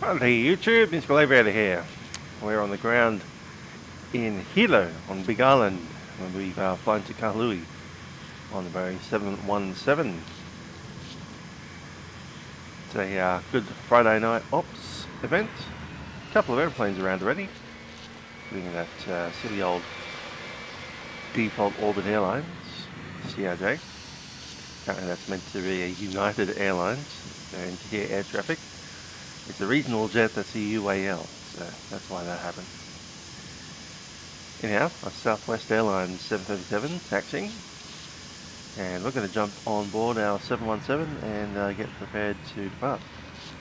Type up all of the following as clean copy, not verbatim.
Hey YouTube, Mr. Livery here. We're on the ground in Hilo on Big Island when we've flown to Kahului on the Boeing 717. It's a good Friday night ops event. A couple of airplanes around already, including that silly old default orbit Airlines, CRJ. Apparently that's meant to be a United Airlines going to hear air traffic. It's a regional jet that's a UAL, so that's why that happened. Anyhow, a Southwest Airlines 737 taxiing, and we're going to jump on board our 717 and get prepared to depart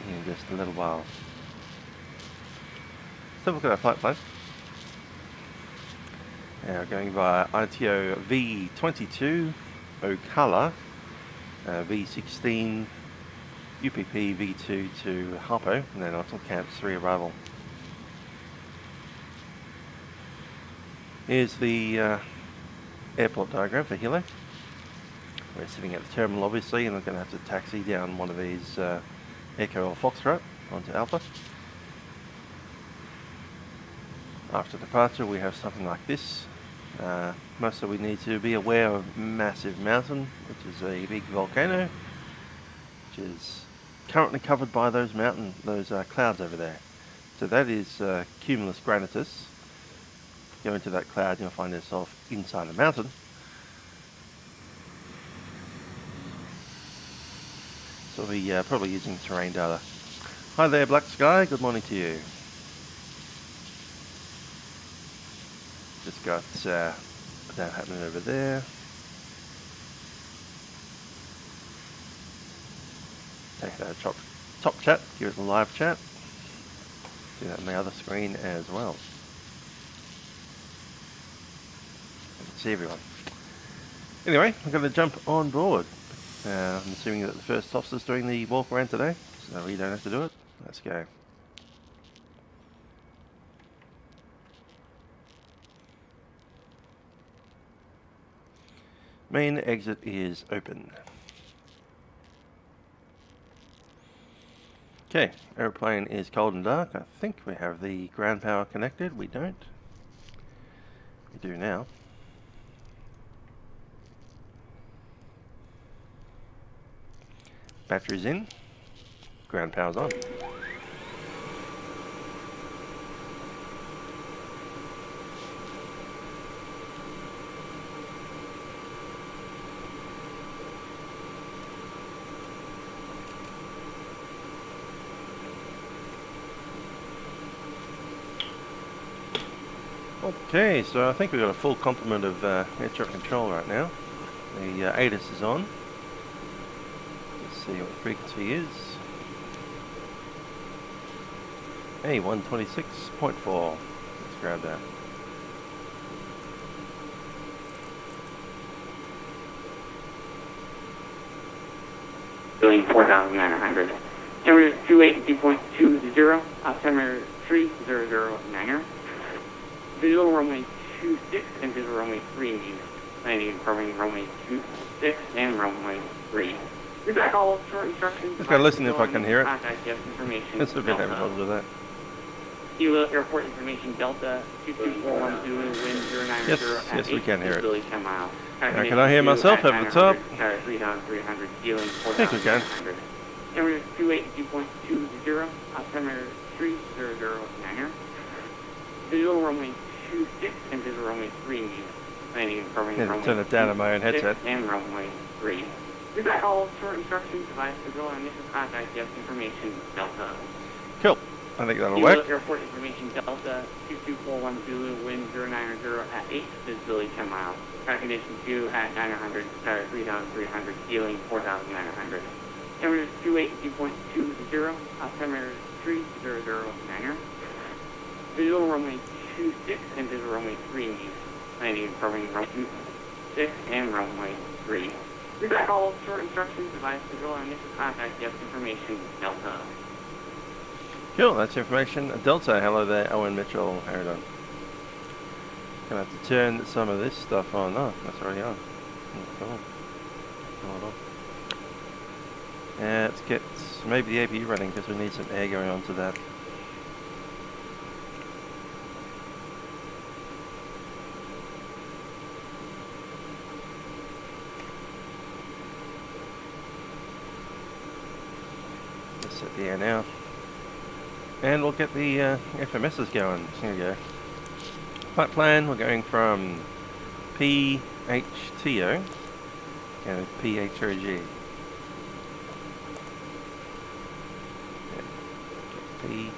in just a little while. So look at our flight plan. We're going via ITO V22, Ocala, V16, UPP V2 to Harpo, and then onto Camp 3 arrival. Here's the airport diagram for Hilo. We're sitting at the terminal obviously, and we're going to have to taxi down one of these Echo or Foxtrot onto Alpha. After departure we have something like this. Mostly we need to be aware of Massive Mountain, which is a big volcano, which is currently covered by those clouds over there. So that is cumulus granitus. Go into that cloud and you'll find yourself inside a mountain. So we'll be probably using terrain data. Hi there Black Sky, good morning to you. Just got that happening over there. Take that top chat, give it a live chat. Do that on the other screen as well. I can see everyone. Anyway, I'm going to jump on board. I'm assuming that the first officer's doing the walk around today, so we don't have to do it. Let's go. Main exit is open. Okay, airplane is cold and dark. I think we have the ground power connected. We don't. We do now. Batteries in. Ground power's on. Okay, so I think we've got a full complement of air traffic control right now. The ATIS is on. Let's see what the frequency is. Hey, 126.4. Let's grab that. Billing 4,900. Temperature 280.20. Altimeter 3009er. Visual runway 26 and visual runway 3 needs. Landing confirming runway 26 and runway 3. We're back all short instructions. Just gotta listen if I can hear it. It's a bit having trouble with that. Hilo Airport information Delta 2241 Zulu wind 090 yes, we can hear it. 10 miles. Now, can I hear myself over the top? 3,300 dealing 4,900. I think we can. Temperature 282.20. Altimeter 3009er. Visual runway 26 and visual runway 3 needs. Landing confirming runway turn it down on my own headset. And runway 3. We've got all short instructions, device to go on initial contact, yes information, Delta. Cool. I think that'll Hilo work. Airport information Delta 2241 Zulu wind 090 at 8, visibility 10 miles. Track condition 2 at 900, 3,300, healing 4,900. Temperature 280.20. Altimeter 3009er. Visual runway 26 and visual runway 3 needs. Landing confirming runway 6 and runway 3. We've got all short instructions, device to go on initial contact, yes information, Delta. Cool, that's information. Delta, hello there, Owen Mitchell, how are you doing? Gonna have to turn some of this stuff on. Oh, that's already on. Cool. Hold on. Let's get maybe the APU running because we need some air going onto that. Let's set the air now. And we'll get the FMSs going. Here we go. Flight plan, we're going from PHTO and PHOG. P.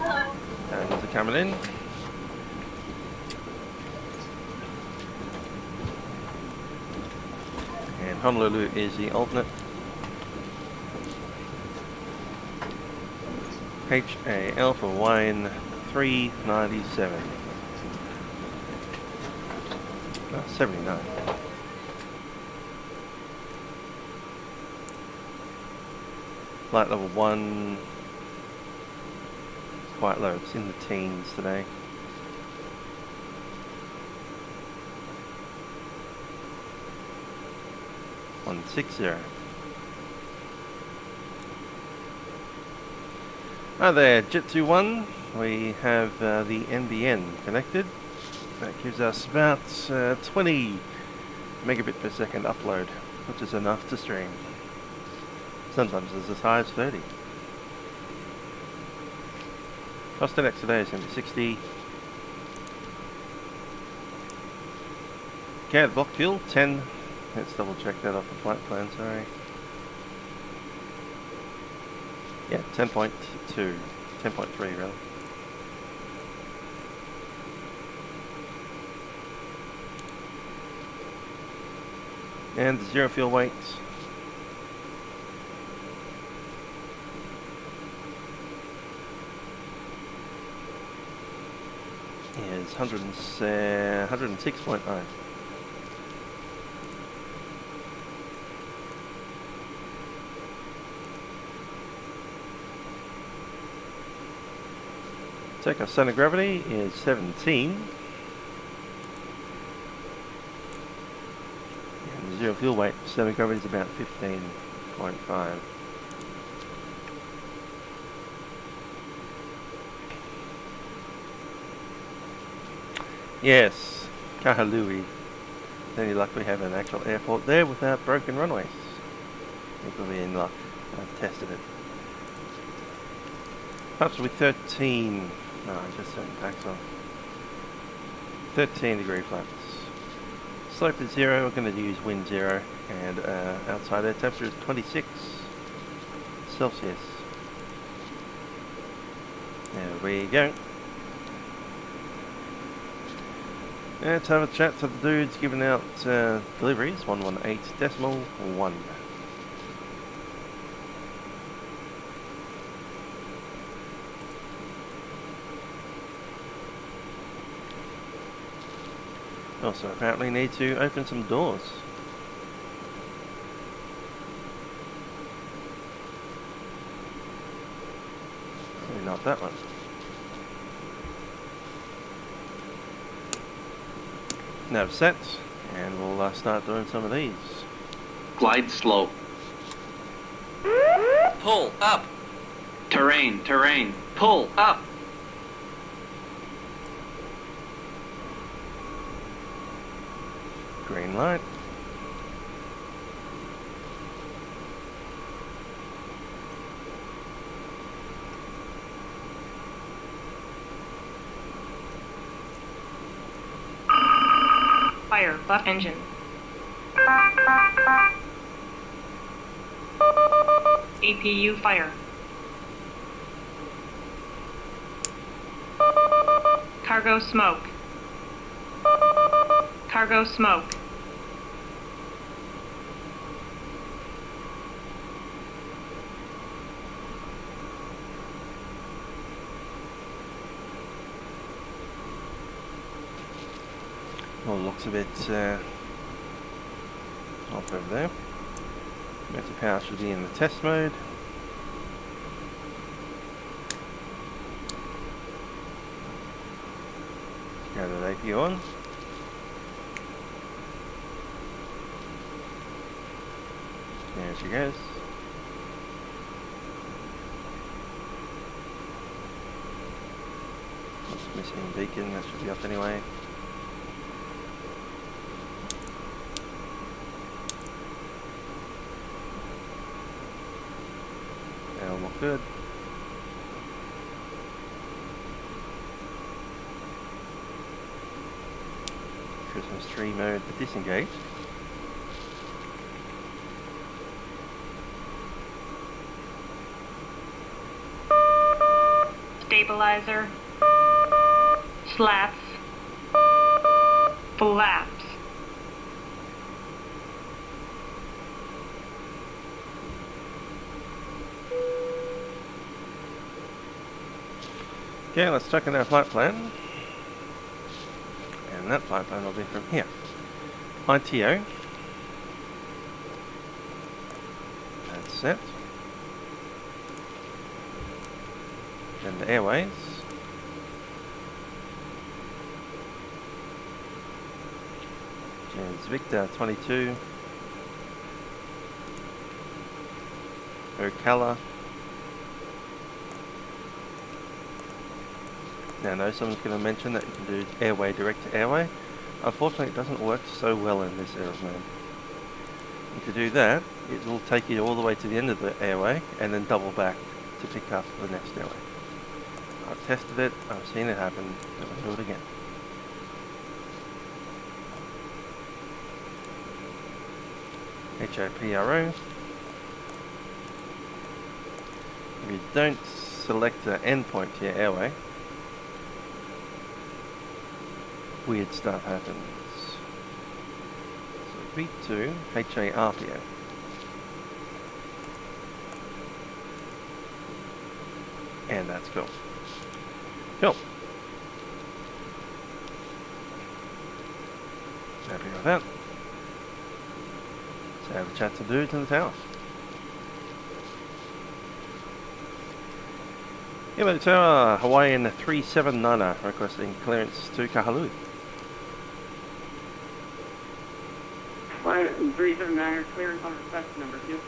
Hello. And they're coming in. And Honolulu is the alternate. HAL for Hawaiian 397. 79. Flight level 1 is quite low, it's in the teens today. $160. Hi there, Jitsu 1. We have the NBN connected. That gives us about 20 megabit per second upload, which is enough to stream. Sometimes it's as high as 30. Cost index today is going to be 60. Okay, the block fuel 10. Let's double check that off the flight plan, sorry. Yeah, 10.2. 10.3 really. And the zero fuel weight. Is 106.9. Takeoff center of gravity is 17. And the zero fuel weight center of gravity is about 15.5. Yes, Kahului. Any luck we have an actual airport there without broken runways. I think we'll be in luck. I've tested it. Perhaps with 13. No, I just turned the packs on. 13 degree flaps. Slope is 0. We're going to use wind 0. And outside air temperature is 26 Celsius. There we go. Let's have a chat to the dudes giving out deliveries. 118.1. Also apparently need to open some doors. Maybe not that one. Nav set, and we'll start doing some of these. Glide slope. Pull up. Terrain, terrain. Pull up. Green light. Fire, left engine. APU fire. Cargo smoke. Cargo smoke. Well, looks a bit off over there. Motor power should be in the test mode. Go to the APU on. There she goes. What's missing? Beacon, that should be up anyway. That'll look good. Christmas tree mode to disengage. Stabilizer. Slats. Flaps. Okay, let's check in our flight plan. And that flight plan will be from here. ITO. That's set. Then the airways. James Victor 22. Ocala. Now I know someone's going to mention that you can do airway direct to airway. Unfortunately it doesn't work so well in this aeroplane. And to do that, it will take you all the way to the end of the airway and then double back to pick up the next airway. I've tested it, I've seen it happen, don't do it again. HOPRO. If you don't select the endpoint to your airway, weird stuff happens. So V2 HARPO. And that's cool. Cool. Happy with that. So have a chat to dudes in the tower. Hilo Tower, Hawaiian 379er, requesting clearance to Kahului. 379er, clearance on request number 2.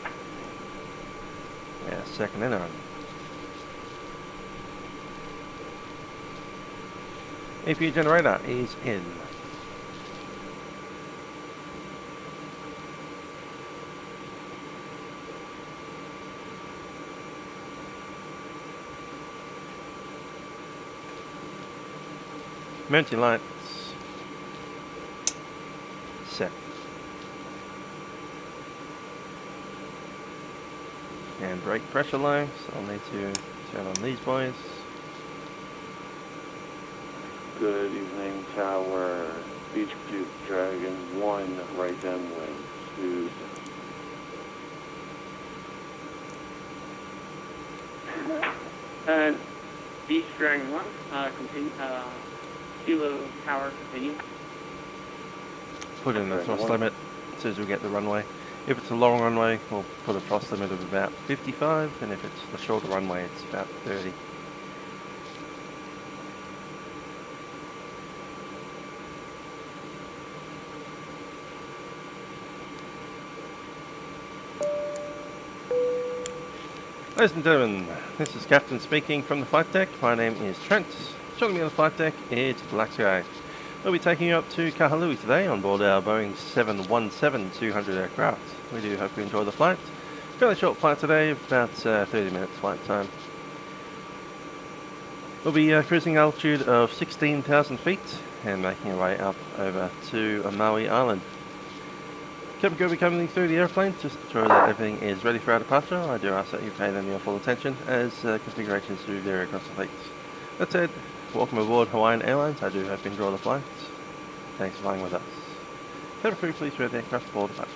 Yeah, second interim. APU generator is in. Emergency lights set. And brake pressure low, so I'll need to turn on these boys. Good evening, Tower. Beach Duke Dragon 1, right downwind. 2. Beach Dragon 1, continue, Hilo Tower, continue. Put in the thrust limit as soon as we get the runway. If it's a long runway, we'll put a thrust limit of about 55, and if it's a shorter runway, it's about 30. Ladies and gentlemen, this is Captain speaking from the flight deck. My name is Trent. Joining me on the flight deck is Black Sky. We'll be taking you up to Kahului today on board our Boeing 717-200 aircraft. We do hope you enjoy the flight. Fairly short flight today, about 30 minutes flight time. We'll be cruising altitude of 16,000 feet and making our way up over to Maui Island. Captain will be coming through the airplane just to ensure that everything is ready for our departure. I do ask that you pay them your full attention as configurations do vary across the fleet. That said, welcome aboard Hawaiian Airlines. I do hope you enjoy the flight. Thanks for flying with us. Cabin crew, please ready the aircraft for departure.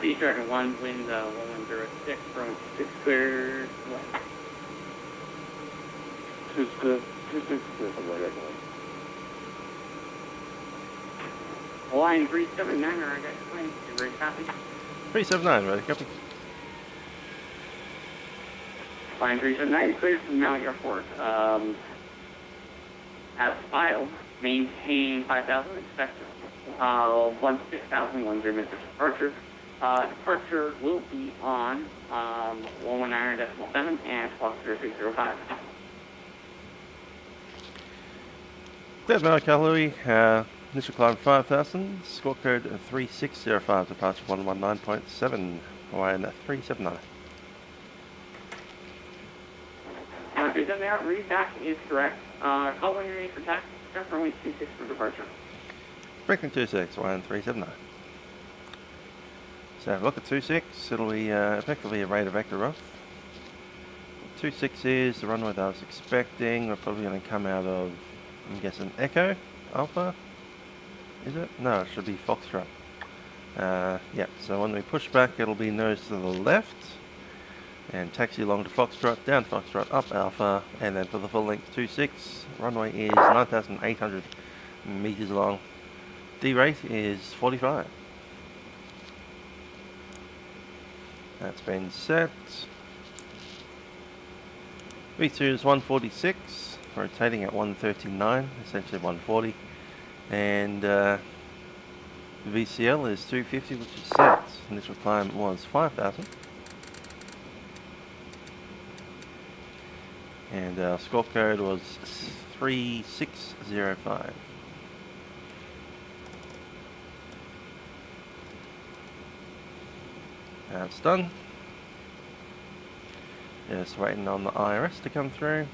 Beach Dragon 1, wind 1106 from 6 clear west. 266, right. Hawaiian 379er, I got your plane. You ready to copy? 379, ready, copy. Hawaiian 379, cleared from Maui Airport. As filed, maintain 5,000, expect 16,100 meters departure. Departure will be on 119.7 and Fox 0605. There's Mount Kahului, initial climb 5,000, score code 3605, departure 119.7, Hawaiian 379. Is that there? Read back is correct. Call when you're ready for taxi. Runway 26 for departure. Breaking 26, Hawaiian 379. So have a look at 26, it'll be effectively a radar vector off. 26 is the runway that I was expecting. We're probably going to come out of, I'm guessing, Echo Alpha. Is it? No, it should be Foxtrot. Yeah, so when we push back, it'll be nose to the left. And taxi along to Foxtrot, down Foxtrot, up Alpha. And then for the full length 26, runway is 9,800 meters long. D rate is 45. That's been set. V2 is 146, rotating at 139, essentially 140. And VCL is 250, which is set. Initial climb was 5,000. And our score code was 3605. That's done. Just waiting on the IRS to come through.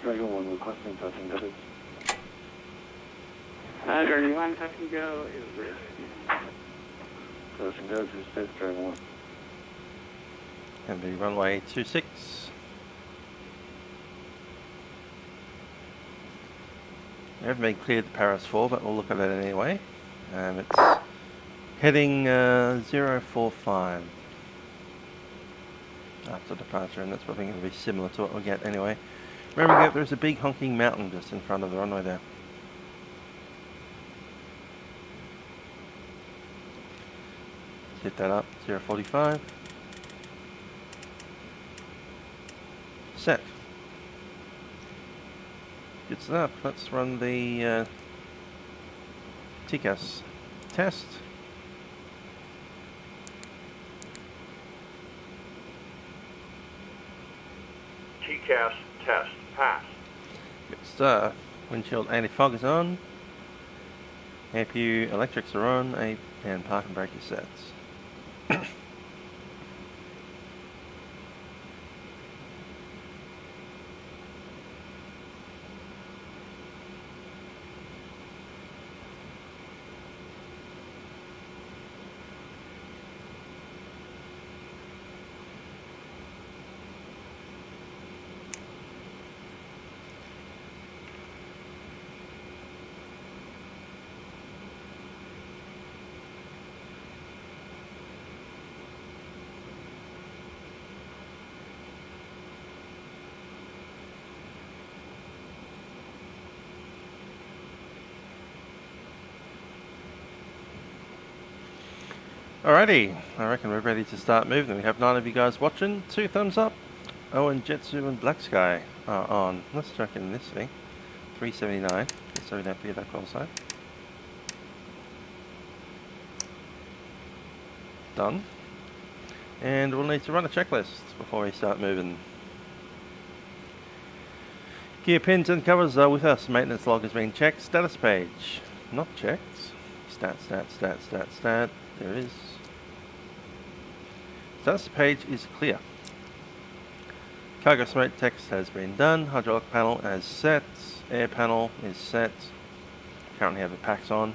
Dragon 1 requesting touch and go. Dragon 1, touch and go is ready. Touch and go to 6, Dragon 1. And the runway 26. We haven't been cleared the Paris 4, but we'll look at it anyway. It's heading 045 after departure, and that's probably going to be similar to what we'll get anyway. Remember, there's a big honking mountain just in front of the runway there. Hit that up, 045. Set. Good stuff. Let's run the TCAS test. TCAS test pass. Good stuff. Windshield anti-fog is on. APU electrics are on, and park and brake is set. Alrighty, I reckon we're ready to start moving. We have 9 of you guys watching. 2 thumbs up. Owen, Jetsu and Black Sky are on. Let's check in this thing. 379, so we don't forget that call sign. Done. And we'll need to run a checklist before we start moving. Gear pins and covers are with us. Maintenance log has been checked. Status page not checked. Stat. There it is. Status page is clear. Cargo smoke text has been done. Hydraulic panel is set. Air panel is set. Currently have the packs on.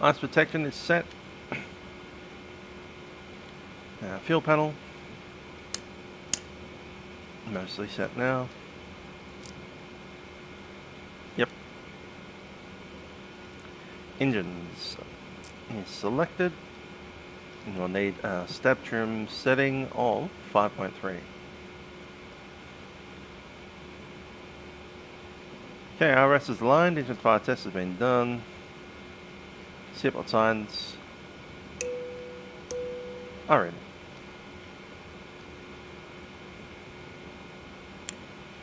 Ice protection is set. Fuel panel. Mostly set now. Yep. Engines is selected. And we'll need a stab trim setting of 5.3. Okay, RS is aligned, engine fire test has been done. Seatbelt signs are in.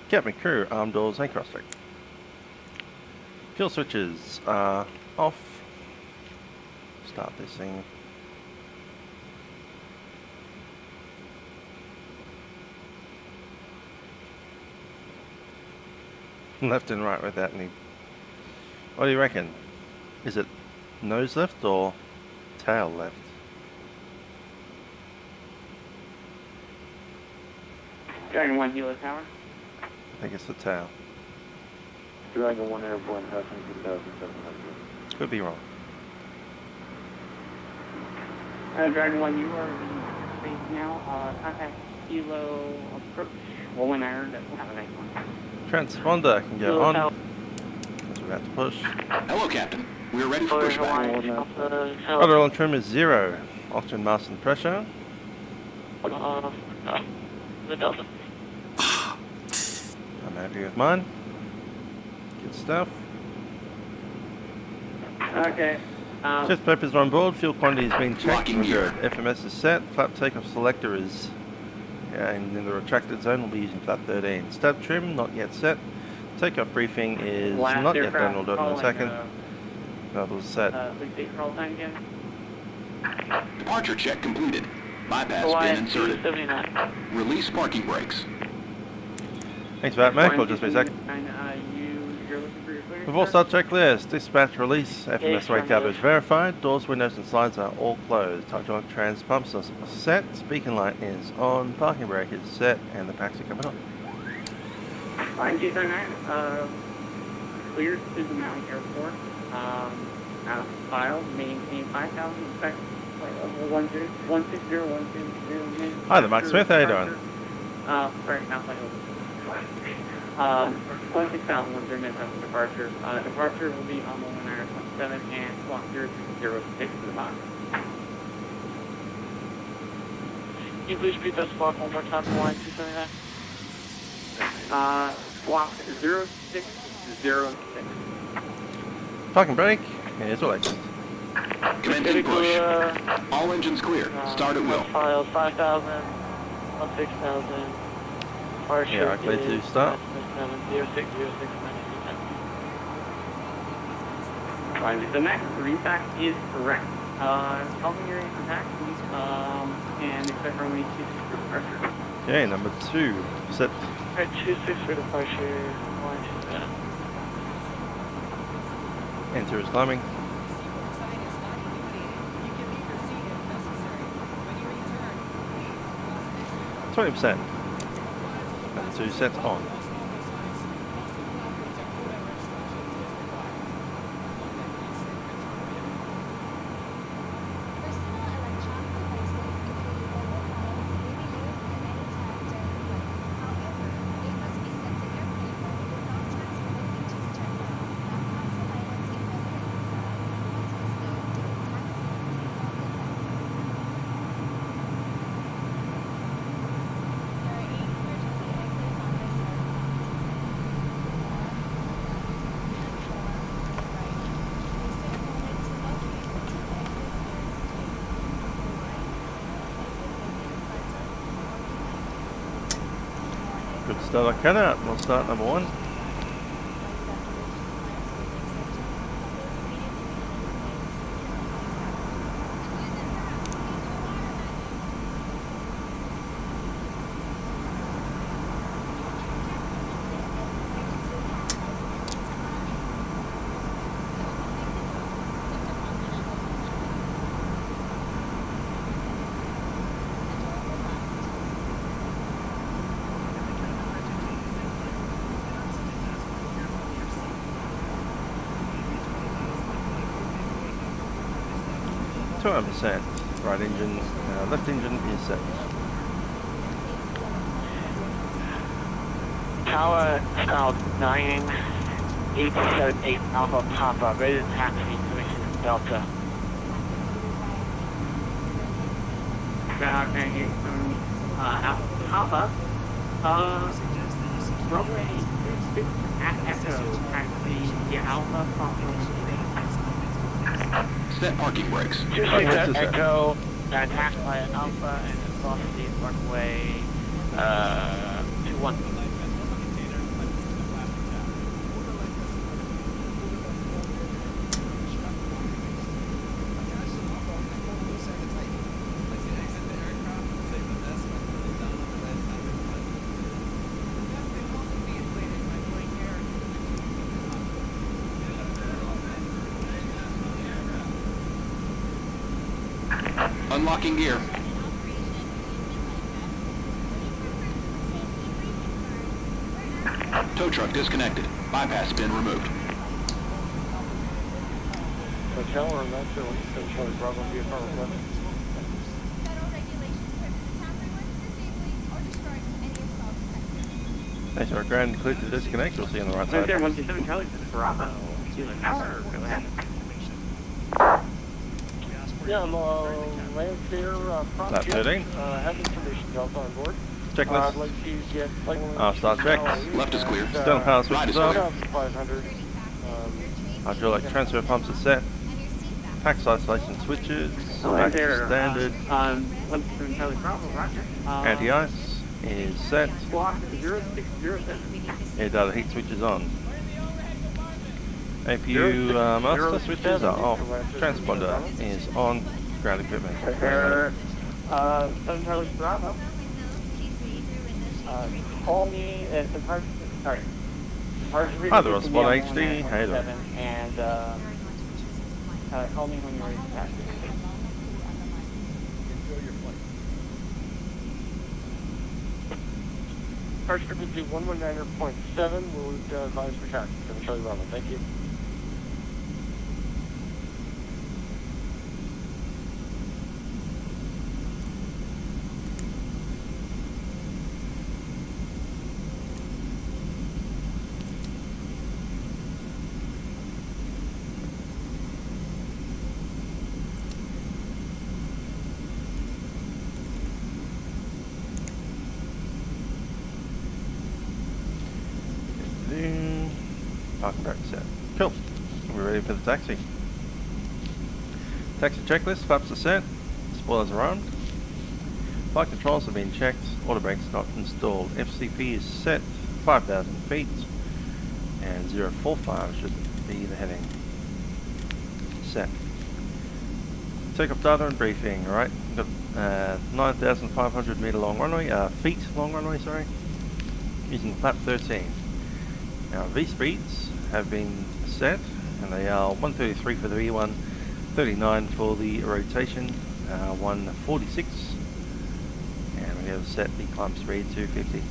Cabin crew, arm doors and cross-deck. Fuel switches are off. Start this thing. Left and right without any. What do you reckon? Is it nose left or tail left? Dragon 1 Hilo Tower. I think it's the tail. Dragon 1 Airborne, passing 2,700. Could be wrong. Dragon 1, you are in space now. Contact Hilo approach. Rolling iron, have a nice one. Transponder can go on. As we're about to push. Hello, Captain. We are ready for pushback. Rudder on trim is 0. Oxygen mass and pressure. The Delta. I'm happy with mine. Good stuff. Okay. Shift papers are on board. Fuel quantity has been checked. Locking gear. FMS is set. Flap takeoff selector is and in the retracted zone. We'll be using flap 13. Stab trim not yet set. Takeoff briefing is not yet done. We'll do it in a second. Levels set. Please take roll time again. Departure check completed. Bypass pin inserted. 79. Release parking brakes. Thanks for that, Mac. I'll just be a second. You're looking for your clearance. Before start checklist, dispatch release. FMS wake up is verified. Doors, windows, and slides are all closed. Hydraulic trans pumps are set. Beacon light is on. Parking brake is set, and the packs are coming on. 239, cleared to the Mountain Airport. File, maintain 5,000, expect flight level 160, Hi there, Mike Smith. How you doing? Sorry, not flight level. 26,000 was their midwest departure. Departure will be on the 127 and squawk 006 to the box. Can you please repeat that squawk one more time for line 279? Squawk 0606. Parking brake is released. Commencing push. All engines clear. Start at will. File 5,000, 6,000. Yeah, I clear to start. 0606. The next repack is correct. Calling your impact, and expect runway 26 for departure. Okay, number 2 set. Alright, 26 for departure. Enter is climbing. When you 20%. return, And 2 sets on. Good start I cut out. We'll start number 1. Set. Right engine, left engine is set. Tower South 9878 Alpha Papa, ready to taxi, commission Delta. Okay, Alpha Papa, runway 26 at Echo, taxi the Alpha Foxtrot. Set parking brakes. 26 at Echo, taxi by Alpha, and then cross the runway 21. Unlocking gear. Tow truck disconnected. Bypass bin removed. Hotel or not sure what you said, Bravo be a car request. Federal regulations prohibit town disabling or destroying any assault detectors. Thanks for ground clear to disconnect. You'll see on the right Right there, side. 127 Charlie to Bravo. Kilo Tower, go ahead. Yeah, I'm land clear, prop Lap jet, 13. have information Delta on board. Checklist. I'd like to get flight Start check. Left is clear. Stern power switches off. 500. Hydraulic transfer pumps are set. Pax isolation switches. Back to standard. 127 Charlie Bravo, roger. Anti-ice is set. Squawk 0607. Air data heat switches on. APU master switches are off. Transponder is on. Ground equipment. 7 Charlie Bravo. Call me at the park. Sorry. Hi there, Spot HD. Hey there. And call me when you're ready to taxi. Park frequency 119.7 will advise for taxi. Can I show you Bravo? Thank you. Parking brake set. Cool. We're ready for the taxi. Taxi checklist. Flaps are set. Spoilers are on. Flight controls have been checked. Auto brakes not installed. FCP is set. 5,000 feet. And 045 should be the heading. Set. Takeoff data and briefing. Alright. Got 9,500 meter long runway. Feet long runway, sorry. Using flap 13. Now V speeds have been set, and they are 133 for the V1, 39 for the rotation, 146, and we have set the climb speed to 50.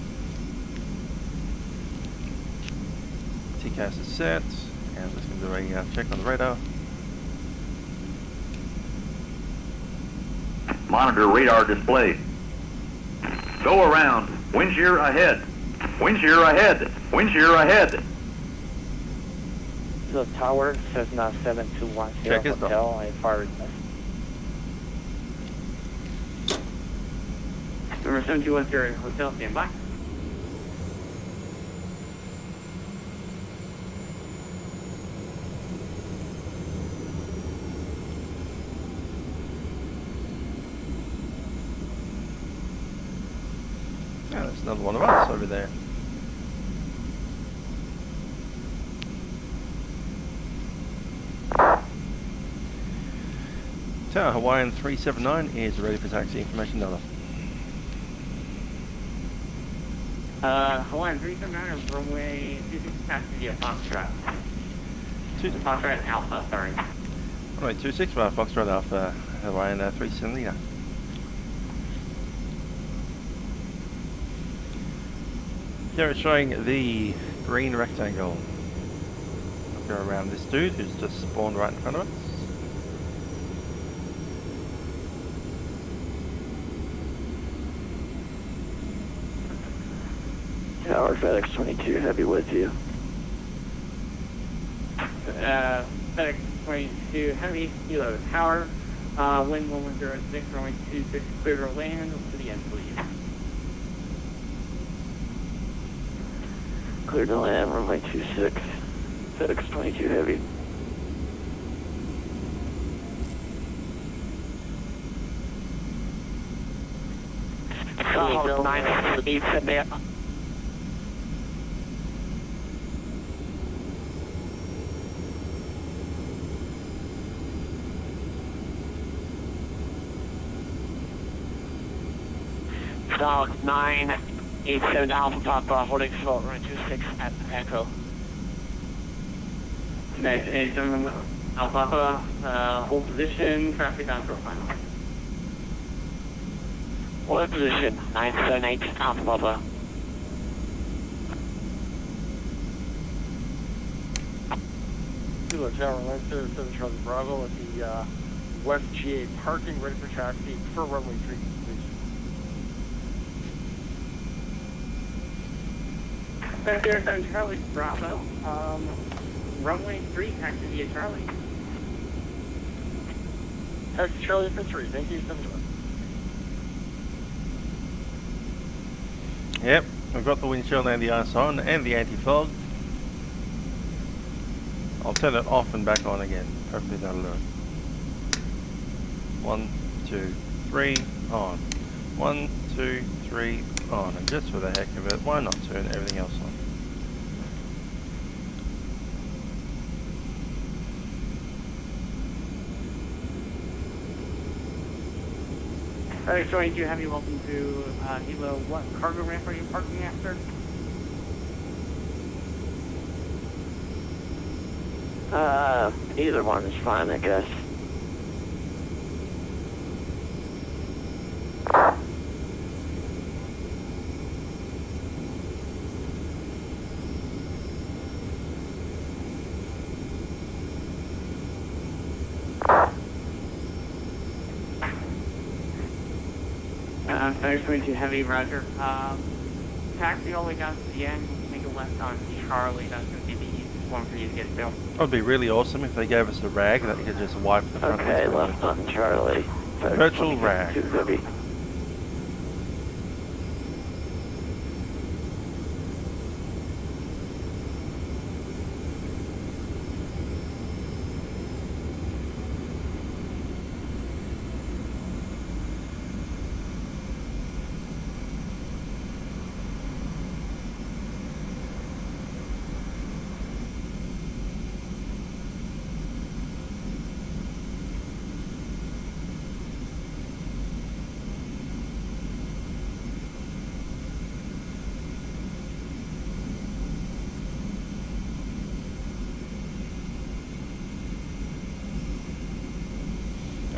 TCAS is set, and I'm just going to do a check on the radar. Monitor radar display. Go around. Wind shear ahead. Wind shear ahead. Wind shear ahead. The tower says now 7210 hotel. I fired. Number 7210 hotel, stand by. Yeah, there's another one of us over there. Tower Hawaiian 379 is ready for taxi. Information data. Hawaiian 379 runway 26 passenger Foxtrot. Foxtrot Alpha, sorry. Runway 26 for Foxtrot Alpha Hawaiian 379. Here it's showing the green rectangle. I'll go around this dude who's just spawned right in front of us. Tower FedEx 22, heavy with you. FedEx 22 heavy, Hilo Tower, wind 1106, runway 26, clear to land to the end, please. Clear to land, runway 26, FedEx 22 Heavy. Kahului 987. Dog 987 Alpha Papa, holding short, runway 26 at Echo. 987 Alpha Papa, hold position, traffic on profile. Hold position, 978 Alpha Papa. Hilo Tower, Line 7 Charlie Bravo at the West GA parking, ready for taxi for runway 3, please. There, 7 Charlie Bravo. Runway 3, taxi via Charlie. Taxi Charlie for 3, thank you, 7 Charlie. Yep, we've got the windshield and the ice on and the anti-fog. I'll turn it off and back on again. Hopefully that'll do it. 1, 2, 3, on. 1, 2, 3, on. And just for the heck of it, why not turn everything else on? FedEx 22 Heavy, welcome to Hilo. What cargo ramp are you parking after? Either one is fine, I guess. FedEx 22 Heavy, roger. Taxi all the way down to the end, make a left on Charlie. That's going to be the easiest one for you to get to. It would be really awesome if they gave us a rag that you could just wipe the front Okay, windscreen left on Charlie. FedEx Virtual 22 rag. Heavy.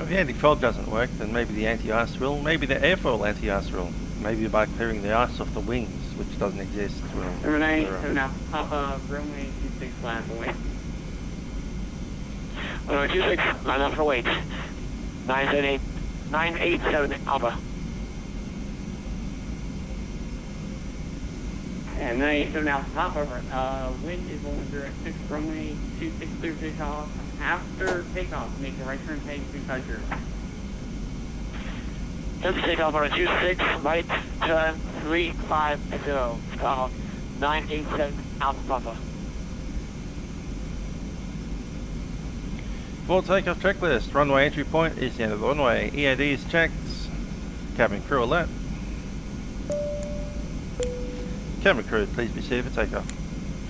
If the anti-fog doesn't work, then maybe the anti-ice will, maybe the airfoil anti-ice will. Maybe by clearing the ice off the wings, which doesn't exist, will. Number 9, now Papa, runway 26, line up away. Runway 26, line up for wait. 978, 987 Alpha. And 987 now Papa, wind is only 06, runway 26, clear takeoff. After takeoff, make a right turn heading through Kaiser. Just takeoff on a 26, right turn 350, Kahului 987 Alpha Papa. Full takeoff checklist. Runway entry point is the end of the runway. EAD is checked. Cabin crew alert. Cabin crew, please be safe for takeoff.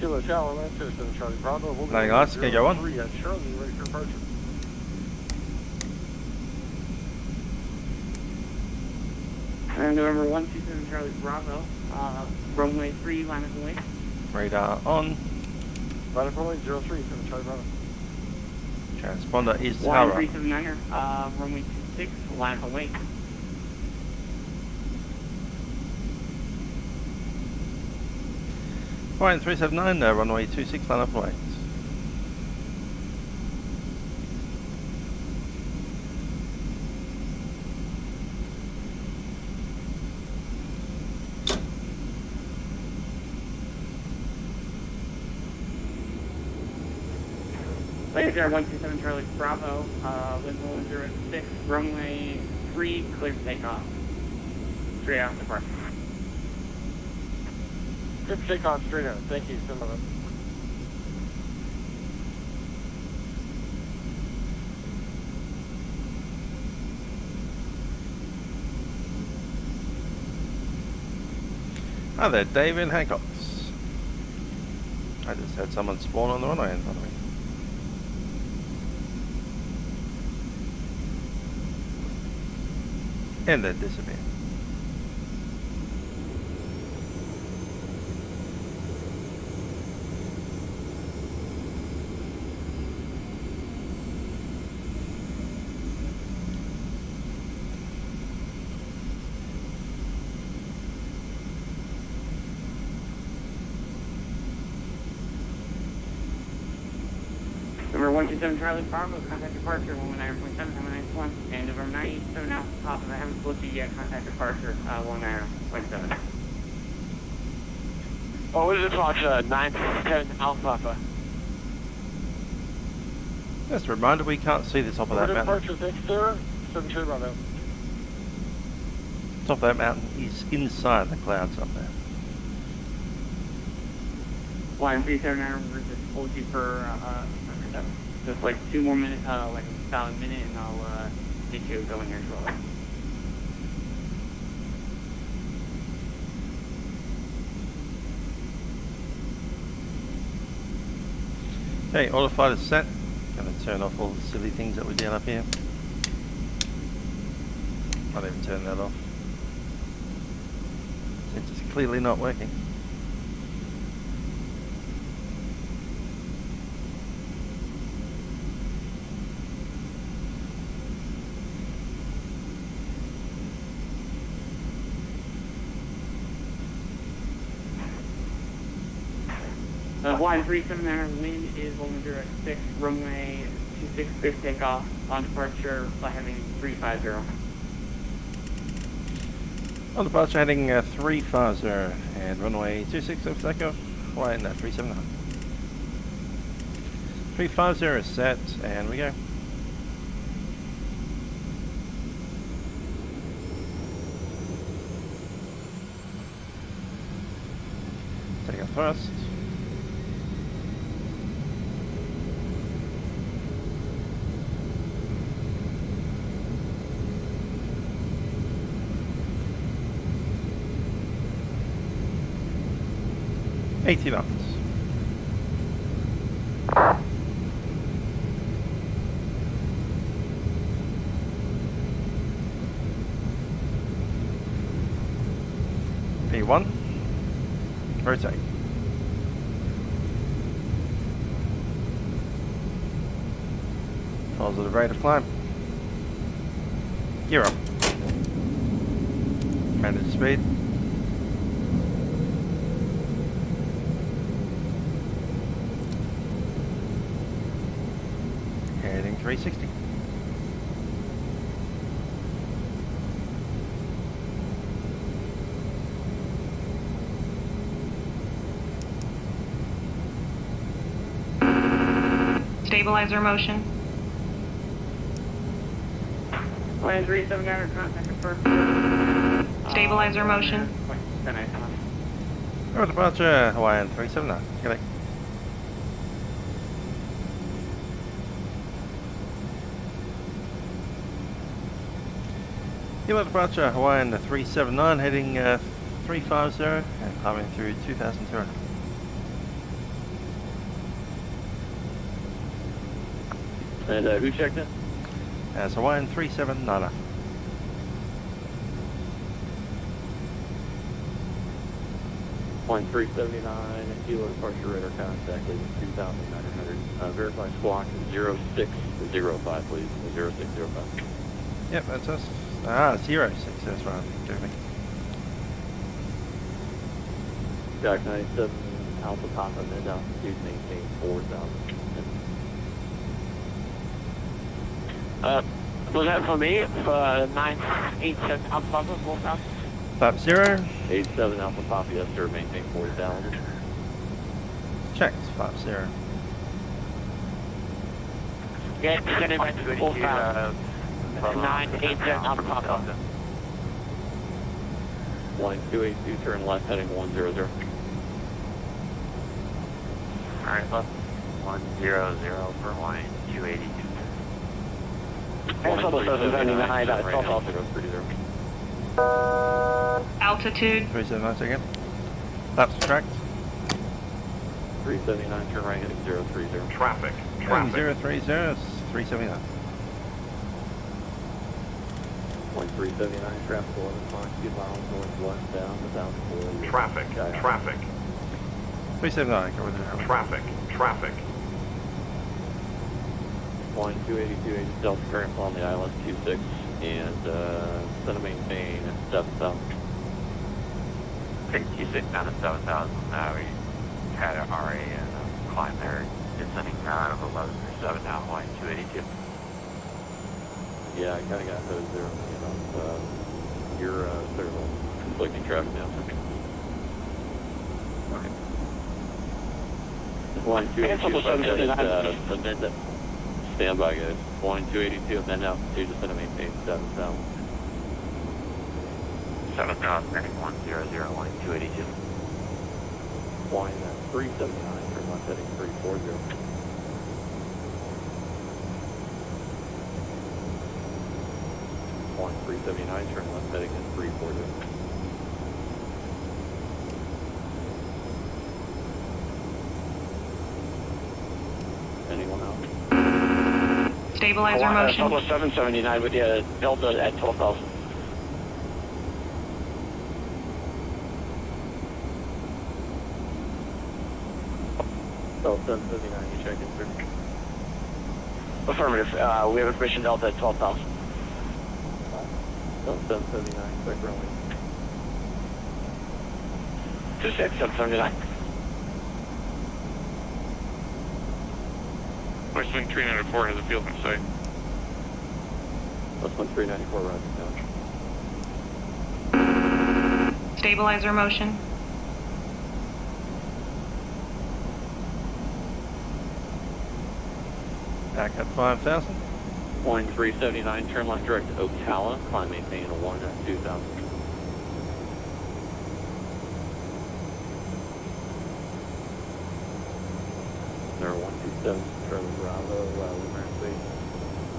Hilo Tower, Line 7 Charlie Bravo. Landing lights, can go on. 3 at Charlie, ready for departure. And November 127 Charlie Bravo, runway 3, line up away. Radar on. Line up runway 03, 7 Charlie Bravo. Transponder is Line Tara. 379er, runway 26, line up away. Hawaiian 379, runway 26, line up away. Ladies and 127 Charlie Bravo, wind 06, runway 3, clear for takeoff. 3 out departure. Just stick on straight out. Thank you so much. Hi there, David Hancock. I just had someone spawn on the runway in front of me. And then disappear. Number 127 Charlie Bravo, contact departure, 119.7, 791, and November 987 Alpha Papa, I haven't spoken to you yet, contact departure, 19.7. Oh, what is it, Fox? 910 Alpha Papa. Just a reminder, we can't see the top of that mountain. Departure, thanks, sir. 73 Bravo. Top of that mountain is inside the clouds up there. Line 379, we're just hold you for, just like 2 more minutes, like about a minute, and I'll, get you going here shortly. Okay, autopilot set. Gonna turn off all the silly things that we did up here. I'll even turn that off. It's just clearly not working. Line 379, wind is 106, runway 26, clear takeoff, on departure, flight heading 350. On departure heading 350 and runway 26 of takeoff, flying 379. 350 is set and we go. Take off first. $80. P1. Rotate. Positive rate of climb. Gear up. Manage speed. Heading 360. Stabilizer motion. Line 379, contact confirmed. Stabilizer motion. Over departure, Hawaiian 379. Connect. Hilo departure, Hawaiian 379, heading 350 and climbing through 2,200. And who checked in? That's Hawaiian 379. Line 379, Hilo departure radar contact, leaving 2,900. Verify squawk 0605, please. 0605. Yep, that's us. Ah, 06, that's right. Goofy. Jack 97, Alpha Papa, mid altitude, maintain 4,000. Was that for me? 987 Alpha Papa, 4,000? 50. 87 Alpha Papa, yes sir, maintain 4,000. Checked, 50. Yeah, send it back to 4,000. 987 Alpha Papa. Line 282, turn left heading 100. Alright, left 100 for Hawaiian 282. And Shuttle 779, South Alpha. Altitude. 379 again. Laps tracked. 379, turn right heading 030. Traffic. Heading 030, 379. 379, traffic 11.2 miles northwest down to South Florida. Traffic. 379, go with it. Traffic. 282, 80 Delta current on the ILS 26 and set to maintain 7,000. Take 26 down to 7,000. We had an RA and a climb there. Descending out of 11.7 now, Hawaiian 282. Yeah, I kind of got those there. You're sort of conflicting traffic now. Okay. Hawaiian 282, stand by, guys. Hawaiian 282, and then altitude just going to maintain 7,000. 7,000, heading 100, Hawaiian 282. Hawaiian 379, turn left heading 340. Hawaiian 379, turn left heading at 340. Anyone else? Stabilizer motion. Shuttle 779 with the Delta at 12,000. Delta 779, you check in, sir. Affirmative. We have information Delta at 12,000. Delta 779, check runway. 26, 779. West Wing 394 has a field in sight. West Wing 394, roger down. Stabilizer motion. Back at 5,000. Hawaiian 379, turn left direct to Ocala, climb maintain 1,2000. Number 127, Charlie Bravo, Lunar Space.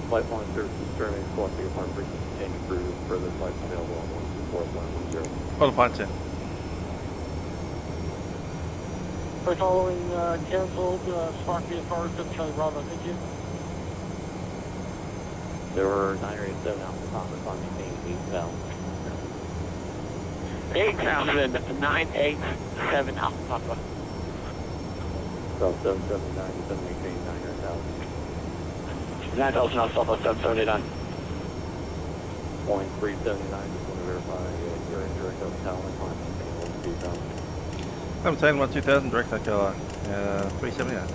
Flight line services terminated, selecting upon frequency continue through further flights available on 124.10. Qualified 10. For following canceled, Spark VFR, Charlie Bravo, thank you. There were 987 Alpha Papa, climb maintain 8,000. 8,987 Alpha Papa. South 779, descend maintain 9,000. 9,000 on Southwest 779. Point 379, just want to verify your indirect Ocala, climb maintain 1,2000. Maintain 12000, direct Ocala, 379.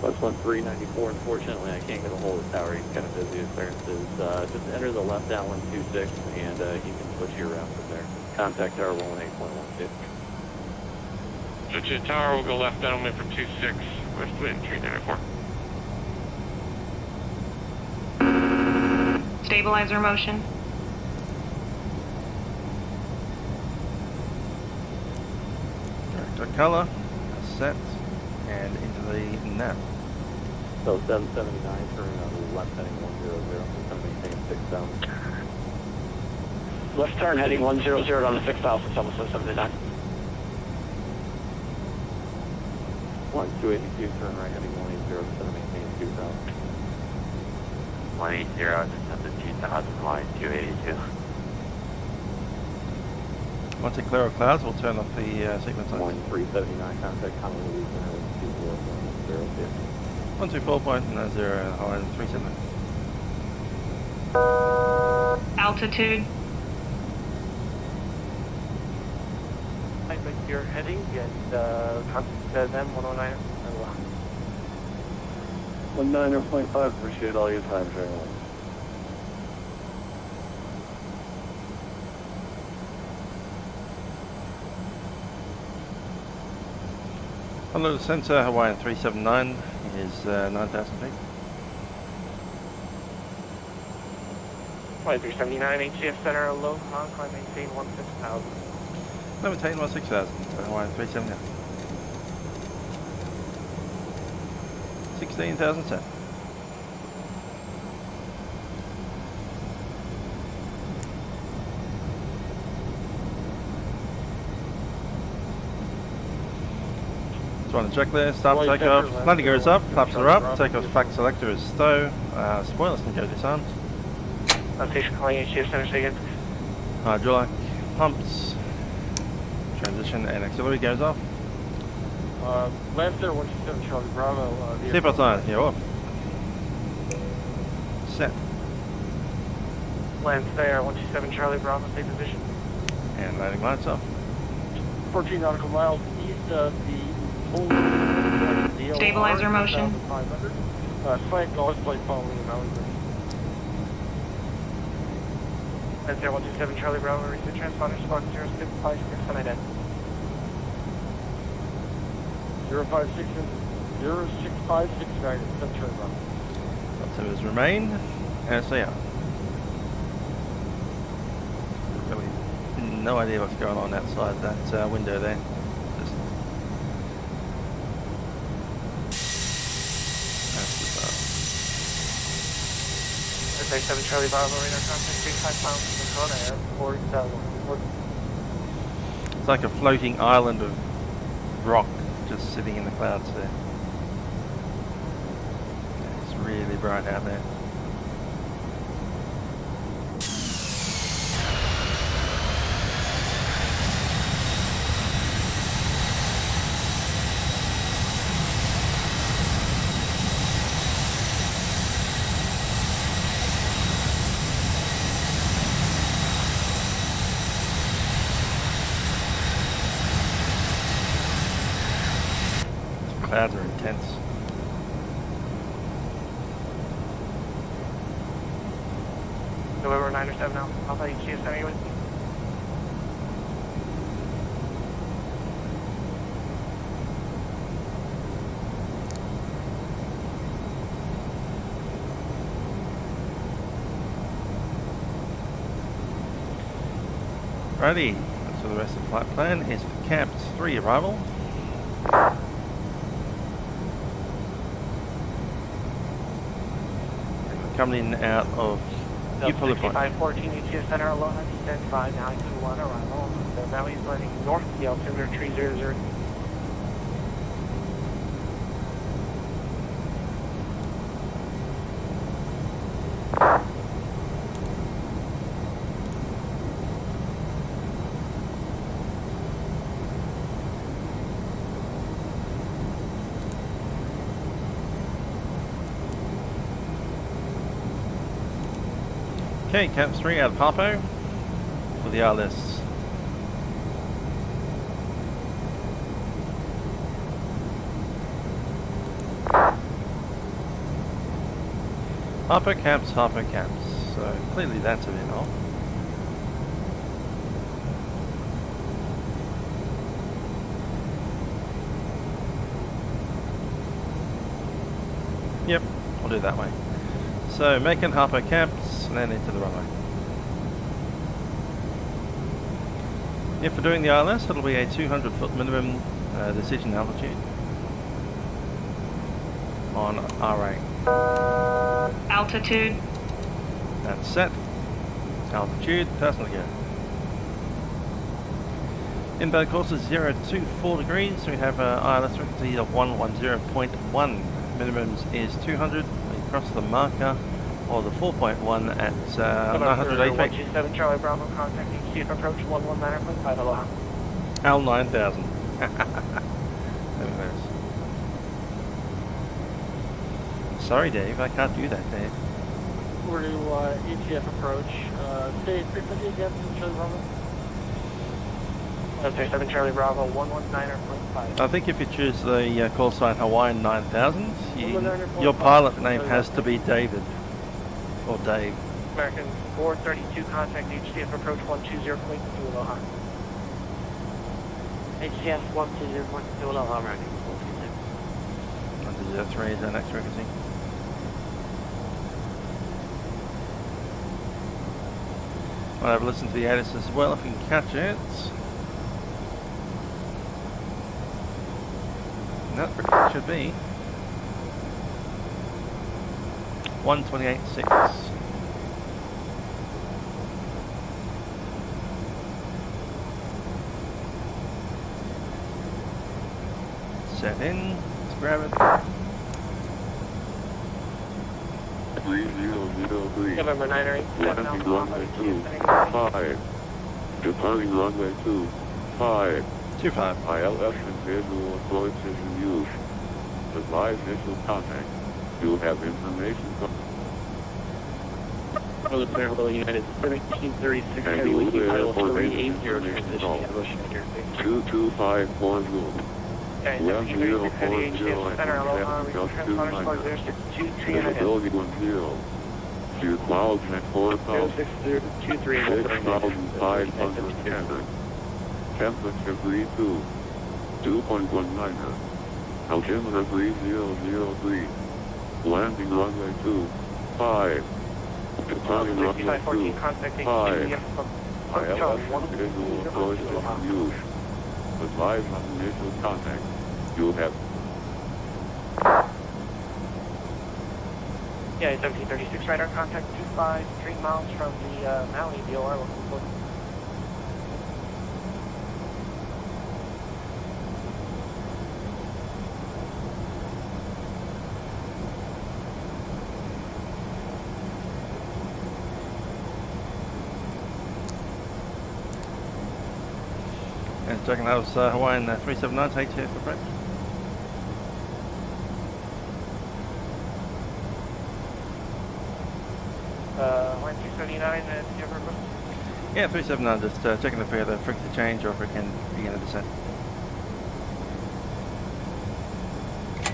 West 1394, unfortunately I can't get a hold of the tower, he's kind of busy with clearances. Just enter the left down 126 and you can switch your route from there. Contact tower 118.12. Switch to the tower, we'll go left downwind for 26, West Wind 394. Stabilizer motion. Direct Ocala, set, and into the nav. So 779, turn left heading 100, just going to maintain 6,000. Left turn heading 100 on the 6,000, Southwest 779. 282, turn right heading 180, just going to maintain 2,000. 180, descend to 2,000, line 282. Once it clear of clouds, we'll turn off the sequence lights. 1379, contact Kahului, center 124.0, Hawaiian 379. Altitude. You're heading and contact them 109. 19.5, appreciate all your time, Charlie. Hello, center, Hawaiian 379 is 9,000 feet. Flight 379, HCF Center, aloha, climb maintain 16,000. Maintain 16,000, Hawaiian 379. 16,010. So on the checklist, start takeoff, landing gears up, flaps are up, takeoff flag selector is stow, spoilers can go disarmed. Station calling HCF Center, say again. Hydraulic, pumps, transition and auxiliary goes off. Last there, 127 Charlie Bravo. Seatbelt on, you're off. Set. Land there, 127 Charlie Bravo, stay position. And landing lights off. 14 nautical miles east of the Stabilizer motion. 500. Flank north plate following the mountain bridge. Land there, 127 Charlie Bravo, receive transponder, spot 0656 on ident. 056 0656 Charlie Bravo. Altimeters remain as they are. Really no idea what's going on outside that window there. Just That's 7 Charlie Bravo, radar contact 35 miles from the Airport. it's like a floating island of rock just sitting in the clouds there. It's really bright out there. Clouds are intense. November 9 or 7 now. Alpha HCS Center, you with me? Righty, so the rest of the flight plan is for Camp 3 arrival. Coming in out of vPilot point. 6514 HCS Center, Aloha, descent 5921 arrival. So now he's landing north of the altimeter 300. Okay, Camp 3 out of Harpo for the RLS. Harpo Camps, Harpo Camps. So clearly that's a bit off. Yep, we'll do it that way. So making Harpo Camps and then into the runway. If we're doing the ILS, it'll be a 200 foot minimum decision altitude on RA. Altitude. That's set. Altitude, personal go. Inbound course is 0 to 4 degrees. We have ILS frequency of 110.1. Minimums is 200. We cross the marker or the 4.1 at 980 feet. 127 Charlie Bravo, contacting chief approach 119.5 Aloha. L 9000. Sorry, Dave, I can't do that, Dave. We're to ETF approach. Stay frequency again from Charlie Bravo. 137 Charlie Bravo, 119.5. I think if you choose the call sign Hawaiian 9000, your pilot name has to be David. Or Dave. American 432, contact HCF approach 120.2 Aloha. HCF 120.2 Aloha, American 432. 103 is our next frequency. I'll have a listen to the ATIS as well if we can catch it. No, it should be. 128.6. Set in, let's grab it. 3003. November 9 Landing runway 25. Departing runway 25. 25. ILS and visual approaches use. Advise visual contact. You have information from Hello, United 1736 Heavy Hilo Airport 380 information transition call. to Ocean Interface. 22540. Okay, 1736 Center, aloha, regional transponder, squad 062 Visibility 10. 2 clouds at 4,000. 0623 6,510. Temperature 32. 2.19. Altimeter 3003. Landing runway 25. Departing runway 25. ILS visual approach use. Advise on initial contact. You have Yeah, 1736 radar contact 25, 3 miles from the Maui DOR local code. And checking that was Hawaiian 379 ATF approach. Line 279, do you have a request? Yeah, 379, just checking if we have a frequency change or if we can begin a descent.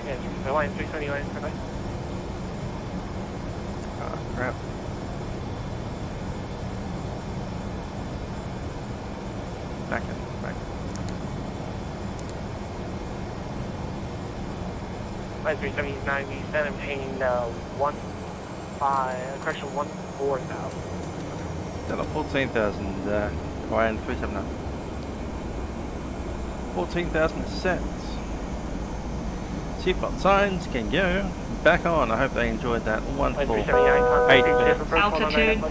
Yeah, line 379, bye-bye. Ah, crap. Back in, back. Line 379, we sent him paying 14,000. Down to 14,000, Hawaiian 379. 14,000 cents. Seatbelt signs can go back on. I hope they enjoyed that wonderful 8 minutes. Altitude.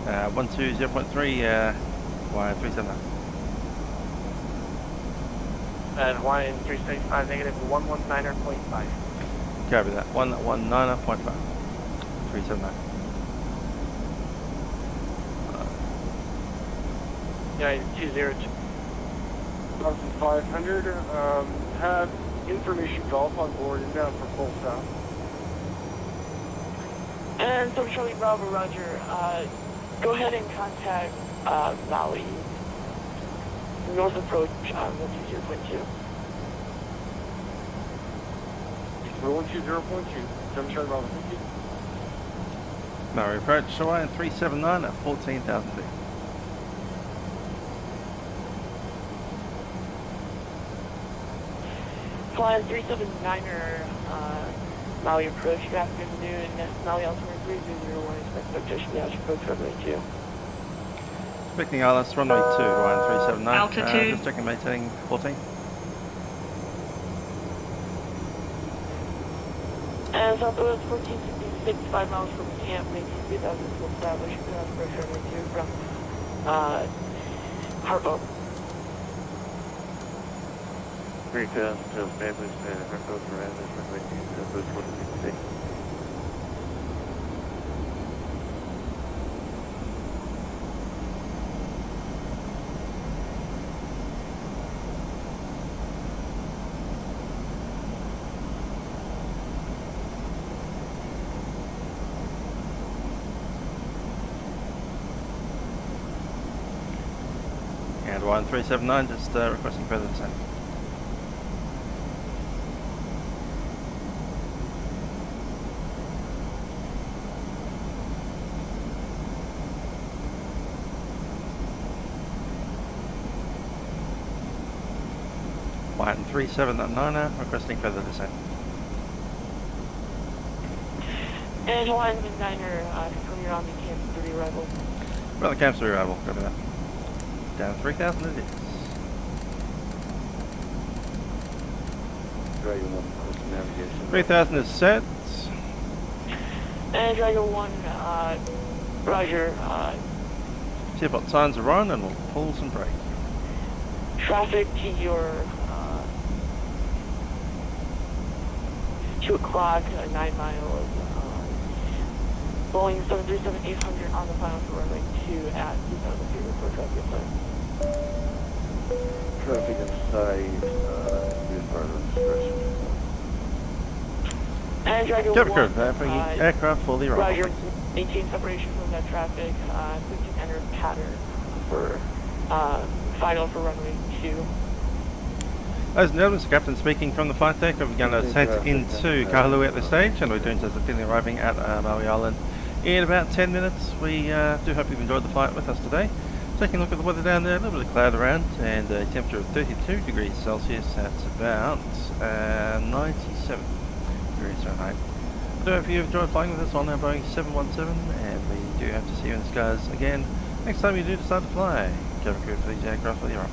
Uh, 120.3, Hawaiian 379. And Hawaiian 375, negative 119.5. Copy that. 119.5. 379. Yeah, 202. 1,500. Have information golf on board inbound for full south. And so Charlie Bravo, Roger. Go ahead and contact Maui. North approach on 120.2. 120.2. 7 Charlie Bravo, thank you. Maui approach Hawaiian 379 at 14,000 feet. Flying 379er, Maui approach, good afternoon. Maui altimeter 3001, expectation now approach runway 2. Expecting ILS runway 2, Hawaiian 379. Altitude. Just checking maintaining 14. And Southwest 1466, 5 miles from camp, making 3,000 full establish, approach runway 2 from Harpo. 3,000 to establish Harpo parameters runway 2, Southwest 1466. And Hawaiian 379 just requesting further descent. Hawaiian 379 requesting further descent. And Hawaiian 9er, confirm you're on the Kansas City arrival. Well, the camp's arrival, copy that. Down 3,000 it is. Dragon 1, course navigation. 3000 is set. And Dragon 1, Roger, Seatbelt signs are on and we'll pull some brake. traffic to your 2 o'clock, 9 miles, Boeing 737-800 on the final to runway 2 at 2000 feet for traffic sign. Traffic inside, be part of discretion. And Dragon Cover 1, curve, aircraft fully right. Roger, maintain separation from that traffic, switching enter pattern for final for runway 2. Ladies and gentlemen, the captain speaking from the flight deck. We're going to set into Kahului at this stage, and we're doing just a feeling arriving at Maui Island in about 10 minutes. We do hope you've enjoyed the flight with us today. Taking a look at the weather down there, a little bit of cloud around, and a temperature of 32 degrees Celsius. That's about 97 degrees Fahrenheit. I do hope you've enjoyed flying with us on our Boeing 717, and we do hope to see you in the skies again next time you do decide to fly. Cabin crew for these aircraft for your off.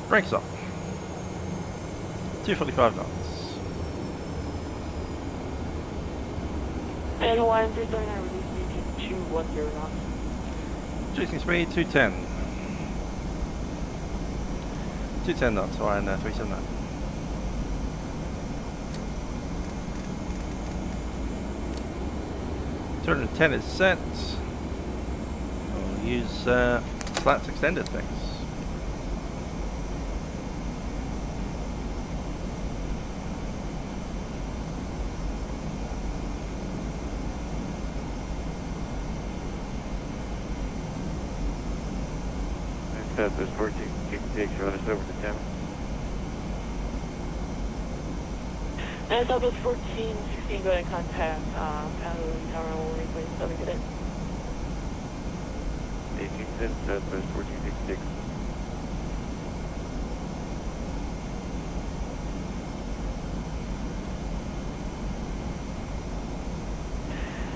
Brakes off. 245 knots. And Hawaiian 339 release speed to 210 knots. Chasing speed 210. 210 knots, Hawaiian 379. $210 is set. We'll use slats extended things. Southwest 14, take run us over to 10. And Southwest 14, 16, go ahead and contact Kahului, tower 1.7, get in. 1810, Southwest 1466.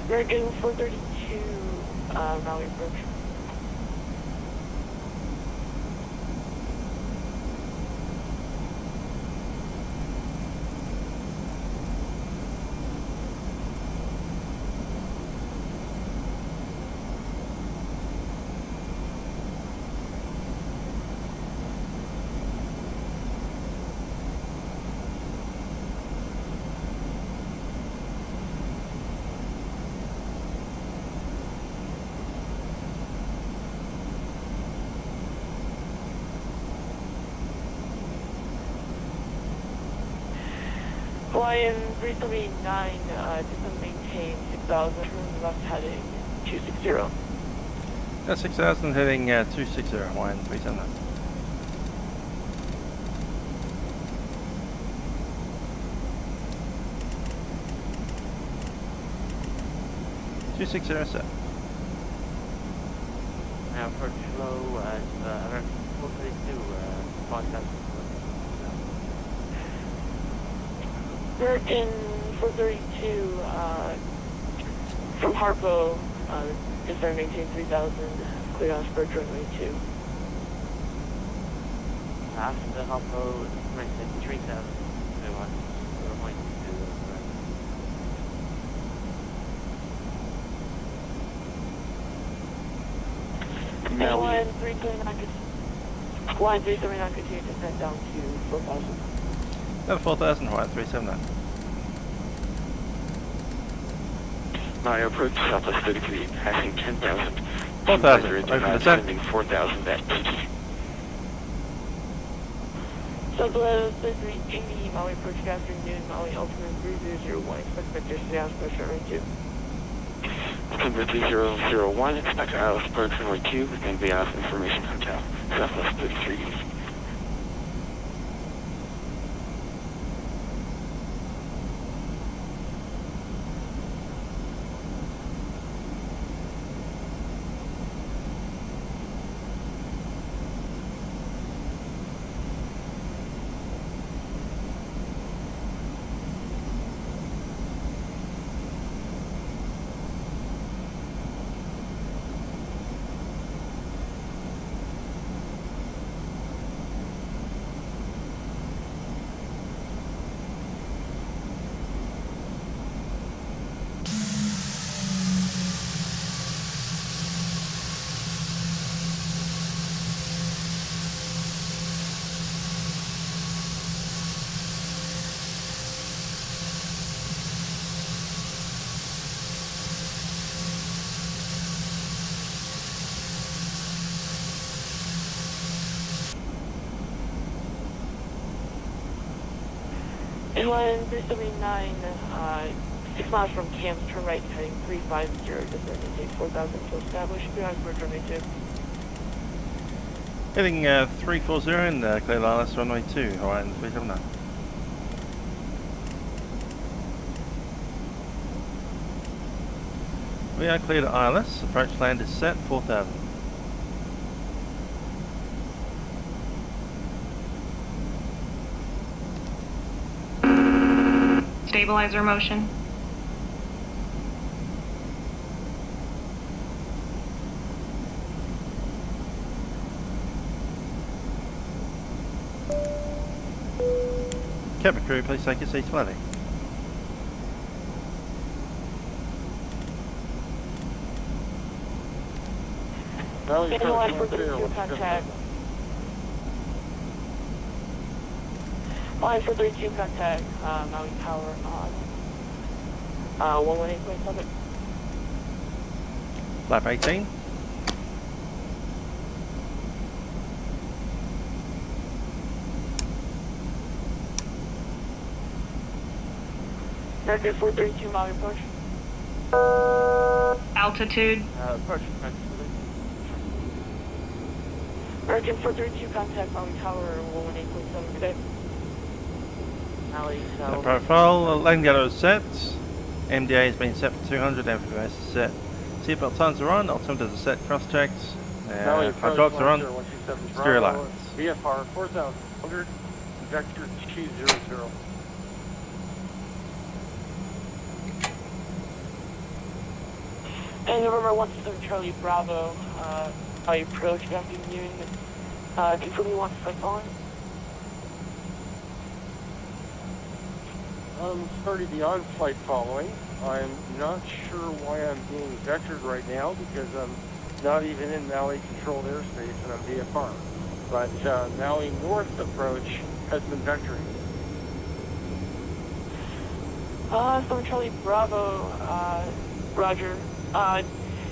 American 432, Maui approach. Hawaiian 379, just maintain 6,000, turn left heading 260. Yeah, 6,000 heading 260, Hawaiian 379. set. Now approach low at around 432, 5,000. American 432, from Harpo, just there maintain 3,000, clear on Spur runway 2. After Harpo, maintain 3,000, so runway 2. And line 379 continue to descend down to 4,000. Another 4,000, Hawaiian 379. Mario approach Southwest 33, passing 10,000. 4,000, open descent. Descending 4,000 at Southwest 3380, Maui approach good afternoon, Maui ultimate 3001, expect vector south, pressure runway 2. Altimeter 3001, expect ILS approach runway 2 within VIAS Information Hotel, Southwest 33. Hawaiian 379, 6 miles from Camps, turn right, heading 350, descending take 4,000 to establish, beyond Virtual runway 2. Heading 340 and clear ILS runway 2, Hawaiian 379. We are clear to ILS, approach land is set, 4,000. Stabilizer motion. Cabin crew, please take your seats landing. Maui Hawaiian approach 432, contact. Hawaiian 432, contact, Maui Tower on 118.7. Lap 18. American 432, Maui approach. Altitude. Approach. American 432, contact Maui Tower 118.7, good day. Maui Tower. Profile, landing gear is set. MDA has been set for 200, MFS is set. Seatbelt signs are on, altimeters are set, cross checks. Hydraulics are on. Stereo lines. VFR 4,100, vector 200. And November 17 Charlie Bravo, Maui approach, afternoon, confirm you want to flight following? Starting the on-flight following. I'm not sure why I'm being vectored right now because I'm not even in Maui controlled airspace and I'm VFR. But Maui North approach has been vectoring. 7 Charlie Bravo, Roger.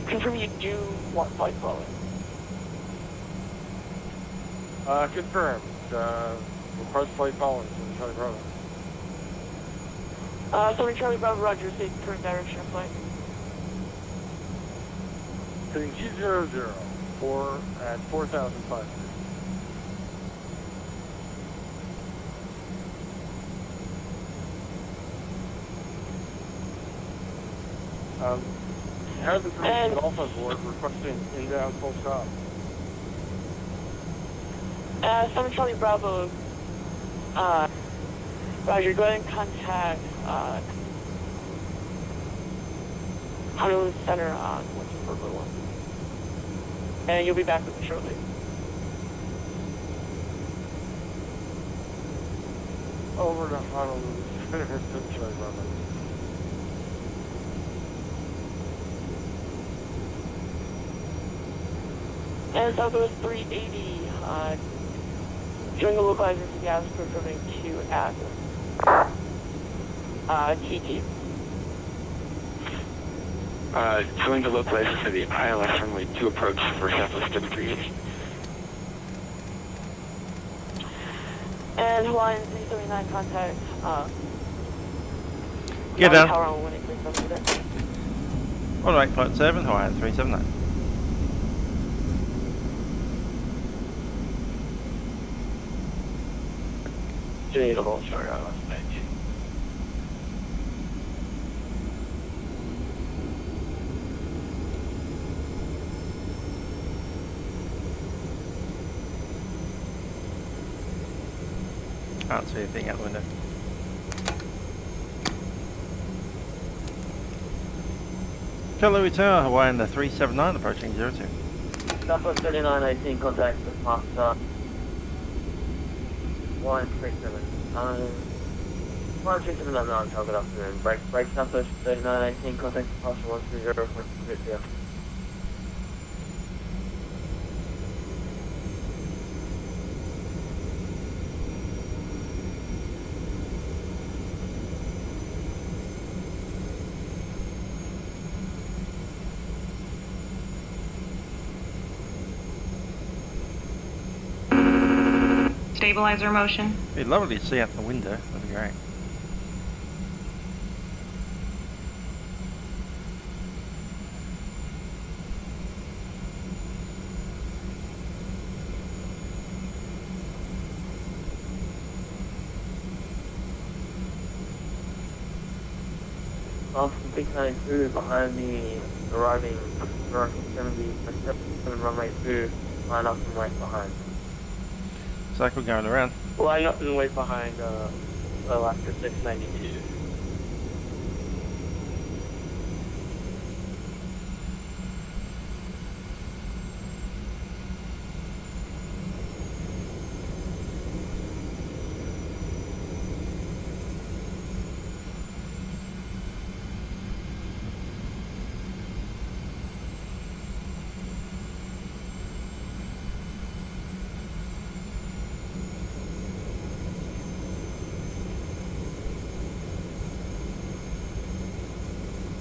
Confirm you do want flight following. Confirmed. Request flight following. 7 Charlie Bravo. 7 Charlie Bravo, Roger. Say current direction of flight. Heading 200 for at 4,500. Has the permission Alpha board requesting inbound full stop. 7 Charlie Bravo, Roger, go ahead and contact, Honolulu Center on 124.1. And you'll be back with me shortly. Over to Honolulu Center, 7 Charlie Bravo. And Southwest 380, showing a localizer to gas confirming to at TT. Showing the localizer for the ILS runway 2 approach for Southwest 380. And Hawaiian 379 contact, Get down. Tower on 183.7. On 8.7, Hawaiian 379. Sorry, I lost that. Can't see anything out the window. Kahului Tower, Hawaiian 379, approaching 02. Southwest 3918, contact with Master 137. 137, I'm not good afternoon. Break Southwest 3918, contact with Master 130.0. Stabilizer motion. It'd be lovely to see out the window, that'd be great. 692 behind me, arriving 70, 7 runway 2, line up and wait behind. Cycle going around. Line up and wait behind Alaska 692.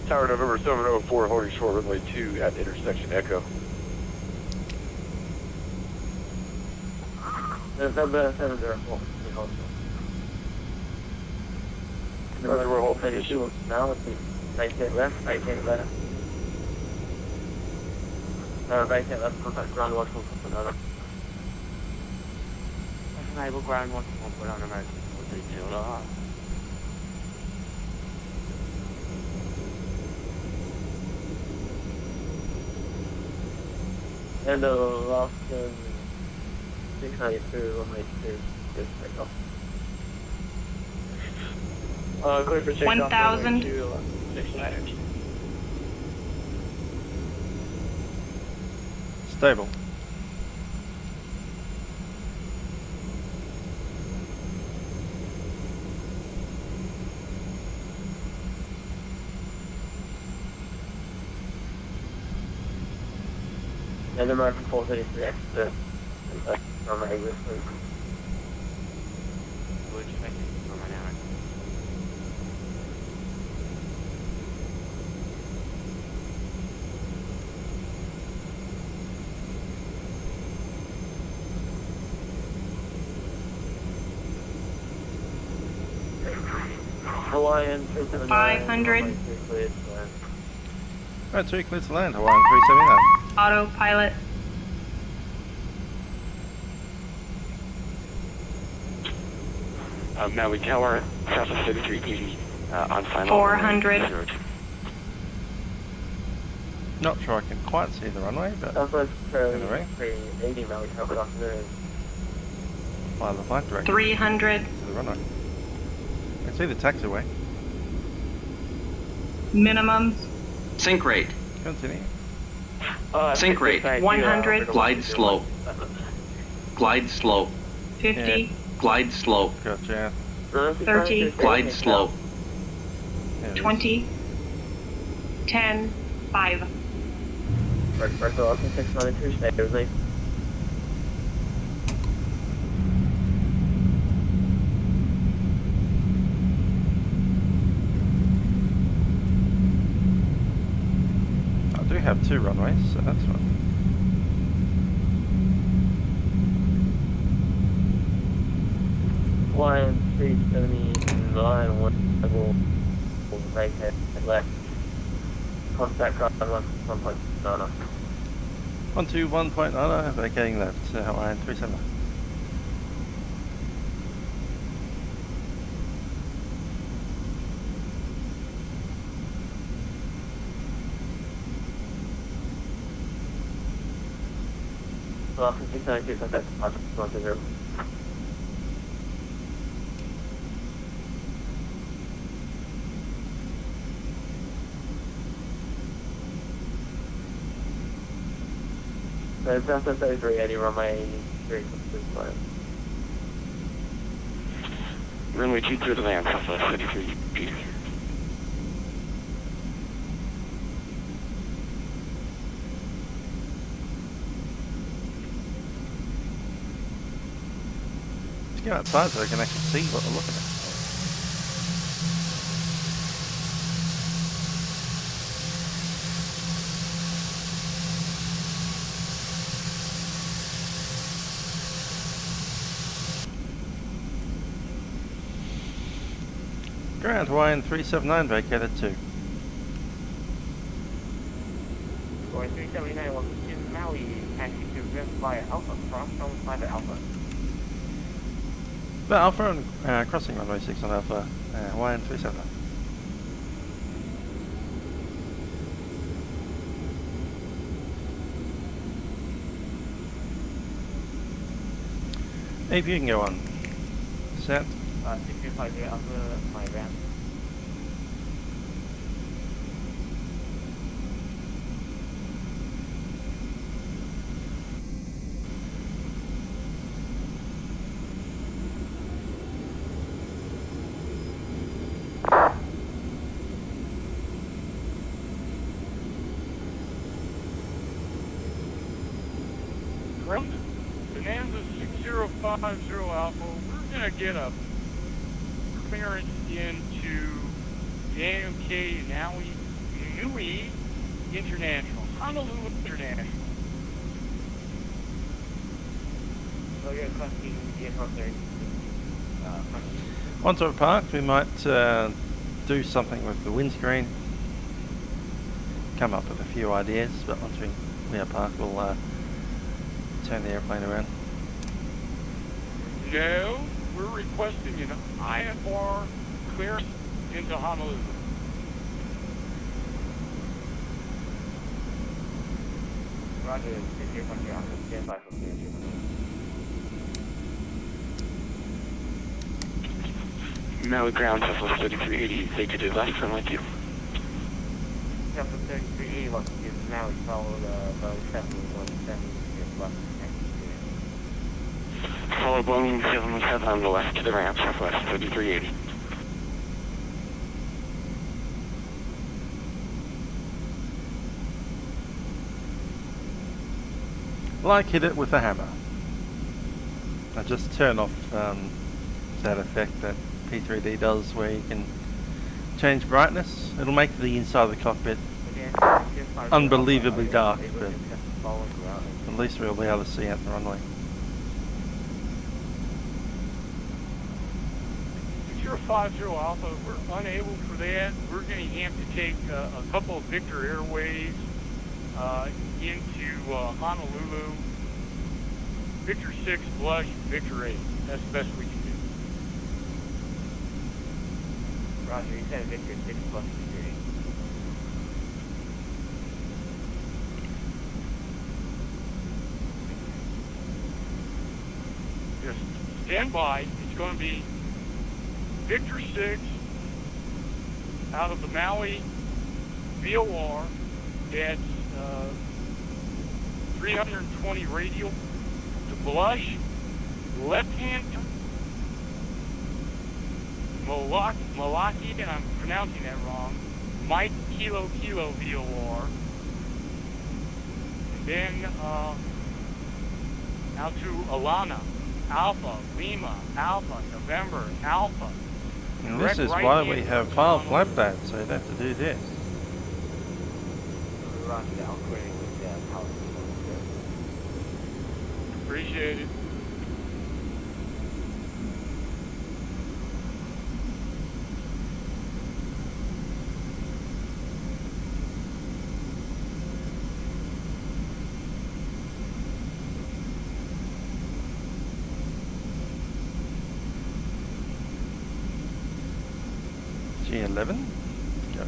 Tower November 704 holding short runway 2 at intersection Echo. November 704. We're hold position. Now let's see. Vacate left, vacate left. Vacate left, contact ground 141 another. Enable ground 141 on emergency. And last 692 runway 2, just take off. Clear for takeoff. 1,000. 692. Stable. And American 433 extra runway with me. Would you make it for my now? Hawaiian 379. 500. Right, 2 clears to land. Hawaiian 379. Autopilot. Maui Tower, Southwest 33 PD, on final. 400. Not sure I can quite see the runway, but Southwest anyway, 380 Maui Tower, good afternoon. fly the flight director 300. to the runway. I can see the taxiway. Minimums. Sync rate. Continue. Sync rate. 100. Glide slope. Glide slope. 50. Glide slope. Gotcha. 30. Glide slope. Yeah, it is. 20. 10. 5. First off, 692, stay with me. I do have 2 runways, so that's fine. Hawaiian 379, will vacate left. Contact ground 1.9. 121.9, vacating left, Hawaiian 379. Well, 692, contact 1.0. So Southwest 3380 runway 3 line. Runway 2 clear to land, Southwest 33 PD. Let's go outside so I can actually see what we're looking at. Ground Hawaiian 379 vacated 2. Going 379, welcome to Maui. Taxi to Rift via Alpha. Cross fly to Alpha. The Alpha and crossing runway 6 on Alpha, Hawaiian 379. If you can go on. Set. 6350 after my ramp. Bonanza 6050 Alpha, we're going to get a clearance into the AMK Nui International, Honolulu International. So you're requesting the airport there. Once we're parked, we might do something with the windscreen. Come up with a few ideas, but once we are parked, we'll turn the airplane around. No, we're requesting an IFR clearance into Honolulu. Roger, 6350 after standby for clearance. Maui ground, Tesla 3380, take to the left, turn right 2. Tesla 3380 is now followed by 717 is left. Follow Boeing 717 on the left to the ramp, Southwest 3380. Like hit it with a hammer. I just turn off that effect that P3D does where you can change brightness. It'll make the inside of the cockpit unbelievably dark, but at least we'll be able to see out the runway. 6050 Alpha, we're unable for that. We're going to have to take a couple of Victor Airways into Honolulu. Victor 6, Blush, Victor 8. That's the best we can do. Roger, you said Victor 6 plus Victor 8. Just stand by. It's going to be Victor 6 out of the Maui VOR. That's 320 radial to Blush, left hand Malaki, and I'm pronouncing that wrong, Mike Kilo VOR, and then out to Alana, Alpha, Lima, Alpha, November, Alpha. And this is why we have file flap that, so you'd have to do this. Roger, I'll query with power. Appreciate it. G11. Go.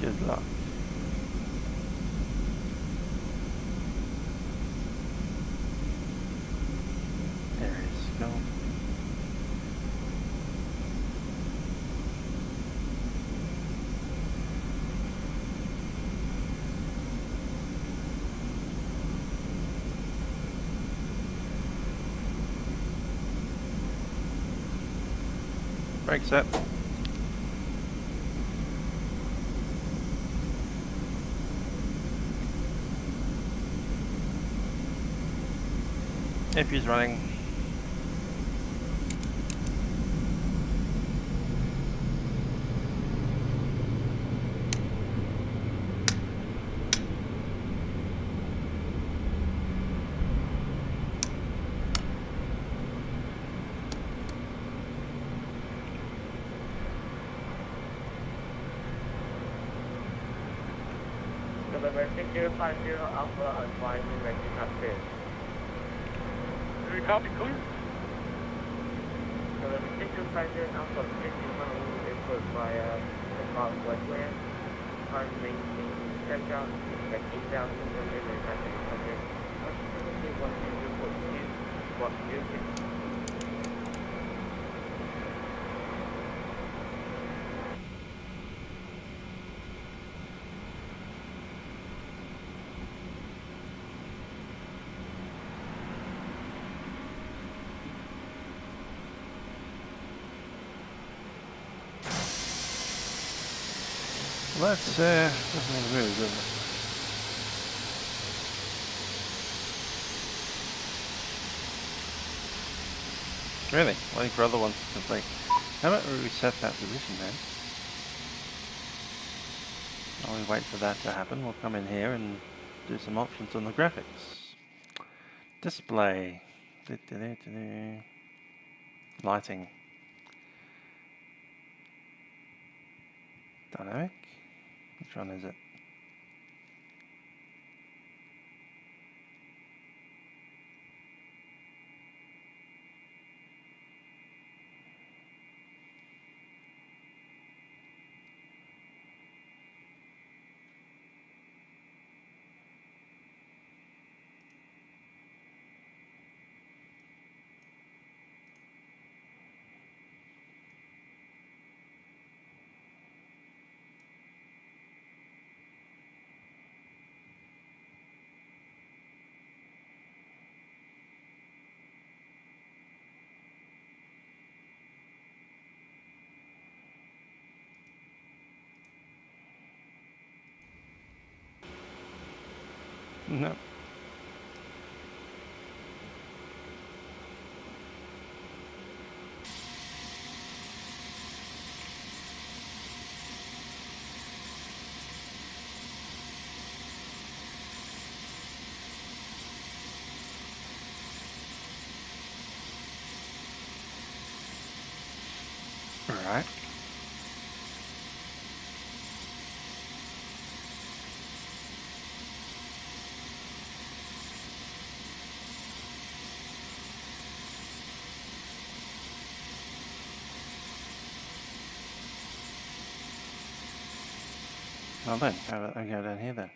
Good luck. There he's gone. Brake set. If he's running. November 6050 Alpha advising that you have failed. Did we copy clear? November 6050 Alpha 60 Honolulu Airport via Throttle Quadrant. Time maintain 10,000, expect 8,000, and then we're not going to come in. Approximately 1.242, walk 06. Well, that's doesn't want to move, does it? Really? Waiting for other ones to complete. How about we reset that position then? While we wait for that to happen, we'll come in here and do some options on the graphics. Display. Lighting. Dynamic. Which one is it? No. All right. Well then, how about I go down here then?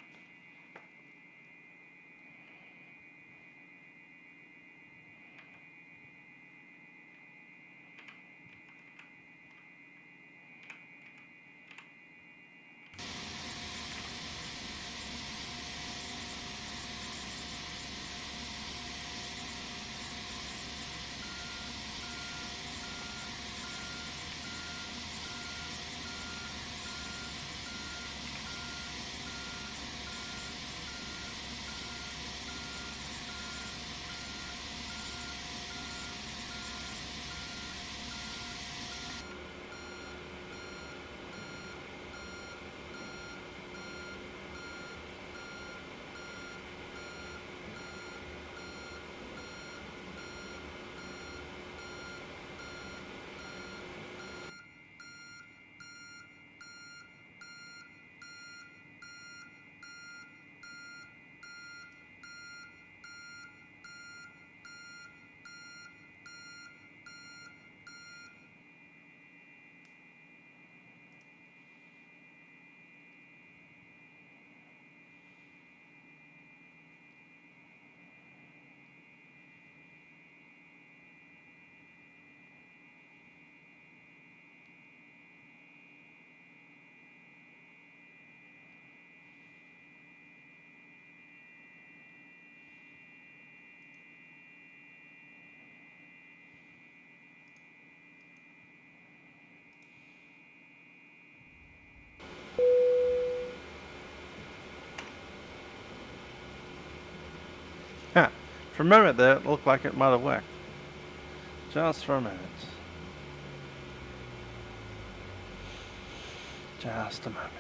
For a moment there, it looked like it might have worked. Just for a moment. Just a moment.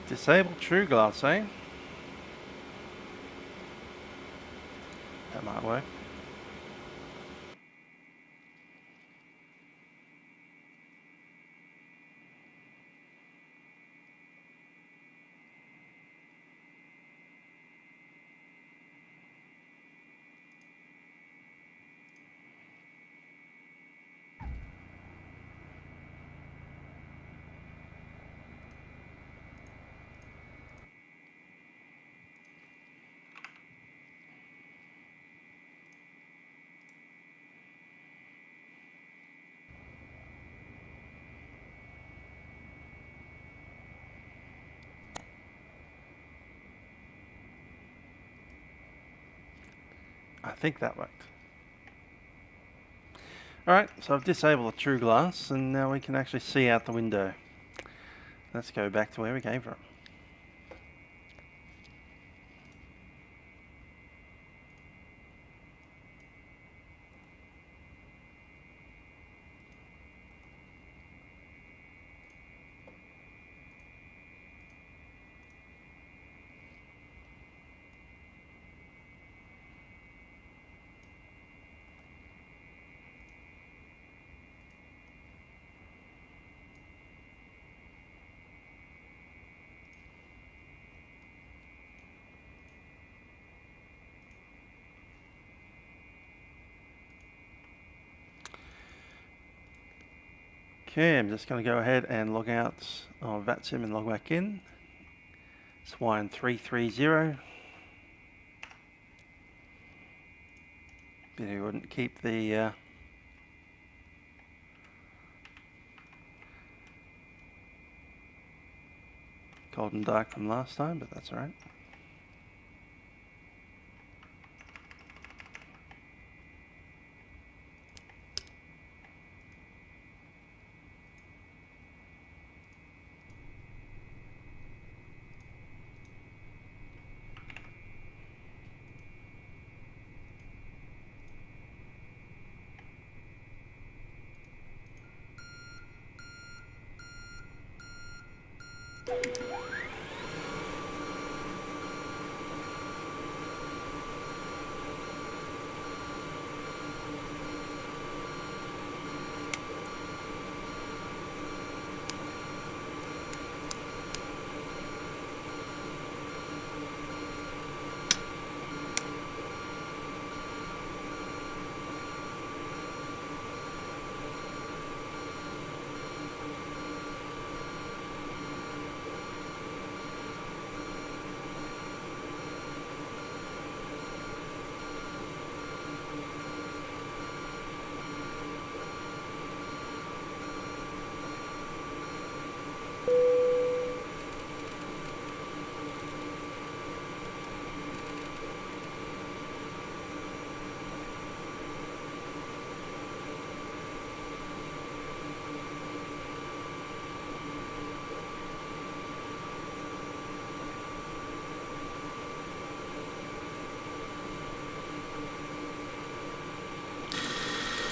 Disable true glass, eh? That might work. I think that worked. Alright, so I've disabled the true glass and now we can actually see out the window. Let's go back to where we came from. Okay, I'm just going to go ahead and log out of Vatsim and log back in. It's Hawaiian 330. But he wouldn't keep the golden dark from last time, but that's alright.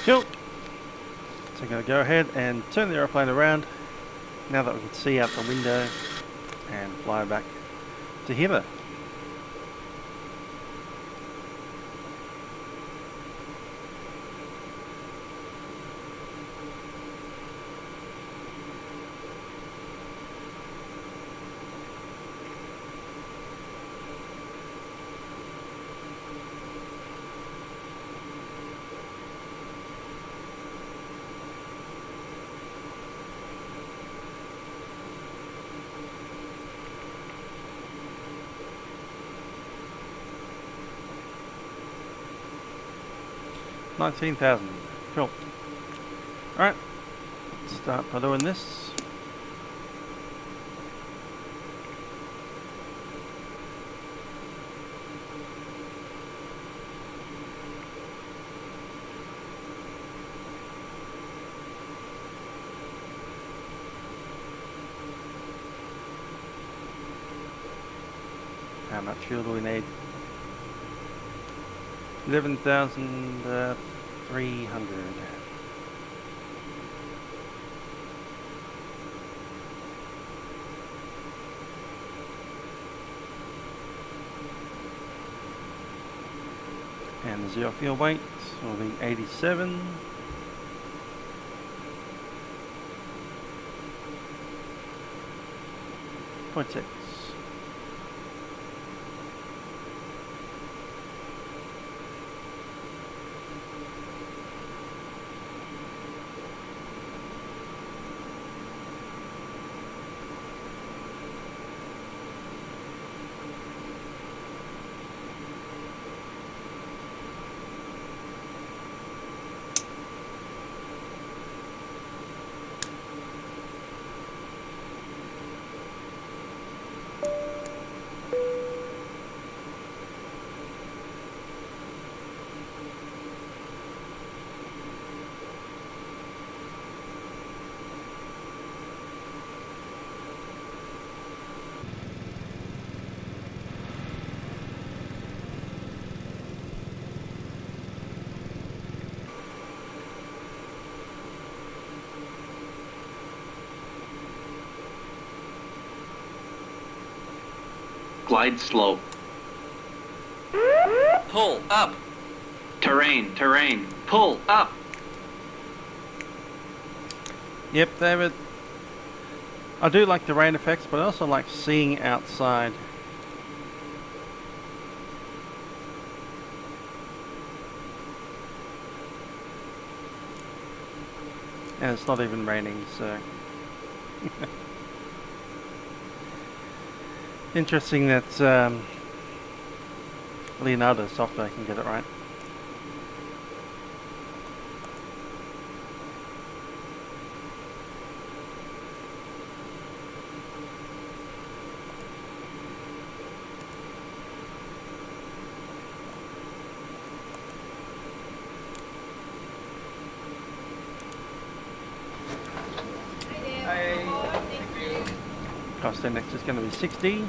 Cool. So I'm going to go ahead and turn the aeroplane around now that we can see out the window and fly back to Hilo. 19,000. Cool. Alright, let's start by doing this. How much fuel do we need? 11,300. And the zero fuel weight will be 87.6. Glide slope. Pull up. Terrain, terrain. Pull up. Yep, David. I do like the rain effects, but I also like seeing outside. And it's not even raining, so... Interesting that Leonardo software can get it right. Cost index is going to be 60.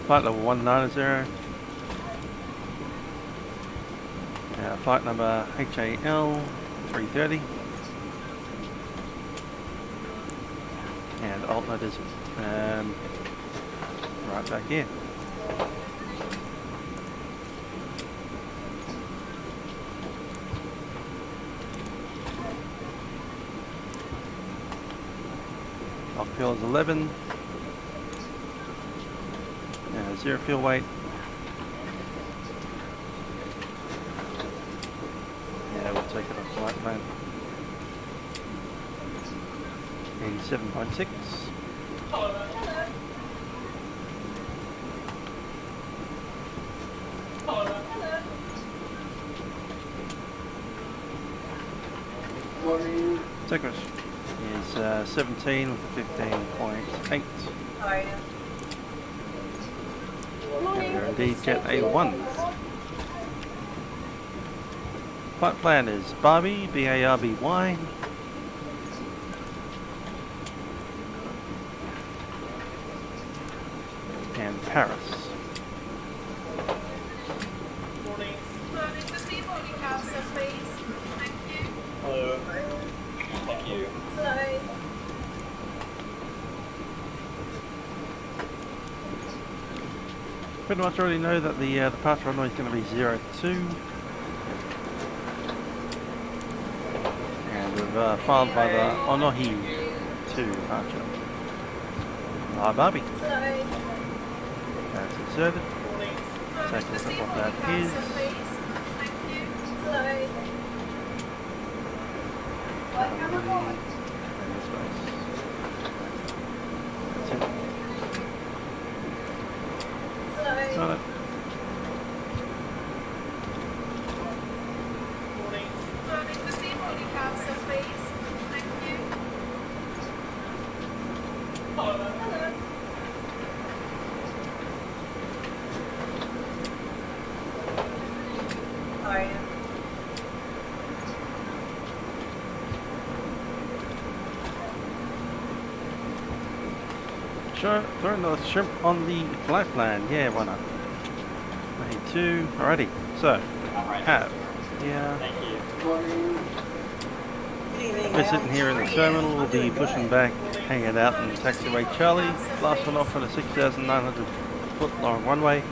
Flight level 190. Flight number HAL 330. And alternate is right back here. Fuel is 11. Zero fuel weight. Yeah, we'll take it off flight plan. 87.6. Tickers is 17 with 15.8. And we're indeed Jet A1. Flight plan is Barbie, B-A-R-B-Y. And Paris. Morning. Morning. Just the boarding house, please. Thank you. Hello. Thank you. Hello. Pretty much already know that the departure runway is going to be 02. And we've filed by the Onohi 2 departure. Barbie. That's inserted. Take a look at what that is. throw another shrimp on the flight plan. Yeah, why not? 92. Alrighty. So, have here. We're sitting here in the terminal. We'll be pushing back, hanging out in taxiway Charlie. Last one off on a 6,900 foot long runway.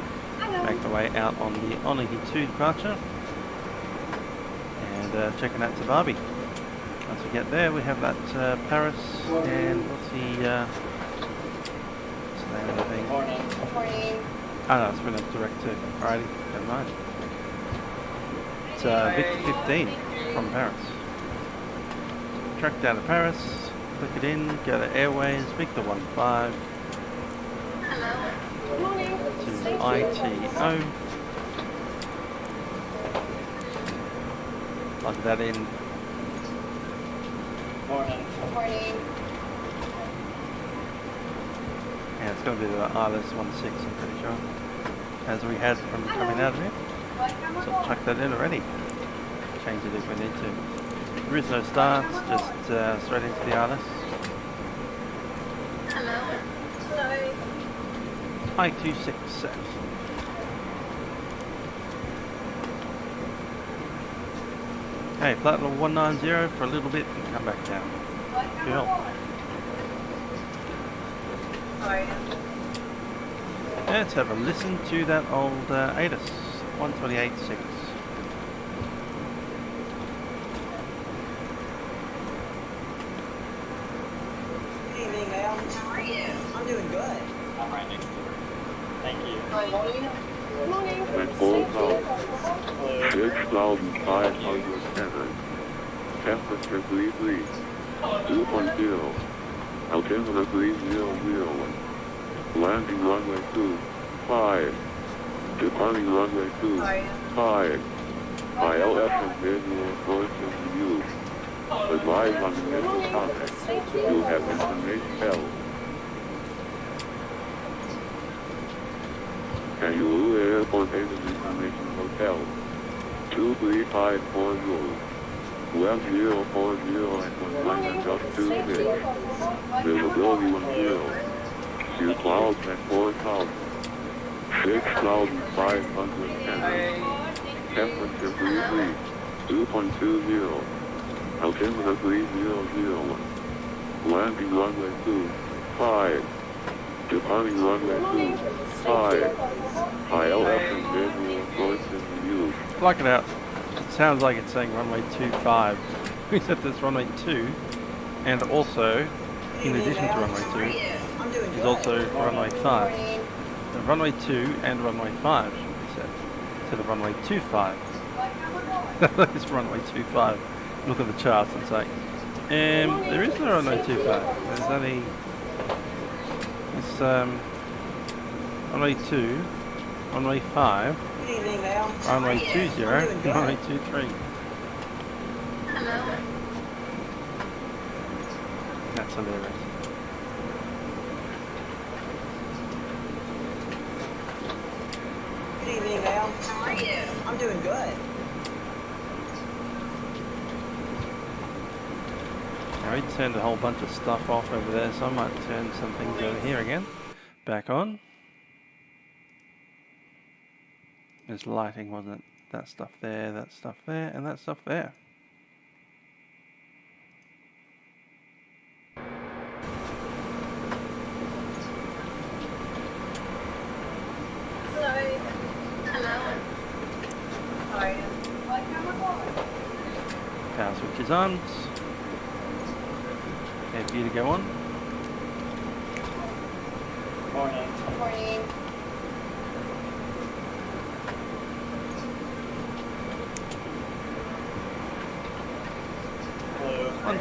Make the way out on the Onigi 2 departure. And checking out to Barbie. Once we get there, we have that Paris and what's the name of the thing? Morning. Oh no, it's been a direct to. Alrighty, never mind. It's Victor 15 from Paris. Track down to Paris, click it in, go to Airways, Victor 15 to ITO. Plug that in. Morning. Yeah, it's going to be the ILS 16, I'm pretty sure, as we had from coming out of here. So I'll chuck that in already. Change it if we need to. There is no starts, just straight into the ILS. I-26 set. Okay, flight level 190 for a little bit and come back down. Cool. Let's have a listen to that old ATIS 128.6. Good evening, ma'am. How are you? I'm doing good. I'm right next to her. Thank you. Morning. 6,507. Temperature please. 2.0. Altimeter please 001. Landing runway 25. Departing runway 25. ILS and visual approaching you. Advise on initial contact. You have information held. Kahului Airport Information Hotel. 23540. Web 040 and 1.26. Visibility 10. Few clouds at 4,000. 6,510. Temperature breeze 2.20. Altimeter breeze 001. Landing runway 25. Departing runway 25. ILS and visual approach in use. Block it out. It sounds like it's saying runway 25. Except it's runway 2, and also, in addition to runway 2, is also runway 5. So runway 2 and runway 5 should be set. Instead of runway 25. It's runway 25. Look at the charts and say, there is no runway 25. There's only it's runway 2, runway 5, runway 20, and runway 23. That's hilarious. Good evening, ma'am. How are you? I'm doing good. Now we turned a whole bunch of stuff off over there, so I might turn some things over here again. Back on. There's lighting, wasn't it? That stuff there, and that stuff there. Power switch is on. Okay, for you to go on. Morning.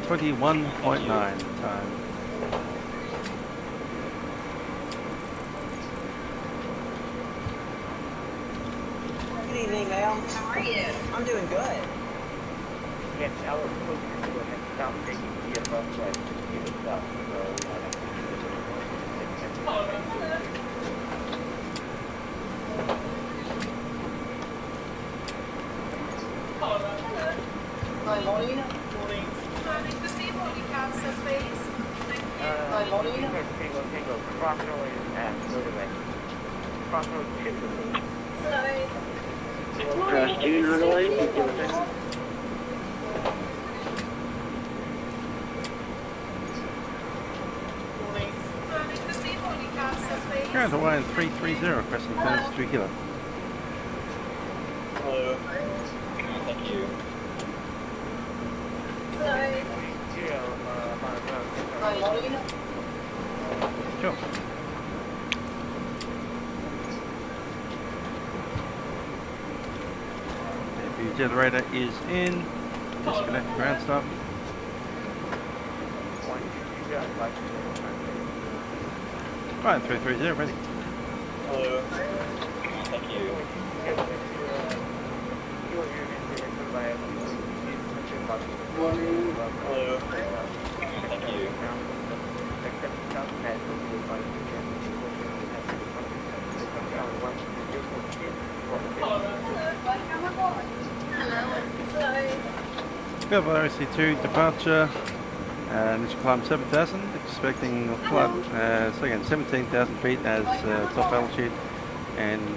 121.9 time. Good evening, ma'am. How are you? I'm doing good. Yes, our approach to go ahead and stop taking the southwest. Give it south. Morning. Disable the cancel, please. Tango, approximately at motorway. Approximately 2 degrees. Crash 2 relay, give us in. Ground Hawaiian 330, requesting clearance to Hilo. Hello. Thank you. Sure. The generator is in. Disconnect ground stop. Hawaiian 330, ready. Hello. Thank you. Hello. Thank you. Level RC2 departure. Initial climb 7,000, expecting a flight, so again 17,000 feet as top altitude, and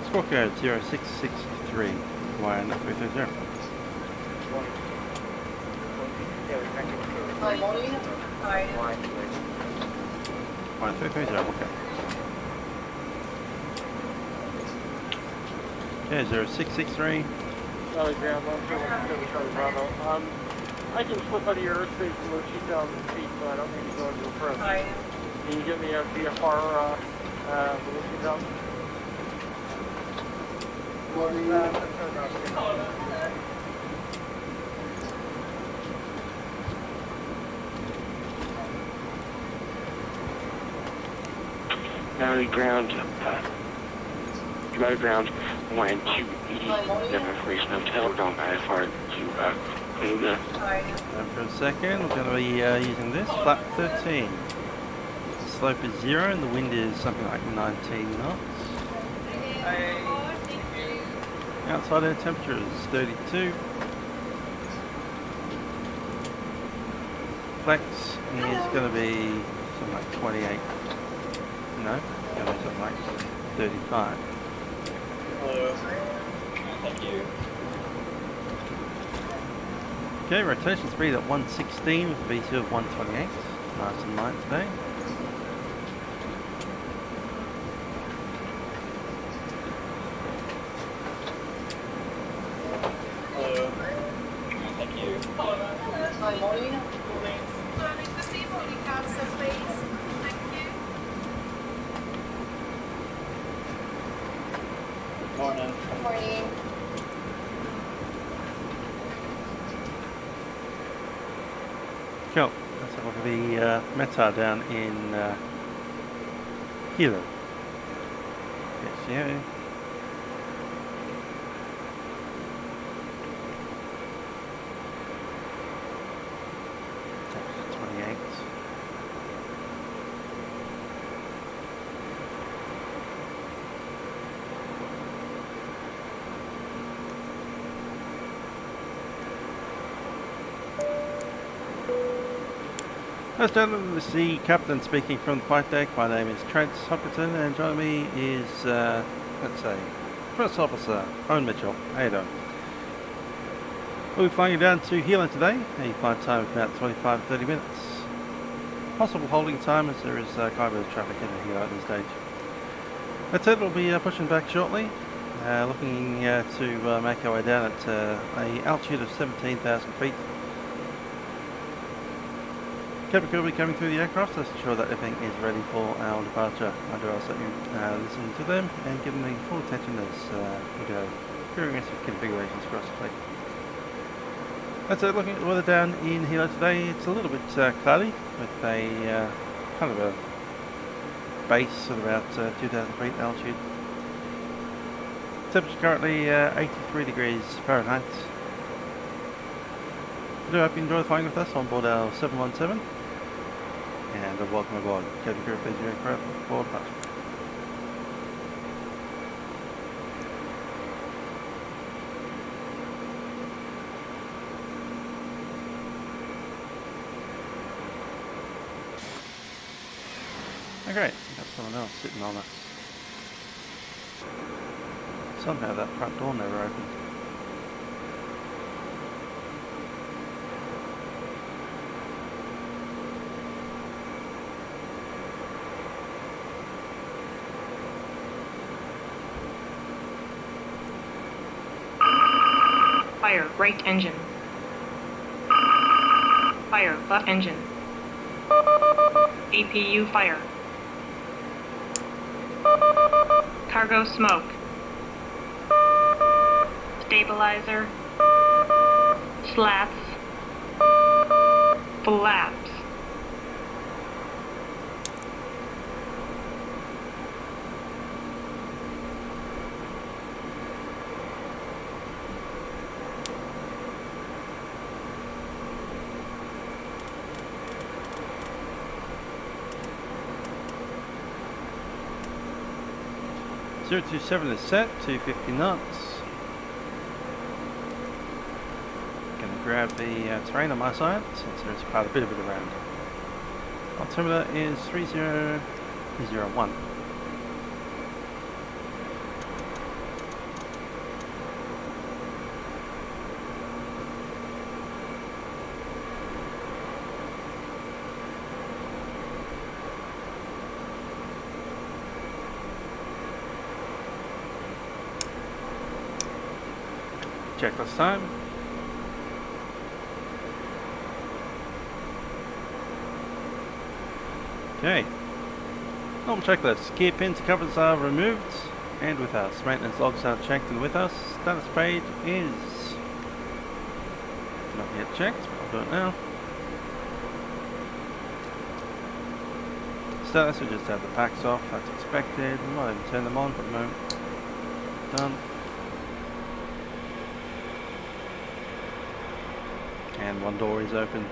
score code 0663, Hawaiian 330. Hawaiian 330, okay. Okay, 0663. Sorry, Graham, I'm sure Charlie Bravo. I can flip out of your airspace below 2,000 feet, so I don't need to go into approach. Can you give me a VFR below 2,000? Commodity ground, Hawaiian 280, information hotel, going by far to Kahului. For a second, we're going to be using this, flap 13. The slope is 0 and the wind is something like 19 knots. Outside air temperature is 32. Flex is going to be something like 28. No, it's going to be something like 35. Hello. Thank you. Okay, rotation speed at 116 with a V2 of 128. Nice and light today. Hello. Thank you. Morning. Good morning. Cool. Let's have a look at the METAR down in Hilo. Yes, yeah. That's 28. Ladies and gentlemen, this is the captain speaking from the flight deck. My name is Trent Hopkinson, and joining me is, let's say, First Officer Owen Mitchell. How you doing? We'll be flying you down to Hilo today. A flight time of about 25 to 30 minutes. Possible holding time as there is quite a bit of traffic in Hilo at this stage. That said, we'll be pushing back shortly, looking to make our way down at an altitude of 17,000 feet. Cabin crew will be coming through the aircraft, let's ensure that everything is ready for our departure. I do ask that you listen to them and give them the full attention as we go through aggressive configurations across the fleet. That's it, looking at the weather down in Hilo today, it's a little bit cloudy with a kind of a base of about 2,000 feet altitude. Temperature currently 83 degrees Fahrenheit. I do hope you enjoy flying with us on board our 717. And welcome aboard. Cabin crew, please your aircraft forward departure. Oh great, we got someone else sitting on us. Somehow that front door never opened. Fire right engine. Fire left engine. APU fire. Cargo smoke. Stabilizer. Slats. Flaps. Zero 27 is set, 250 knots. Gonna grab the terrain on my side since there's quite a bit of it around. Altimeter is 3001. Checklist time. Okay. Normal checklist. Gear pins and covers are removed and with us. Maintenance logs are checked and with us. Status page is not yet checked, but I'll do it now. Status, we just have the packs off, that's expected. We might even turn them on for the moment. Done. And one door is open.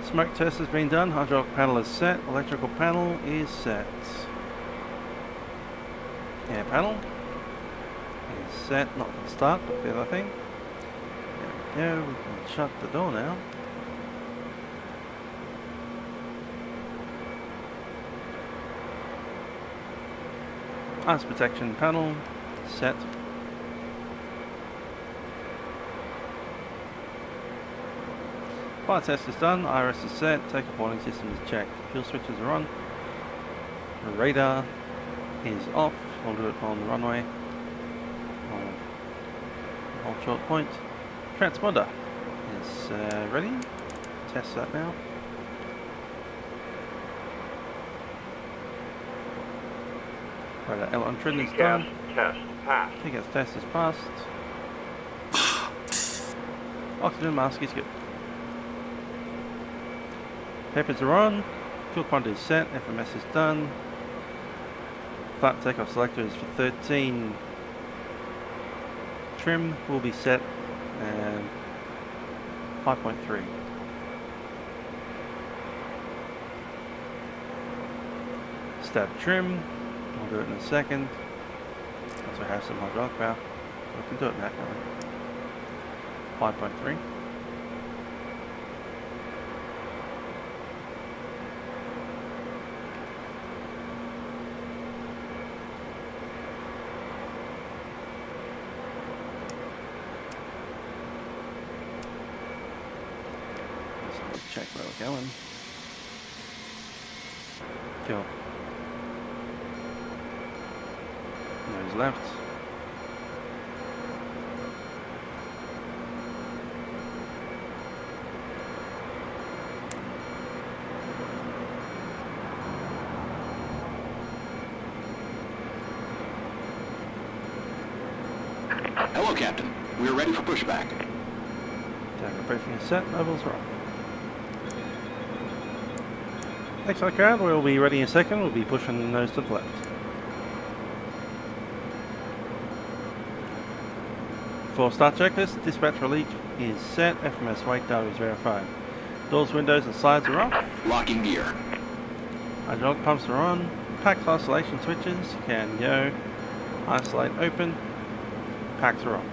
Smoke test has been done. Hydraulic panel is set. Electrical panel is set. Air panel is set. Not for the start, but the other thing. There we go. We can shut the door now. Ice protection panel set. Fire test is done. IRS is set. Takeoff warning system is checked. Fuel switches are on. The radar is off. We'll do it on the runway. Hold short point. Transponder is ready. Test that now. Right, aileron trim is done. Test passed. TCAS test is passed. Oxygen mask is good. Papers are on. Fuel quantity is set. FMS is done. Flat takeoff selector is for 13. Trim will be set and 5.3. Stab trim. I'll do it in a second. Once I have some hydraulic power. We can do it now, can't we? 5.3. Let's check where we're going. Cool. Nose left. Hello, Captain. We are ready for pushback. Tango briefing is set. Levels are on. Excellent crowd. We'll be ready in a second. We'll be pushing the nose to the left. For start checklist, dispatch relief is set, FMS wake data is verified. Doors, windows and sides are off. Locking gear. Hydraulic pumps are on. Packed isolation switches can go. Isolate open. Packs are on.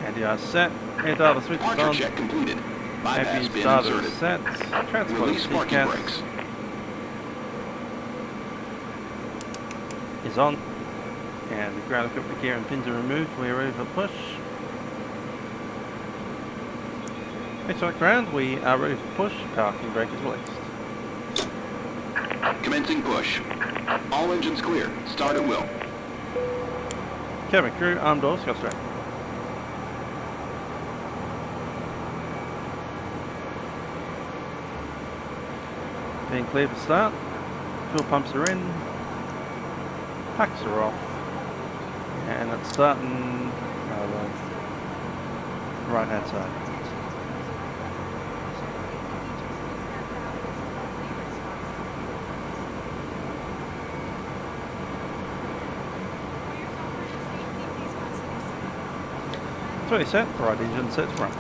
And you are set. Air data switch is Departure on. check completed. Bypass FU bin starter inserted. is set. Transport Release parking TCAS brakes. is on. And the ground equipment gear and pins are removed. We are ready for push. Next on the ground, we are ready for push. Parking brake is released. Commencing push. All engines clear. Start at will. Cabin crew, arm doors, go straight. Being cleared to start. Fuel pumps are in. Packs are off. And it's starting the right hand side. It's already set, right engine set to run.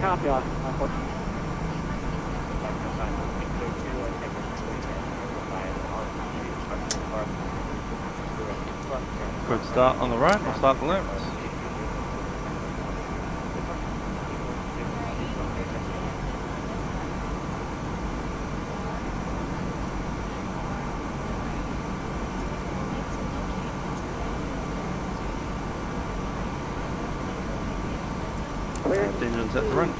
Copy off. Good start on the right, we'll start the left. Engine set to run.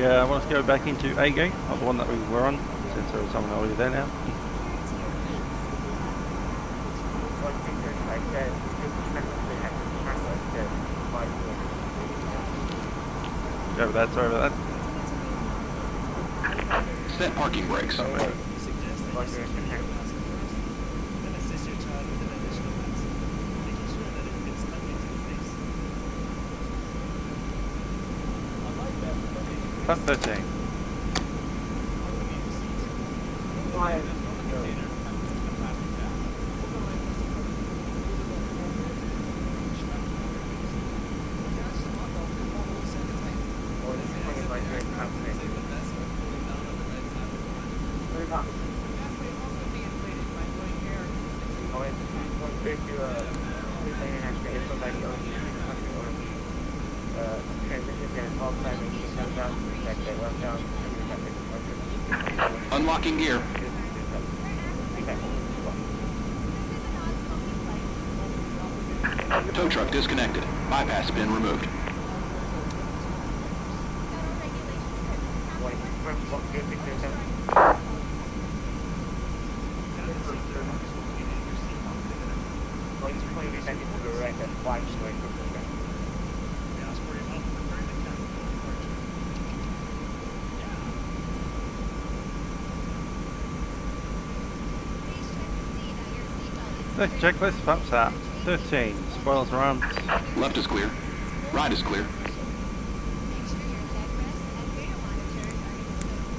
I want us to go back into A gate, not the one that we were on, since there was someone already there now. Sorry about that. Set parking brakes. Plus 13. Unlocking gear. Tow truck disconnected. Bypass bin removed. Next checklist, flaps out. 13. Spoilers are armed. Left is clear. Right is clear.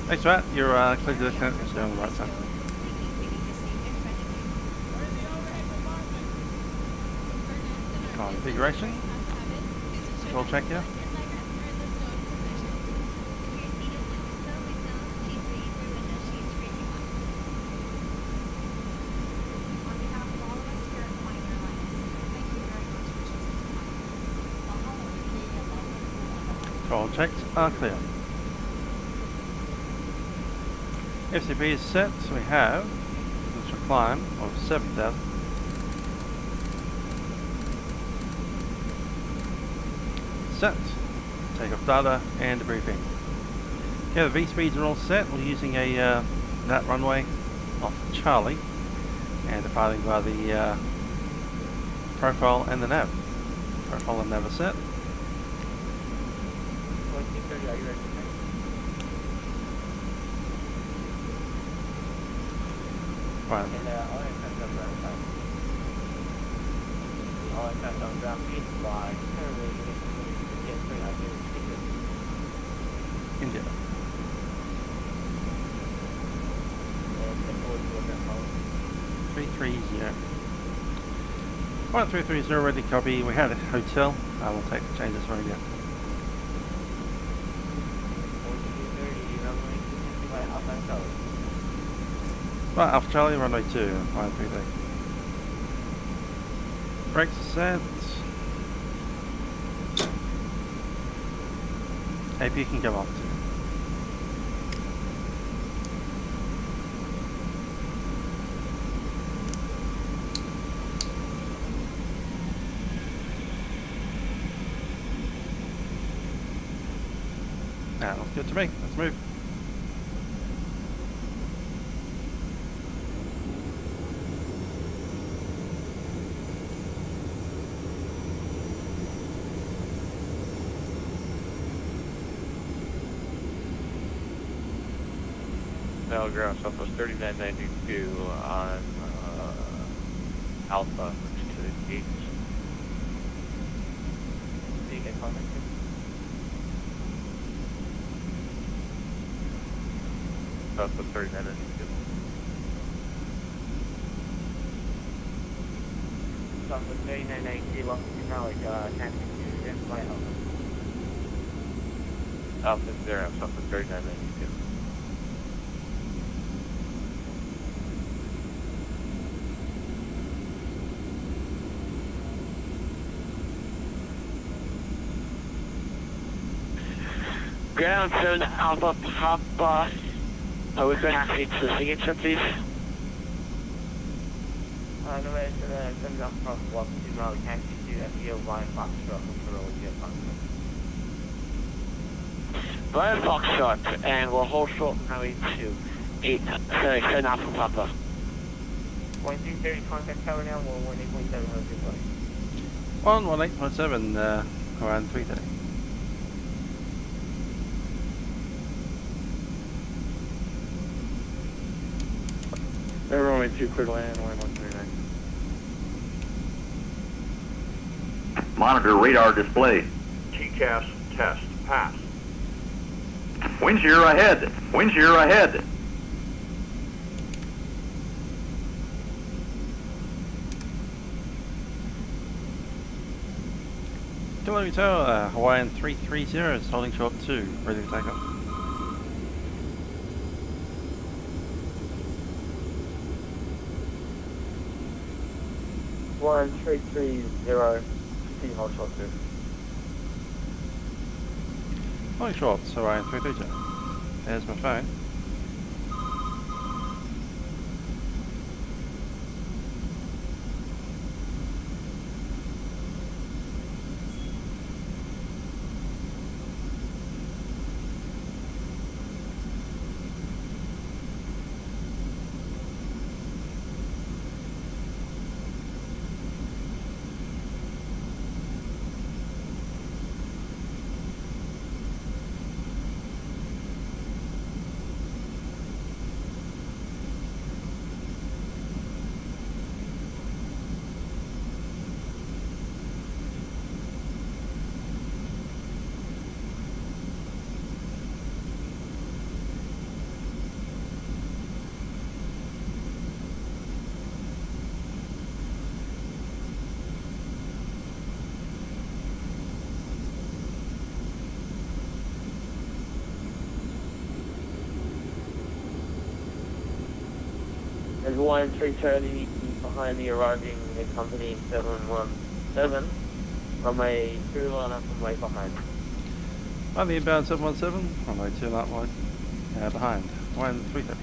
Thanks for that. You're clear to disconnect. Stay on the right side. Configuration. Control check here. All checks are clear. FCP is set, so we have initial climb of 7,000. Set. Takeoff data and debriefing. Okay, the V speeds are all set. We're using a that runway off Charlie and departing by the profile and the nav. Profile and nav are set. 1430, are you ready? Right. And all aircraft on ground side. All aircraft on ground feed by currently India. And the forward to that phone. 330. 1330 ready to copy. We had a hotel. We'll take the changes right now. 1430, runway 260 by Alpha Charlie. Right, Alpha Charlie, runway 2, 1330. Brakes are set. AP can come up to. That looks good to me. Let's move. Now ground Southwest 3992 on Alpha to the gates. Do you get contact? Southwest 3992. Southwest 3992, welcome to Knowledge, taxi to stand by Alpha. Alpha 0, Southwest 3992. Ground 7 Alpha Papa. We're going to take the signature, please. No, it's 7 Alpha, welcome to Knowledge, taxi to FEO by Foxtrot, control jet Foxtrot. Ryan Foxtrot, and we'll hold short now to 7 Alpha Papa. 1330, contact tower now, 118.7, how's your flight? 118.7, around 330. Runway 2 clear to land, line 139. Monitor radar display. TCAS test pass. Wind shear ahead. Wind shear ahead. Kilometer Hawaiian 330 is holding short 2, ready to take off. One 330, see hold short 2. Holding short, so Hawaiian 330. There's my phone. There's 1330 behind the arriving company 717. Runway 2 on up and way behind. On the inbound 717, runway 2 knot wide, behind, Hawaiian 330.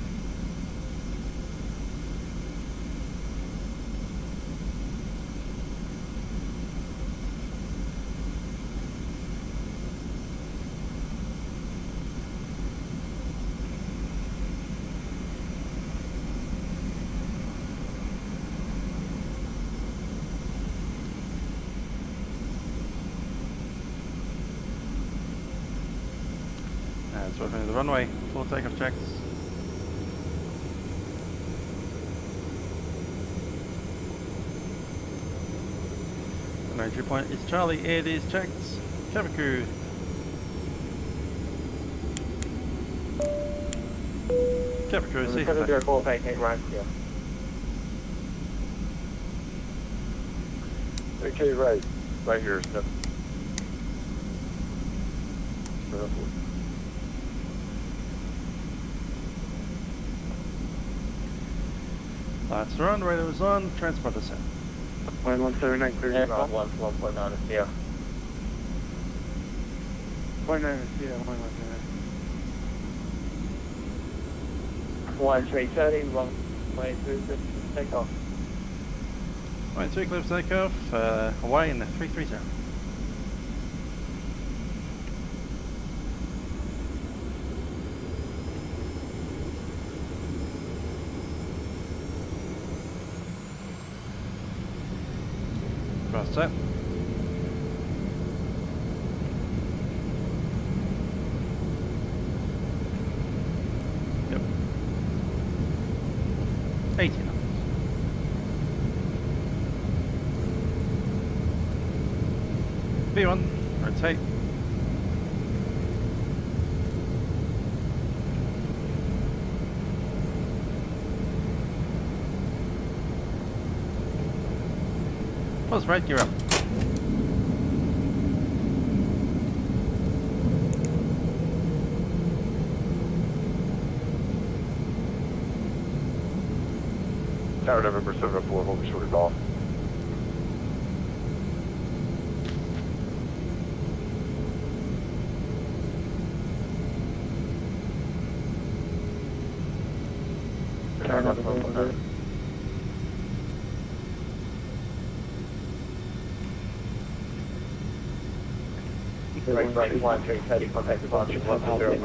So we're going to the runway, full takeoff checks. The entry point is Charlie, AD's checks. Cabin crew. Cabin crew, safe. Okay, right here, Smith. Lights are on, radars on, transponder set. 179 clear. 1.9 is here. 0.9 is here, 130, runway 36, takeoff. Runway 2 clear for takeoff, Hawaiian 330. Cross set. Yep. 80 knots. V1, rotate. Pulse right, gear up. Tower November 704, hold me short of off. Tower November. Right, 1, 3, 30, contact departure, 1, 0,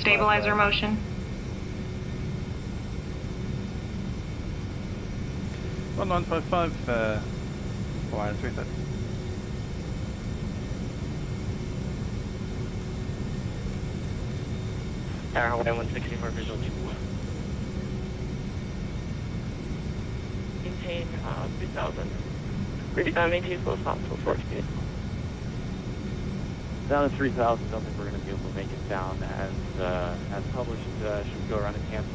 Stabilizer motion. 1955, Hawaiian 330. Tower Hawaiian 160 for visual 2. Maintain 3000. Maintain as close as possible for speed. Down to 3,000, don't think we're going to be able to make it down as published. Should we go around and camp?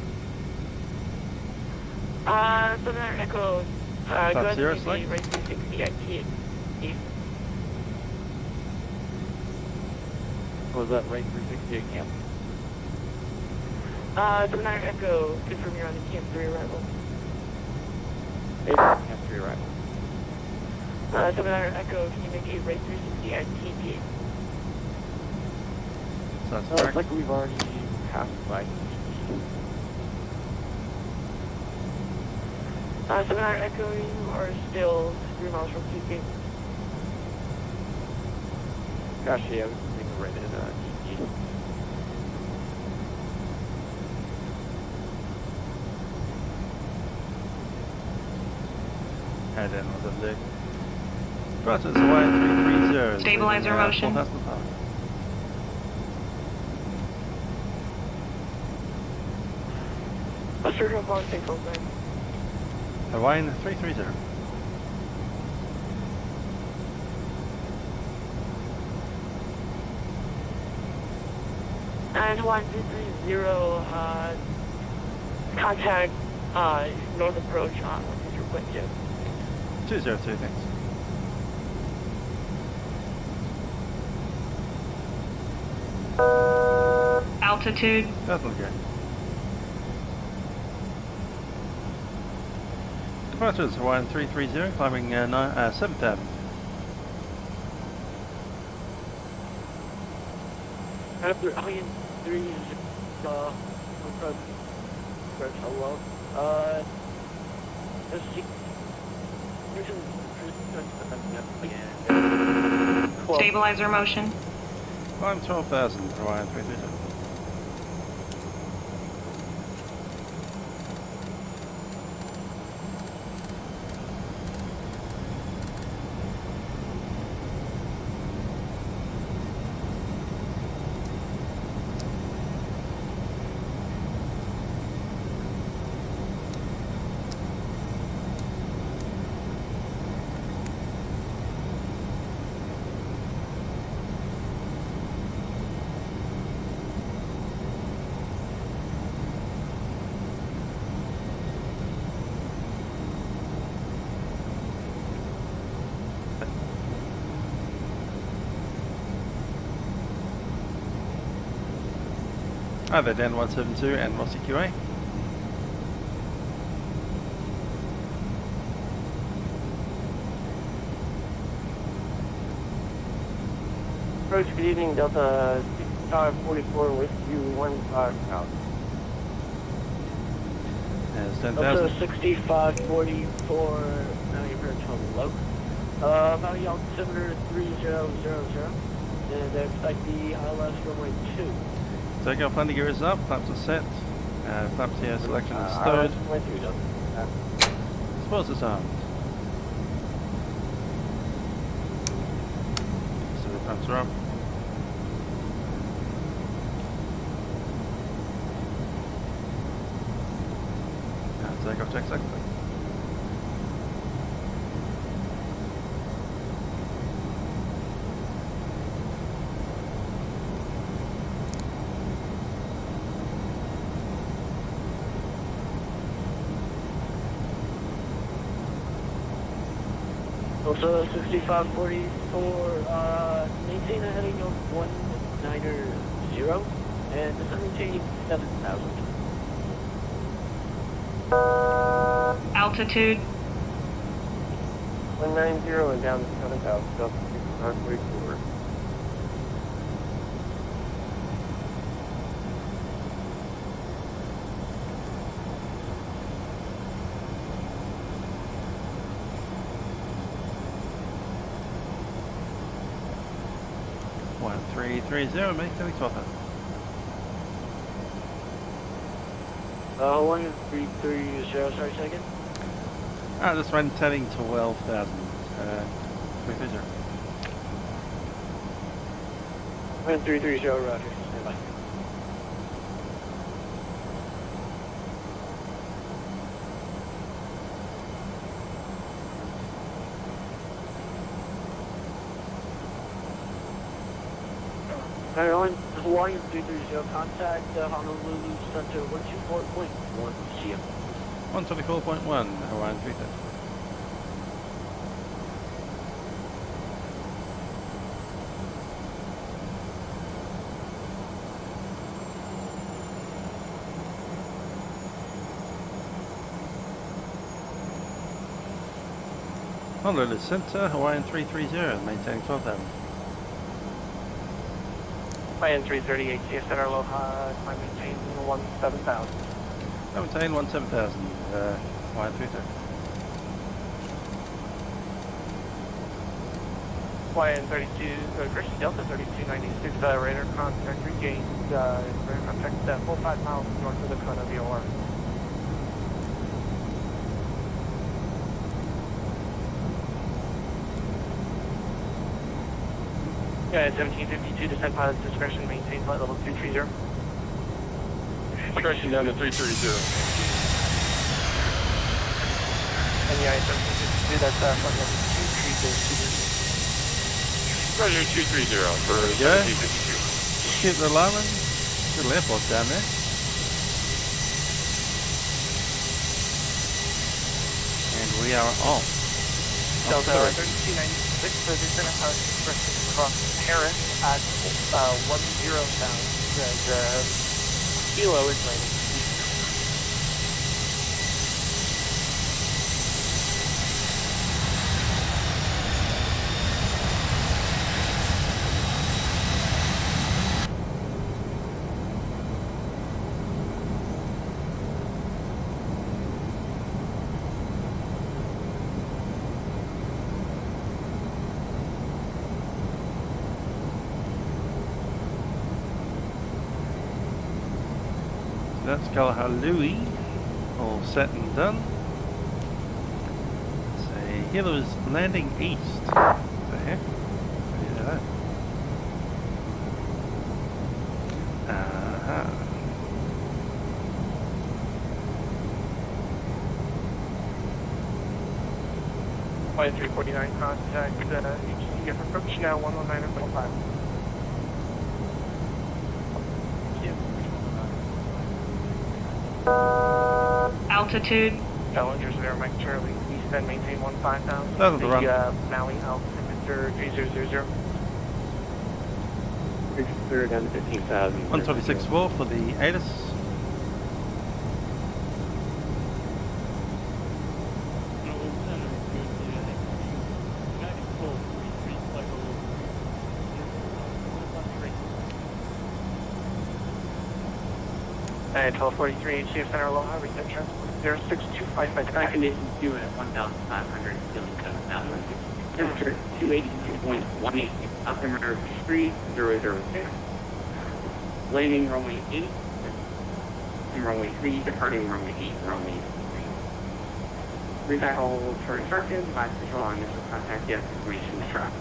Southern Echo, go ahead zero, and select. maybe right 360 at T. Was that right 360 at camp? Southern Echo, confirm you're on the Camp 3 arrival. Camp 3 arrival. Southern Echo, can you make a right 360 at TP? So that's Looks correct. like we've already passed by. Southern Echo, you are still 3 miles from TP. Gosh, yeah, we can take a right in TP. Head in on the day. Process Hawaiian 330. Stabilizer motion. Full test power. Sure, hop on, take over. Hawaiian 330. And 1230, contact north approach on 1.2. 202, thanks. Altitude. That's not good. Departures, Hawaiian 330, climbing 7,000. Hawaiian 3, hello. Let's see. Stabilizer motion. Climb 12,000, Hawaiian 330. Hi there, Dan 172 and Rossi QA. Approach, good evening, Delta 6544 with you 15 out. There's 10,000. Delta 6544, now you've heard hello. Valley altimeter 3000, and expect the ILS runway 2. Takeoff landing gear is up, flaps are set, flaps here selection is stowed. Suppose it's armed. So the flaps are up. Now takeoff check second. Also 6544, maintain a heading of 190 and maintaining 7,000. Altitude. 190 and down to 7,000, Delta 6544. Three three zero, maintaining 12,000. 1330, sorry, second. Just maintaining 12,000. 330. 1330, roger. Stand by. Hawaiian 330, contact Honolulu Center 124.1 CM. 124.1, Hawaiian 330. Honolulu Center, Hawaiian 330, maintaining 12,000. Hawaiian 330, HCS Center, Aloha, climb maintain 17,000. Maintain 17,000, Hawaiian 330. Hawaiian 32, Christian Delta 3296, radar contact regained, radar contact 45 miles north of the Kona VOR. Yeah, 1752, descent pilot's discretion, maintain flight level 230. Discretion down to 330. And yeah, 1752, that's flight level 230. Roger, 230 for There we go. 1752. Keep the alarming. Little airport down there. And we are off. Delta 3296, so descent pilot's discretion across Paris at 10,000 and Hilo is landing. that's Kahului, all set and done. So Hilo is landing east. What the heck? How do you know that? Flight 349 contact, HCF approach now 119.5. Altitude. Challengers there, Mike Charlie, east end, maintain 15,000. That was the run. Maui, altimeter 3000. Clear down to 15,000. 126.4 for the ATIS. And 1243 HCF Center Aloha, reset transport 06255. Sky conditions due at 1,500, ceiling 7,000. Temperature 282.18. Altimeter 3006. Landing runway 8. And runway 3, departing runway 8, runway 3. Reback all for instructions, advise visual on initial contact, yes, information traffic.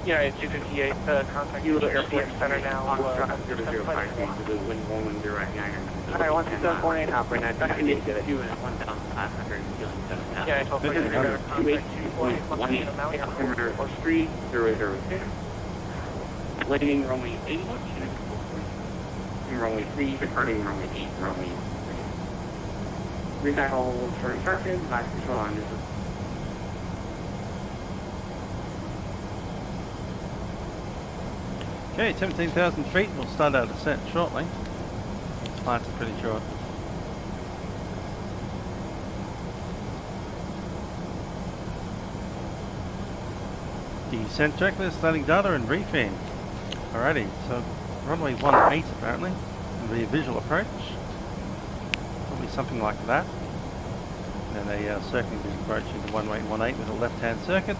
Yeah, it's 258, contact Hilo Airport Center now. On track 005 to the wind 110 at 900. Alright, 127.8, operate at Sky conditions due at 1,500, ceiling 7,000. Yeah, 1243, contact 281. Altimeter 3006. Landing runway 8. And runway 3, departing runway 8, runway 3. Reback all for instructions, advise visual on initial. Okay, 17,000 feet. We'll start our descent shortly. Flights are pretty short. Descent checklist, starting data and briefing. Alrighty, so runway 18 apparently. Will be a visual approach. Probably something like that. And a circling visual approach into runway 18 with a left-hand circuit.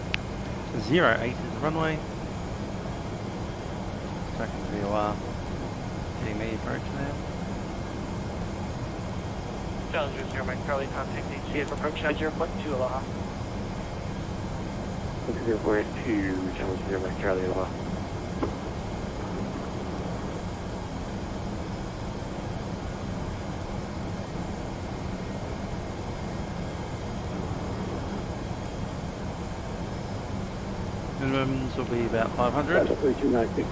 08 is the runway. Tracking VOR. Getting the approach now. Challenger 0, Mike Charlie, contact HCF approach now 0.2 Aloha. 0.2, Challenger 0, Mike Charlie, Aloha. Minimums will be about 500. 3296.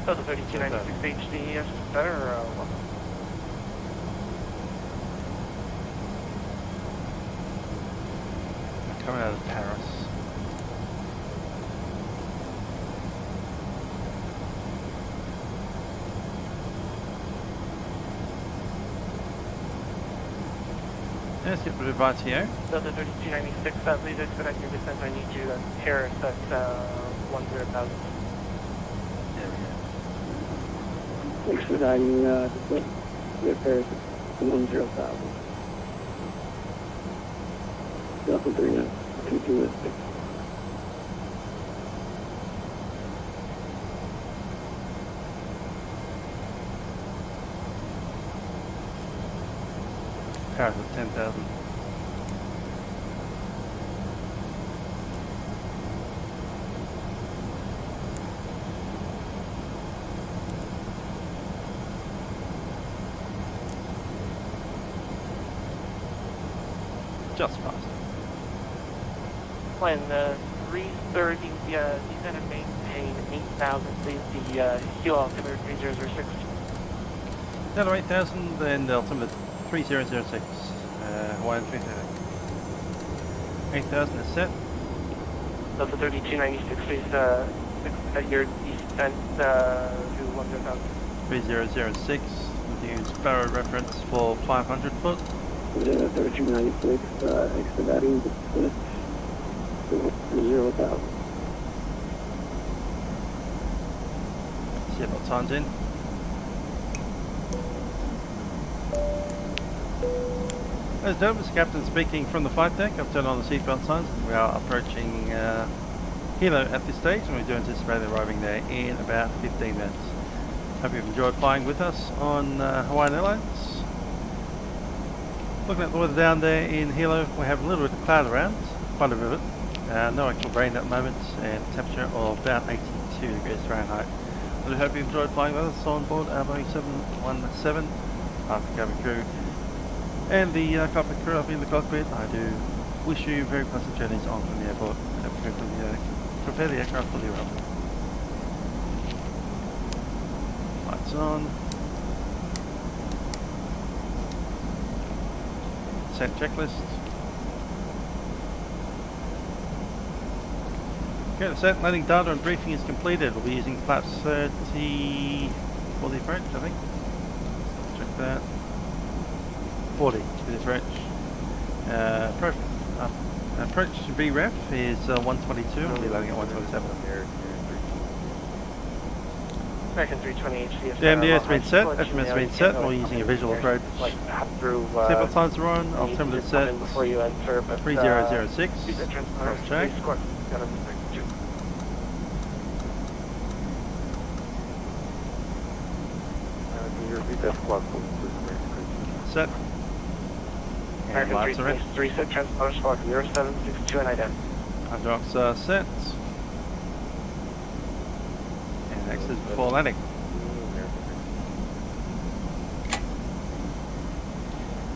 So the 3296 HD is better or what? Coming out of Paris. Yes, it would advise here. So the 3296, please expedite your descent. I need you at Paris at 10,000. There we go. Expediting descent to Paris at 10,000. Delta 39, 2216. Paris at 10,000. Just past. Plan 330, descend and maintain 8,000, please. The Hilo altimeter 3006. Delta 8000, then the altimeter 3006. Hawaiian 330. 8,000 is set. Delta 3296, please at your descent to 1,000. 3006. We'll use Barrow reference for 500 foot. 3296, expediting descent to 0,000. Seatbelt signs in. As noted, Mr. Captain speaking from the flight deck. I've turned on the seatbelt signs. We are approaching Hilo at this stage, and we do anticipate arriving there in about 15 minutes. Hope you've enjoyed flying with us on Hawaiian Airlines. Looking at the weather down there in Hilo, we have a little bit of cloud around, quite a bit of it. No actual rain at the moment, and temperature of about 82 degrees Fahrenheit. I do hope you enjoyed flying with us on board our Boeing 717, after cabin crew and the cockpit crew up in the cockpit. I do wish you very pleasant journeys on from the airport, and prepare the aircraft for the arrival. Lights on. Set checklist. Okay, the set landing data and briefing is completed. We'll be using flaps 30 for the approach, I think. Check that. 40 for the approach. Approach VREF is 122. We'll be landing at 127. American 320 HCF. The MDS has been set, FMS has been set, we're using a visual approach. Seatbelt signs are on, altimeter set, 3006, cross check. Set. And lights are in. 3 set, transponder squawk 0762 and ident. Hydrox are set. And next is before landing.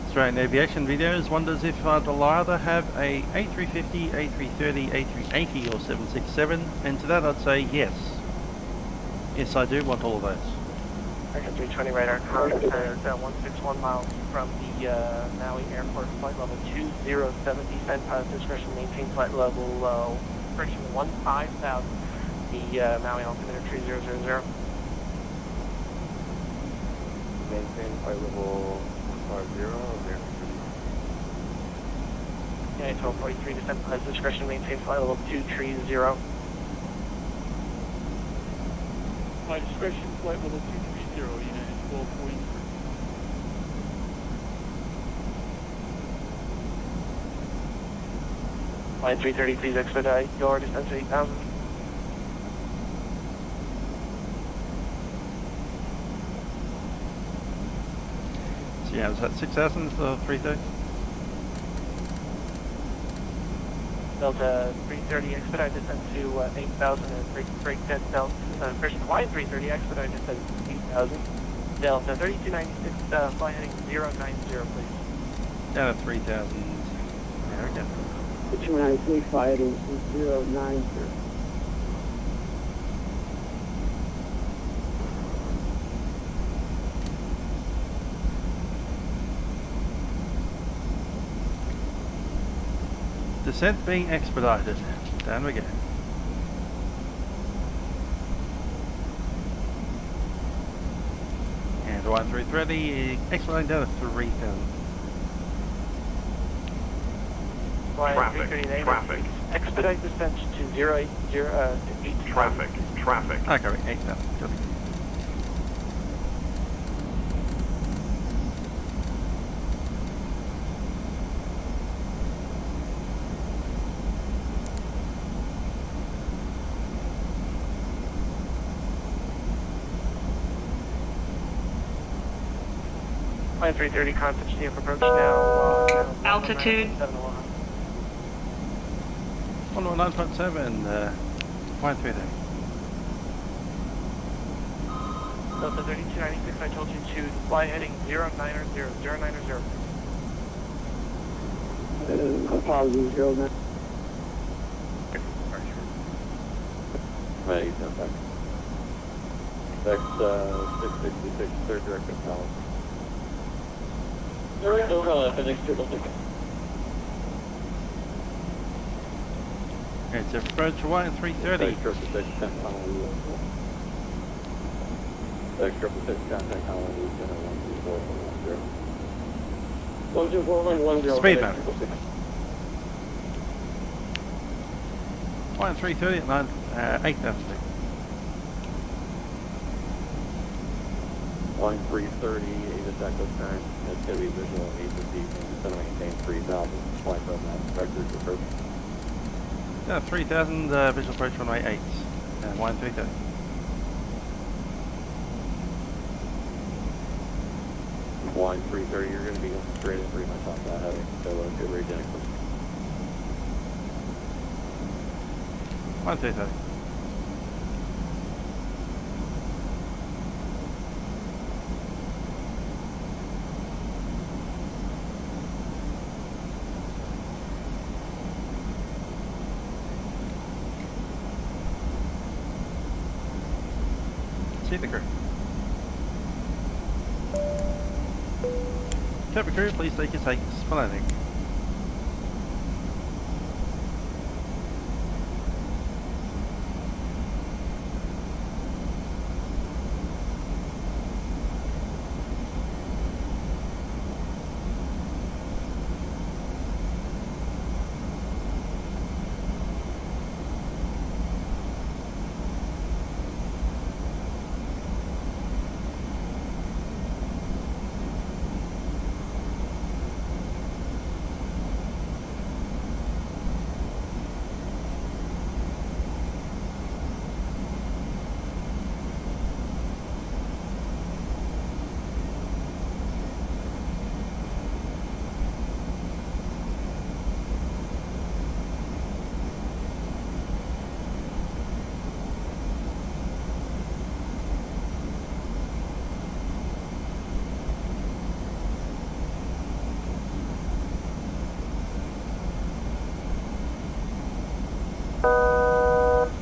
Australian Aviation Videos wonders if I'd rather have a A350, A330, A380 or 767, and to that I'd say yes. Yes, I do want all of those. American 320 radar, contact 161 miles from the Maui Airport, flight level 2070, descent pilot discretion, maintain flight level low, friction 15,000, the Maui altimeter 3000. Maintain flight level 50, yeah, 1243, descent pilot discretion, maintain flight level 230. My discretion, flight level 230, United 1243. Line 330, please expedite your descent to 8,000. So yeah, was that 6,000 for 330? Delta 330, expedite descent to 8,000 and break dead Delta. First Hawaiian 330, expedite descent to 8,000. Delta 3296, fly heading 090, please. Down at 3,000. There we go. 293, fly heading 090. Descent being expedited. Down we go. And 1330, expediting down to 3,000. Traffic. Expedite descent to 080 to 8. Traffic. Okay, 8,000. Got it. Line 330, contact CF approach now. Altitude. 119.7, line 330. Delta 3296, I told you to fly heading 090, 090. Apologies, 09. Right, he's not back. Next, 666, third directive Palace. It's approach Hawaiian 330. Extra 6, 10 Honolulu. Extra 6, contact Honolulu, center 124, 110. Speed matter. Hawaiian 330 at 8,000 feet. Line 330, 8 attack this time. It's going to be visual 8 this evening. It's going to maintain 3,000. Flight from that vectors approach. 3,000 visual approach runway 8. Hawaiian 330. Line 330, you're going to be going straight in pretty much off that heading, so good regen exit. 1330. See the crew. Cabin crew, please take your takes for landing.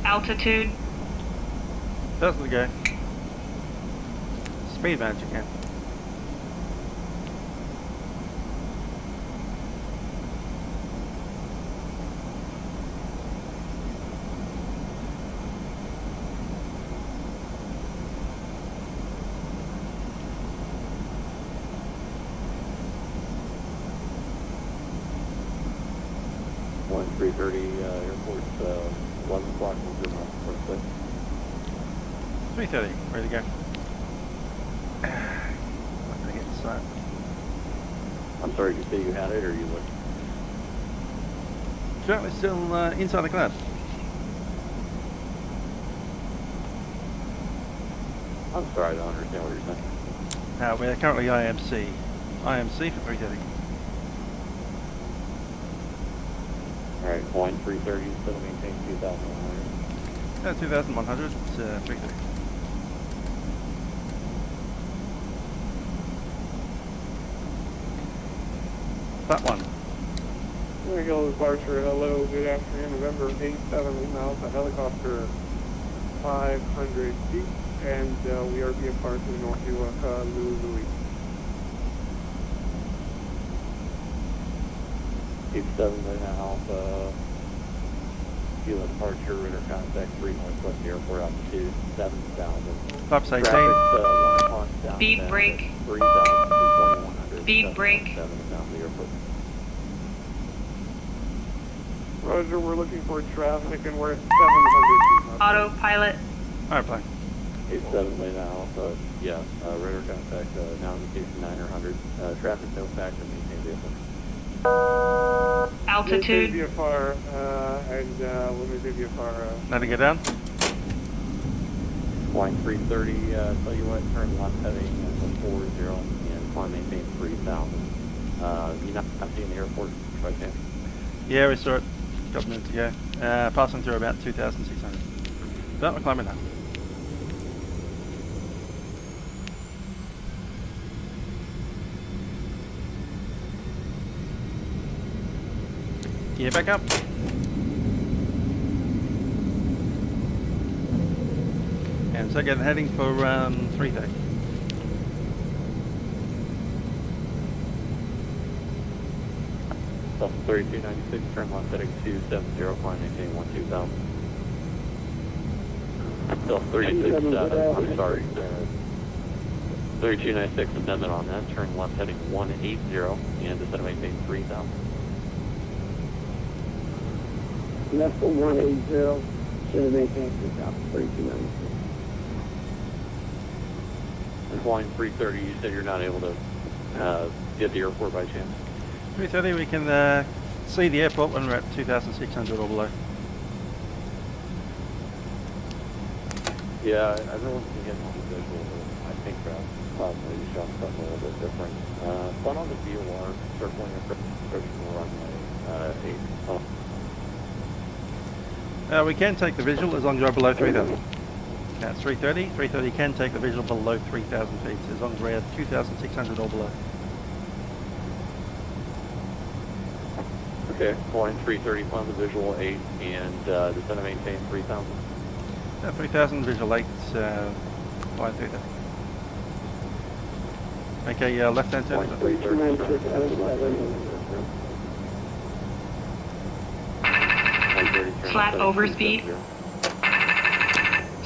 Altitude. That's the go. Speed advantage again. Line 330, airport, 11 o'clock, we'll do my first place. 330, ready to go. Not gonna get inside. I'm sorry, did you say you had it, or you looked? Currently still inside the cloud. I'm sorry, I don't understand what you're saying. We're currently IMC. IMC for 330. Alright, line 330, still maintain 2,100. 2,100, 330. That one. Eagle departure, hello, good afternoon, November 87 miles, a helicopter 500 feet, and we are being parked in North Kahului. 87 right now, Hilo departure, radar contact, 3 Northwest Airport, altitude 7,000. Flaps 18. Beep break. 3,000 to 2,100. Beep break. 7 down the airport. Roger, we're looking for traffic and we're at 700 feet. Autopilot. Airplane. 87 right now, yeah, radar contact, now indication 9 or 100. Traffic no factor, maintain vehicle. Altitude. VFR, and let me do VFR. Now to get down. Line 330, tell you what, turn left heading at 40 and climb maintain 3,000. You're not seeing the airport by chance? Yeah, we saw it a couple minutes ago. Passing through about 2,600. But we're climbing up. Gear back up. And so again, heading for 330. Delta 3296, turn left heading 270, climb maintain 12,000. Delta 367, I'm sorry, 3296 amendment on that, turn left heading 180 and descend maintain 3,000. Left for 180, should have maintained 3296. And flying 330, you said you're not able to get the airport by chance? 330, we can see the airport when we're at 2,600 or below. Yeah, everyone can get on the visual. I think possibly you shot something a little bit different. Fun on the VOR, circling approaching the runway 8. We can take the visual as long as you're below 3,000. That's 330. 330 can take the visual below 3,000 feet as long as we're at 2,600 or below. Okay, flying 330 on the visual 8 and descend and maintain 3,000. 3,000 visual 8, flying 3,000. Okay, left hand turn. Flat overspeed.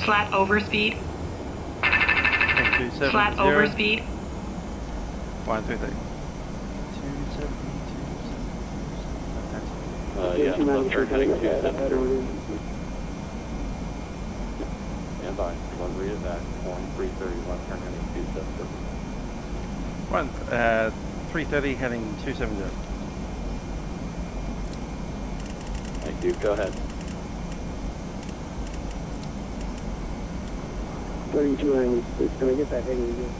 Flat overspeed. Flat overspeed. Flying 330. Yeah, left turn heading 270. Stand by. One read it back. Flying 330, left turn heading 270. 330 heading 270. Thank you. Go ahead. 3296. Can I get that heading again?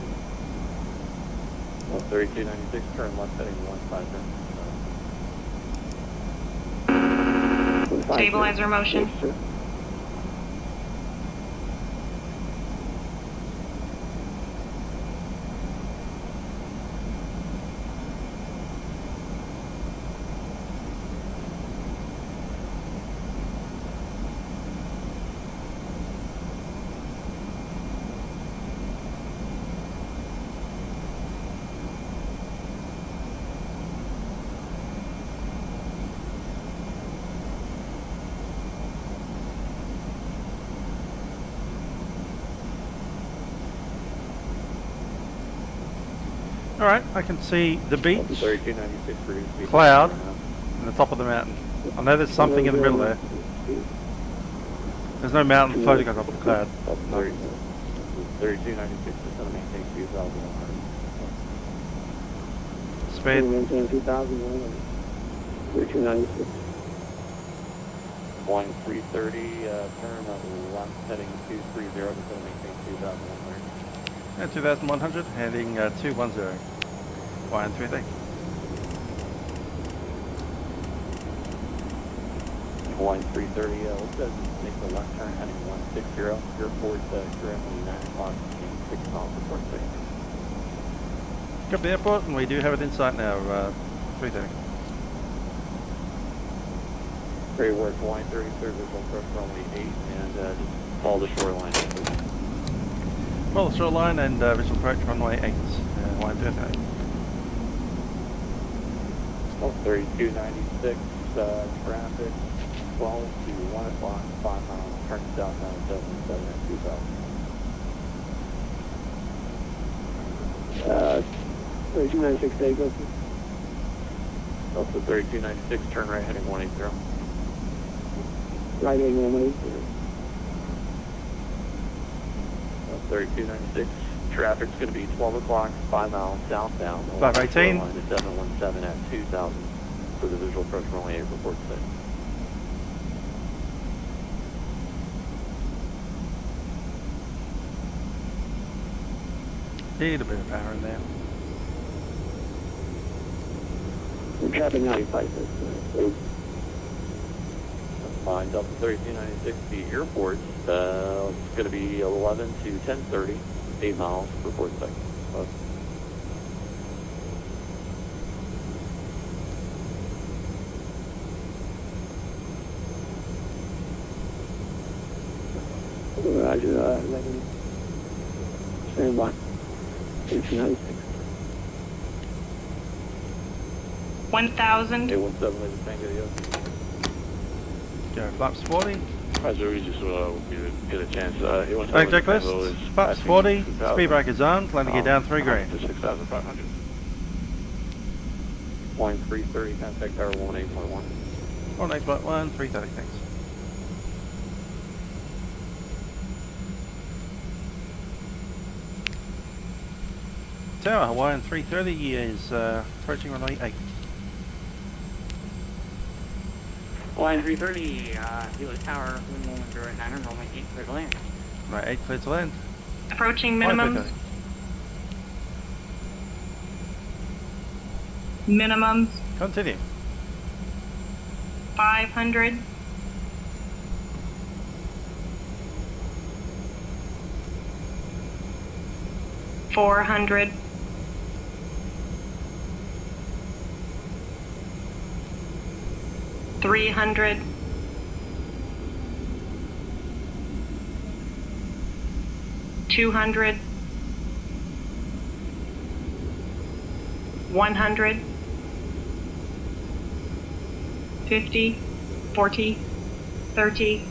3296, turn left heading 150. Stabilizer motion. Yes, sir. Alright, I can see the beach, 3296 cloud, and the top of the mountain. I know there's something in the middle there. There's no mountain floating on top of the cloud. 3296 is going to maintain 2,100. Speed. Maintain 2,100. 3296. Flying 330, turn left heading 230, it's going to maintain 2,100. 2,100, heading 210. Flying 330. Flying 330, let's go make the left turn heading 160. Airport currently 9 o'clock, 6 miles before state. Come to the airport, and we do have it in sight now, 330. Great work, flying 30, visual approach runway 8, and just follow the shoreline. Well, shoreline and visual approach runway 8, line 30. 3296, traffic, 12 to 1 o'clock, 5 miles, turn southbound 77 at 2,000. 3296, take us. Also 3296, turn right heading 180. Right heading 180. 3296. Traffic's going to be 12 o'clock, 5 miles southbound. 518. Line to 717 at 2,000 for the visual approach runway 8 report set. Need a bit of power in there. Traffic 95. Fine, Delta 3296, the airport, it's going to be 11 to 10:30, 8 miles, report second. Roger, 11. Stand by. 3296. 1,000. 817, Lady Tango, Yoke. Go, flaps 40. Roger, we just get a chance. Thanks, checklist. Flaps 40, speed breakers armed, landing gear down 3 green. To 6,500. Flying 330, contact tower 18.1. 18.1, 330, thanks. Tower, Hawaiian 330 is approaching runway 8. Line 330, Hilo Tower, Wind 109, runway 8, clear to land. Right, 8 clear to land. Approaching minimum. Minimums Continue. 500. 400. 300. 200. 100. 50, 40, 30,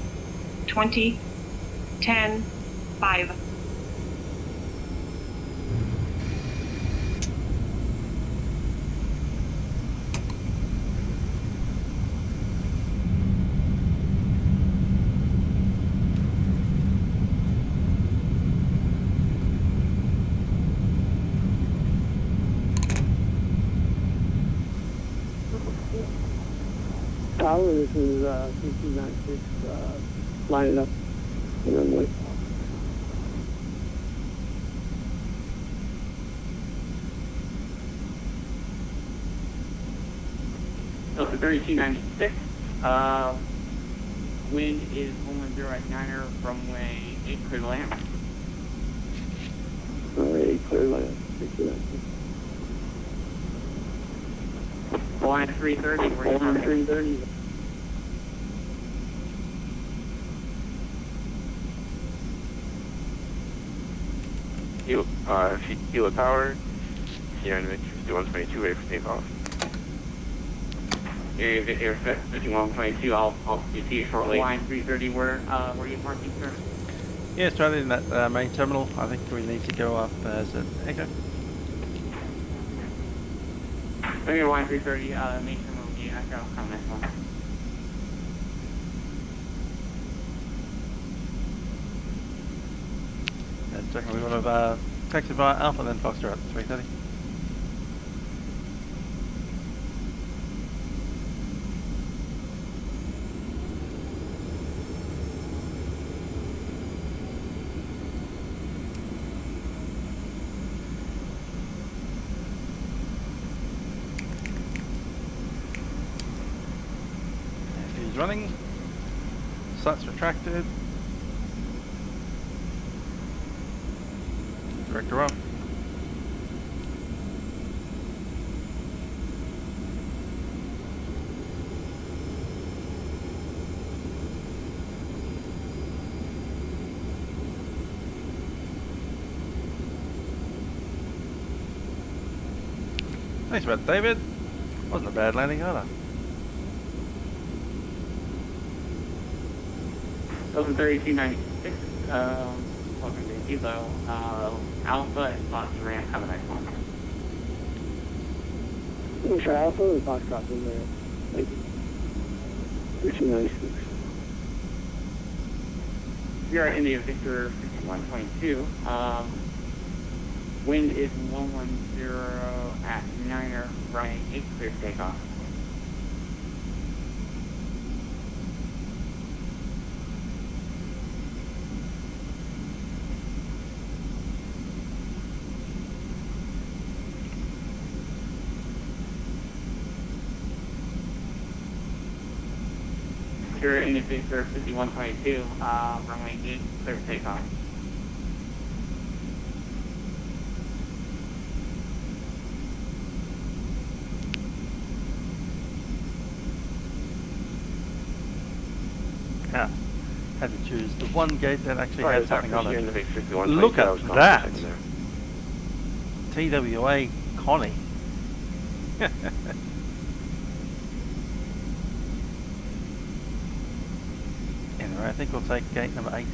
20, 10, 5. Tower, this is 3296, line it up, and then wait. Delta 3296, wind is 110 at 9er, runway 8 clear to land. Alright, clear line, 3296. Line 330, where you Line 330. Hilo Tower, Sierra Victor 5122, ready for takeoff. Area Victor 5122, I'll see you shortly. Line 330, where you parking, sir? Yeah, straight in that main terminal. I think we need to go up as an echo. Okay, line 330, main terminal, yeah, I got on next one. And second, we want to taxi via Alpha and then Foxtrot 330. He's running. Sights retracted. Director up. Thanks about David. Wasn't a bad landing either. Delta 3296, welcome to Hilo, Alpha and Foxtrot, have a nice one. Sure, Alpha and Foxtrot in there. Thank you. 3296. Sierra India Victor 5122, wind is 110 at 9er, runway 8 clear takeoff. Sierra India Victor 5122, runway 8 clear takeoff. Yeah, had to choose the one gate that actually Sorry, had something on it. Look Look at that! TWA Connie. Anyway, I think we'll take gate number 8.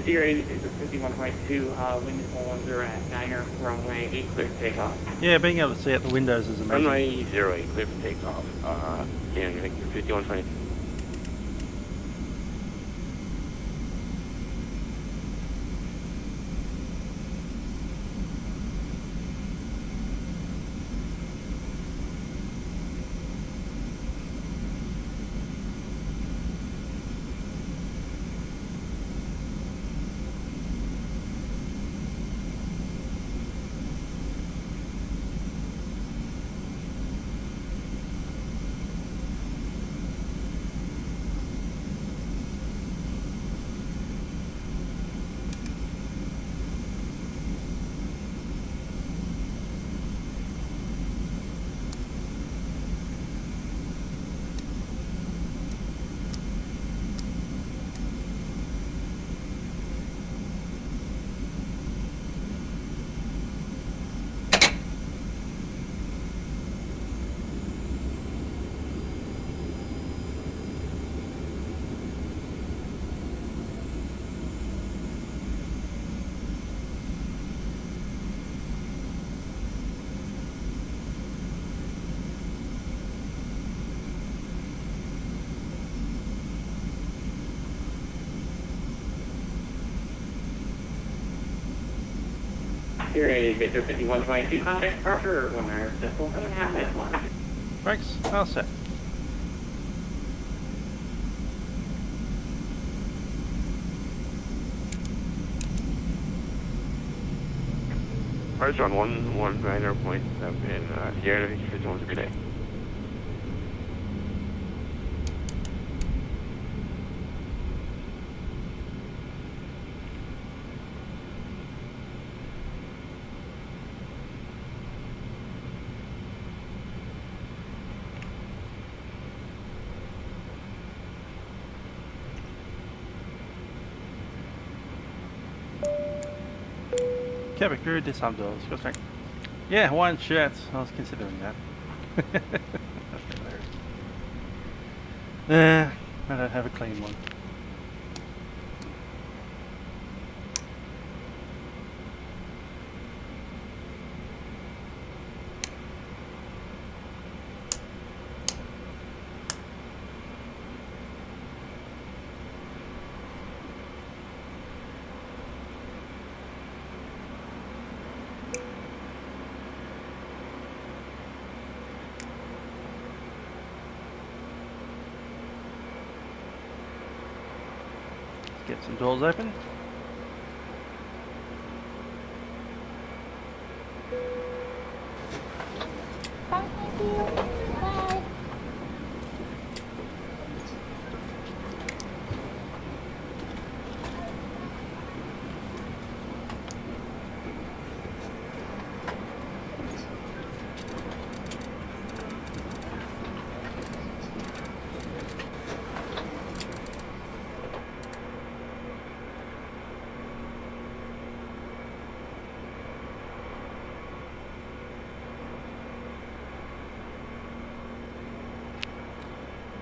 Sierra India Victor 5122, wind is 110 at 9er, runway 8 clear takeoff. Yeah, being able to see out the windows is amazing. Runway 08, clear for takeoff. Sierra India Victor 5122. Here is Victor 5122 contact departure, 1.5 Brakes, all set. Parts on 119.7 here to 51 good day. Cabin crew, disarm doors, go straight. Yeah, Hawaiian shirts. I was considering that. Nah, I don't have a clean one. Get some doors open. Thank you. Bye.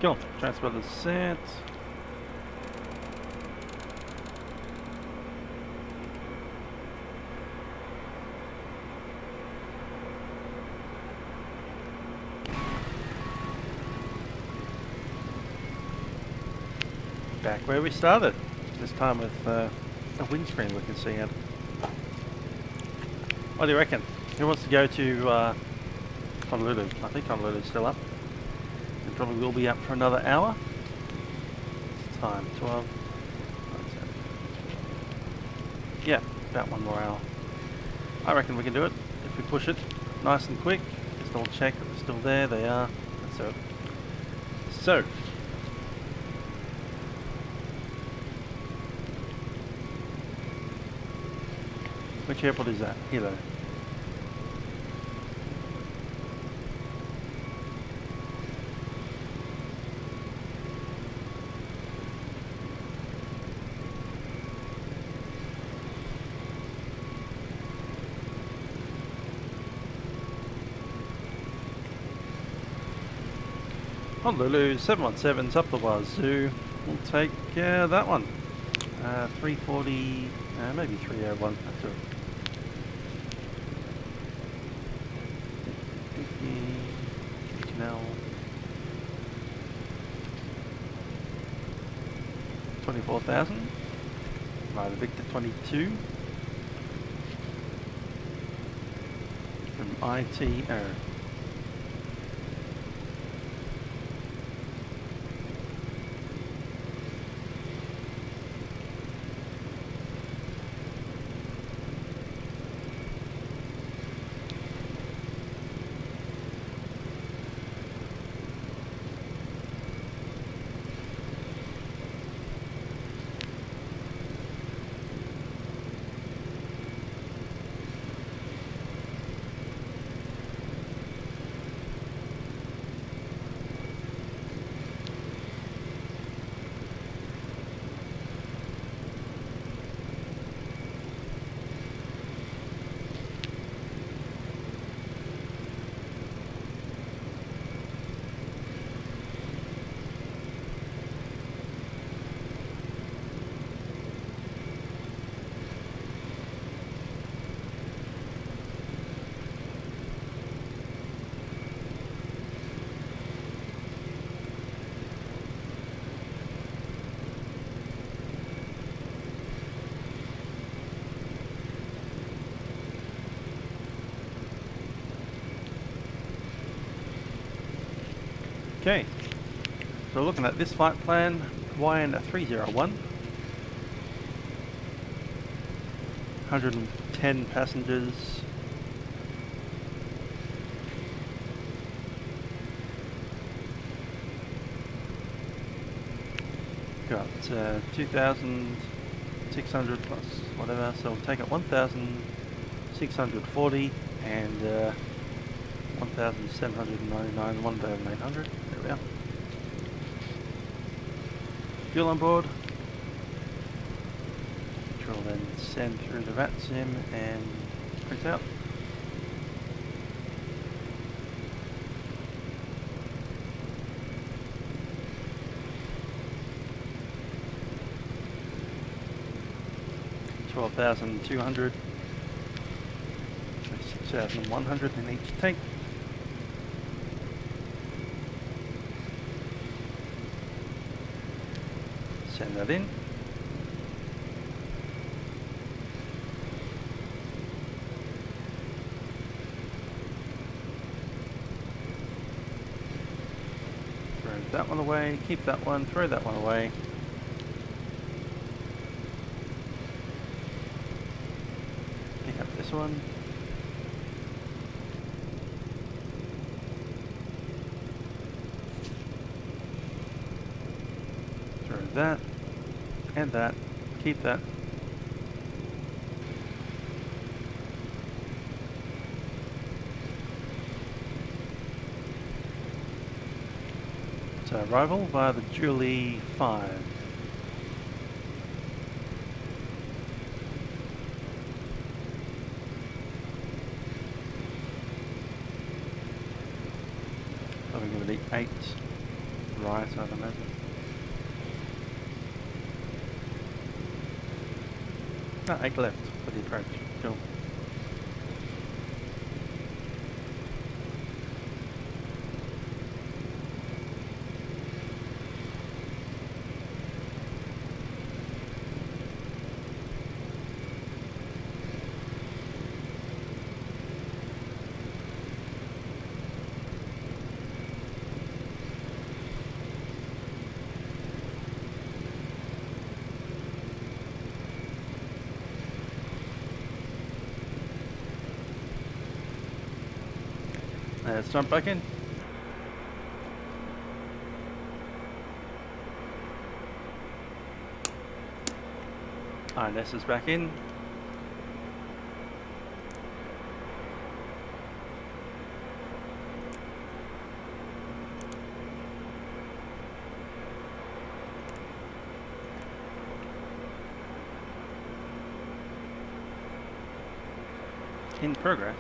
Cool. Transfer the set. Back where we started. This time with a windscreen we can see out. What do you reckon? Who wants to go to Honolulu? I think Honolulu's still up. It probably will be up for another hour. It's time 12. Yeah, about one more hour. I reckon we can do it if we push it nice and quick. Just double check that they're still there. They are. That's it. So. Which airport is that? Hilo. Honolulu 717's up the wazoo. We'll take that one. 340, maybe 301. That's it. Now 24,000. Right, Victor 22 from ITO. Okay, so looking at this flight plan, Hawaiian 301, 110 passengers, got 2,600 plus whatever, so we'll take it 1,640 and 1,799, 1,800, there we are. Fuel on board, which will then send through the Vatsim and print out. $12,200, 6,100 in each tank. Send that in. Throw that one away, keep that one, throw that one away. Pick up this one. Throw that and that, keep that. So arrival via the Julie 5. Probably going to be 8 right, I'd imagine. No, 8 left for the approach. Cool. Let's jump back in. INS is back in. In progress.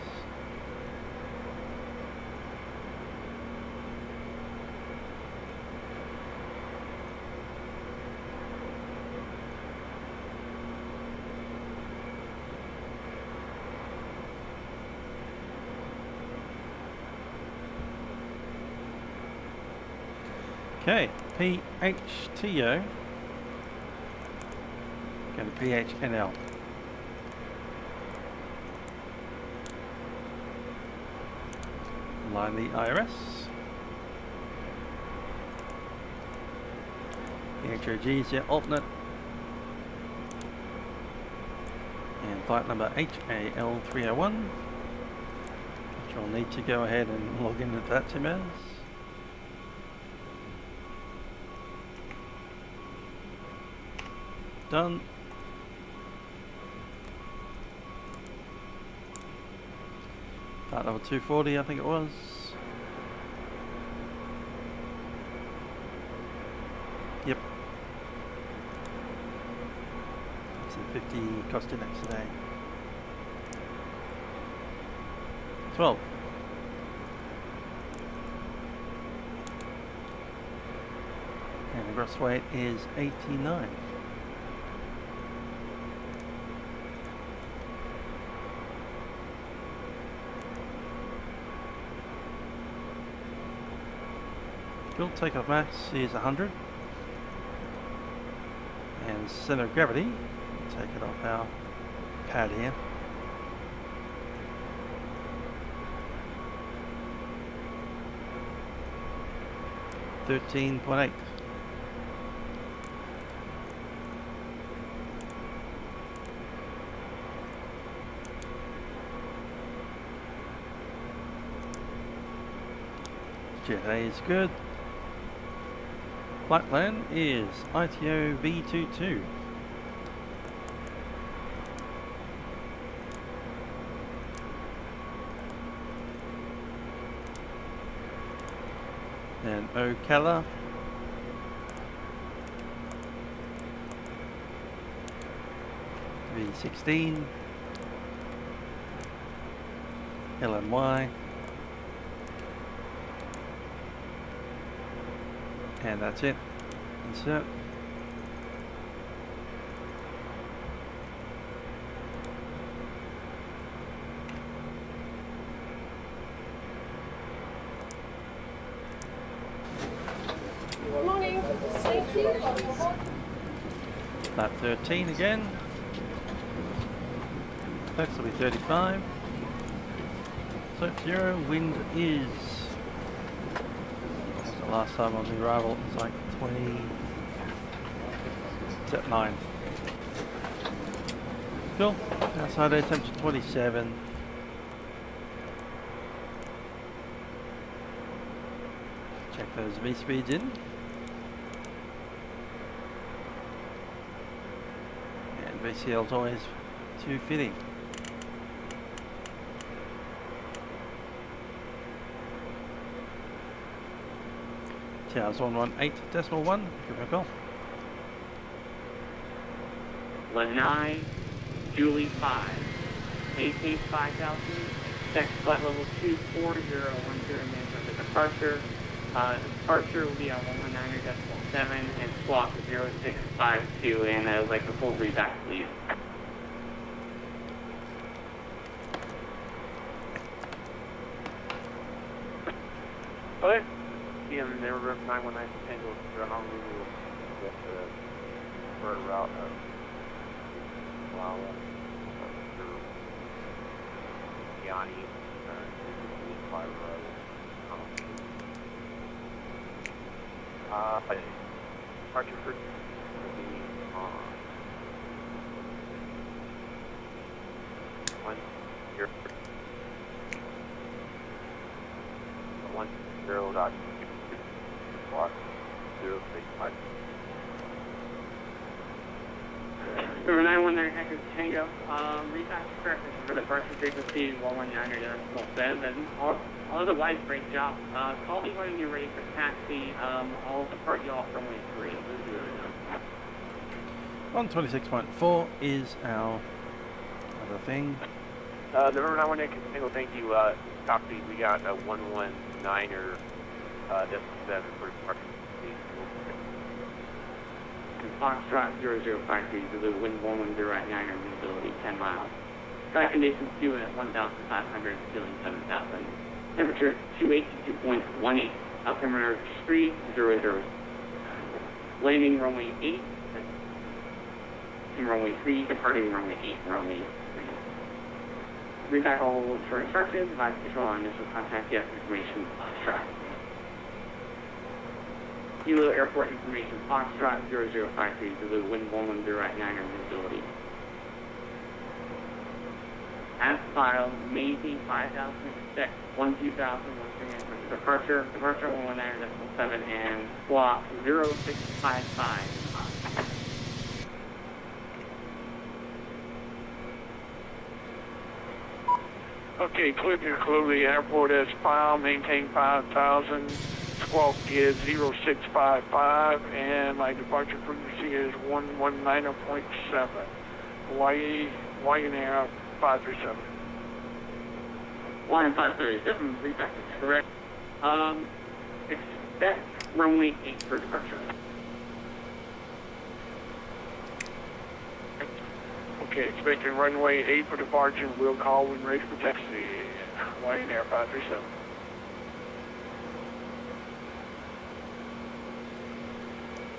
Okay, PHTO, go to PHNL. Line the IRS. PHOG is your alternate. And flight number HAL301, which you'll need to go ahead and log in with that as. Done. Flight number 240, I think it was. Yep. It's the 50 cost index today. 12. And the gross weight is 89. Fuel takeoff mass is 100. And center of gravity, take it off our pad here. 13.8. Jet A is good. Flight plan is ITO V22. And Ocala. V16. LNY. And that's it. Insert. Good morning. Safety. Lap 13 again. Flex will be 35. Slope 0. Wind is. The last time on the arrival it was like 20. Step 9. Cool. Outside air temperature 27. Check those V speeds in. And VCL is always 250. Towers 118.1. Give me a call. Lanai, Julie 5. AC 5000. Expect flight level 24010 management departure. Departure will be on 119.7 and squawk 0652 and like the full read back, please. Okay. And they were 919 Tango to Honolulu with the preferred route of Malawi through Yanni, Fire Road. Departure for will be on 10.0. Squawk 035. Number 919 Echo Tango, repass correctness for the departure frequency 119.7. Otherwise, great job. Call me when you're ready for taxi. I'll depart you off runway 3. 126.4 is our other thing. Number 919 Tango, thank you. Copy, we got a 119er. Decimal 7 for departure. Foxtrot 0053 to the wind 110 at 9er, visibility 10 miles. Sky conditions 2 at 1,500, ceiling 7,000. Temperature 282.18. Altimeter 300. Landing runway 8. And runway 3, departing runway 8 and runway 3. Read back all for instructions, advise control on initial contact, yes, information, Foxtrot. Hilo Airport information, Foxtrot 0053 to the wind 110 at 9er, visibility. As filed, Maybe 5000, expect 12000, departure 119.7 and squawk 0655. Okay, clear to Kahului Airport as filed, maintain 5000, squawk is 0655, and my departure frequency is 119.7. Hawaiian Air 537. Hawaiian 537, read back is correct. Expect runway 8 for departure. Okay, expecting runway 8 for departure. We'll call when ready for taxi. Hawaiian Air 537.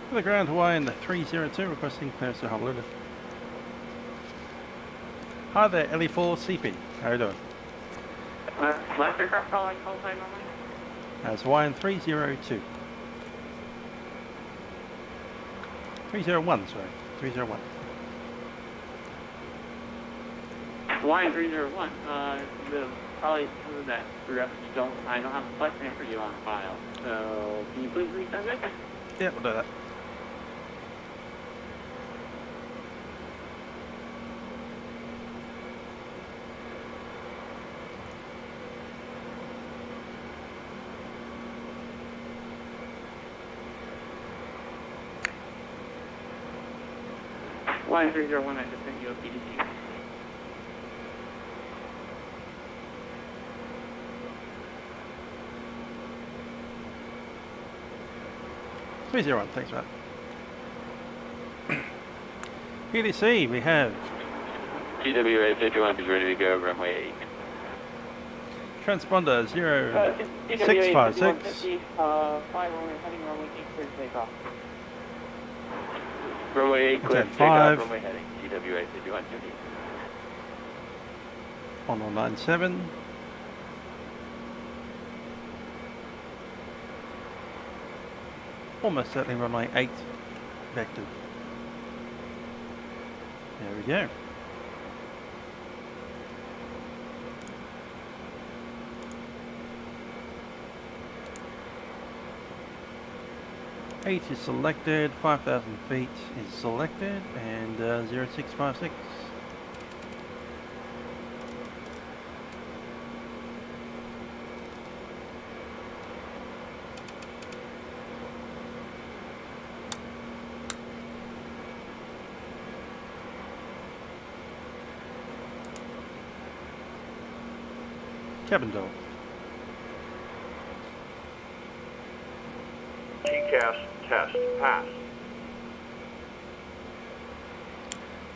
For the ground Hawaiian 302 requesting clearance to Honolulu. Hi there, LE4 CP. How are you doing? Last aircraft call I call sign only? That's Hawaiian 302. 301, sorry. 301. Hawaiian 301, probably some of that I don't have a flight plan for you on file. So, can you please resend it? Yeah, we'll do that. Hawaiian 301, I just sent you a PDC. Thanks for that. PDC, we have TWA 51 is ready to go, runway 8. transponder 0656. Fly runway heading runway 8 clear takeoff. Runway 8 clear takeoff, runway heading, TWA 51 50. 1197. Almost certainly runway 8 vector. There we go. Eight is selected, 5,000 feet is selected, and 0656. Cabin door. TCAS test pass.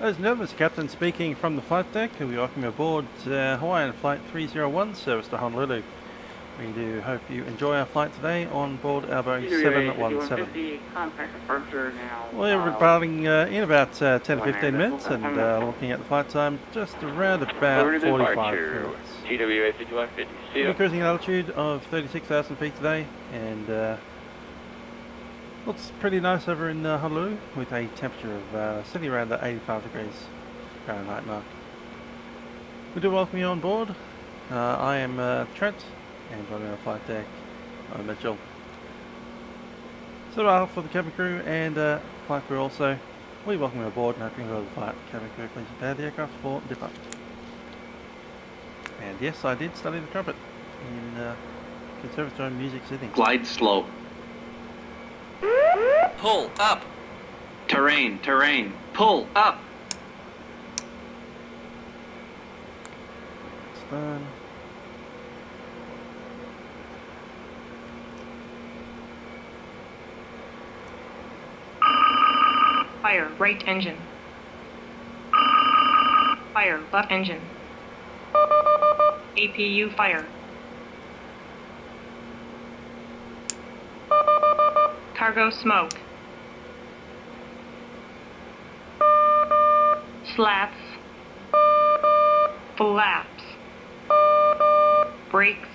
As noted, Captain speaking from the flight deck. We welcome you aboard Hawaiian Flight 301, service to Honolulu. We do hope you enjoy our flight today on board our Boeing 717. We're departing in about 10 to 15 minutes and looking at the flight time just around about 45 minutes. TWA 5150. We're cruising at an altitude of 36,000 feet today, and looks pretty nice over in Honolulu with a temperature of sitting around the 85 degrees Fahrenheit mark. We do welcome you on board. I am Trent, and joining our flight deck, I'm Mitchell. So for the cabin crew and flight crew also, we welcome you aboard and hoping you enjoy the flight. Cabin crew, please prepare the aircraft for depart. And yes, I did study the trumpet in conservatory music settings. Glide slow. Pull up. Terrain, terrain. Pull up. It's done. Fire right engine. Fire left engine. APU fire. Cargo smoke. Slats. Flaps. Brakes.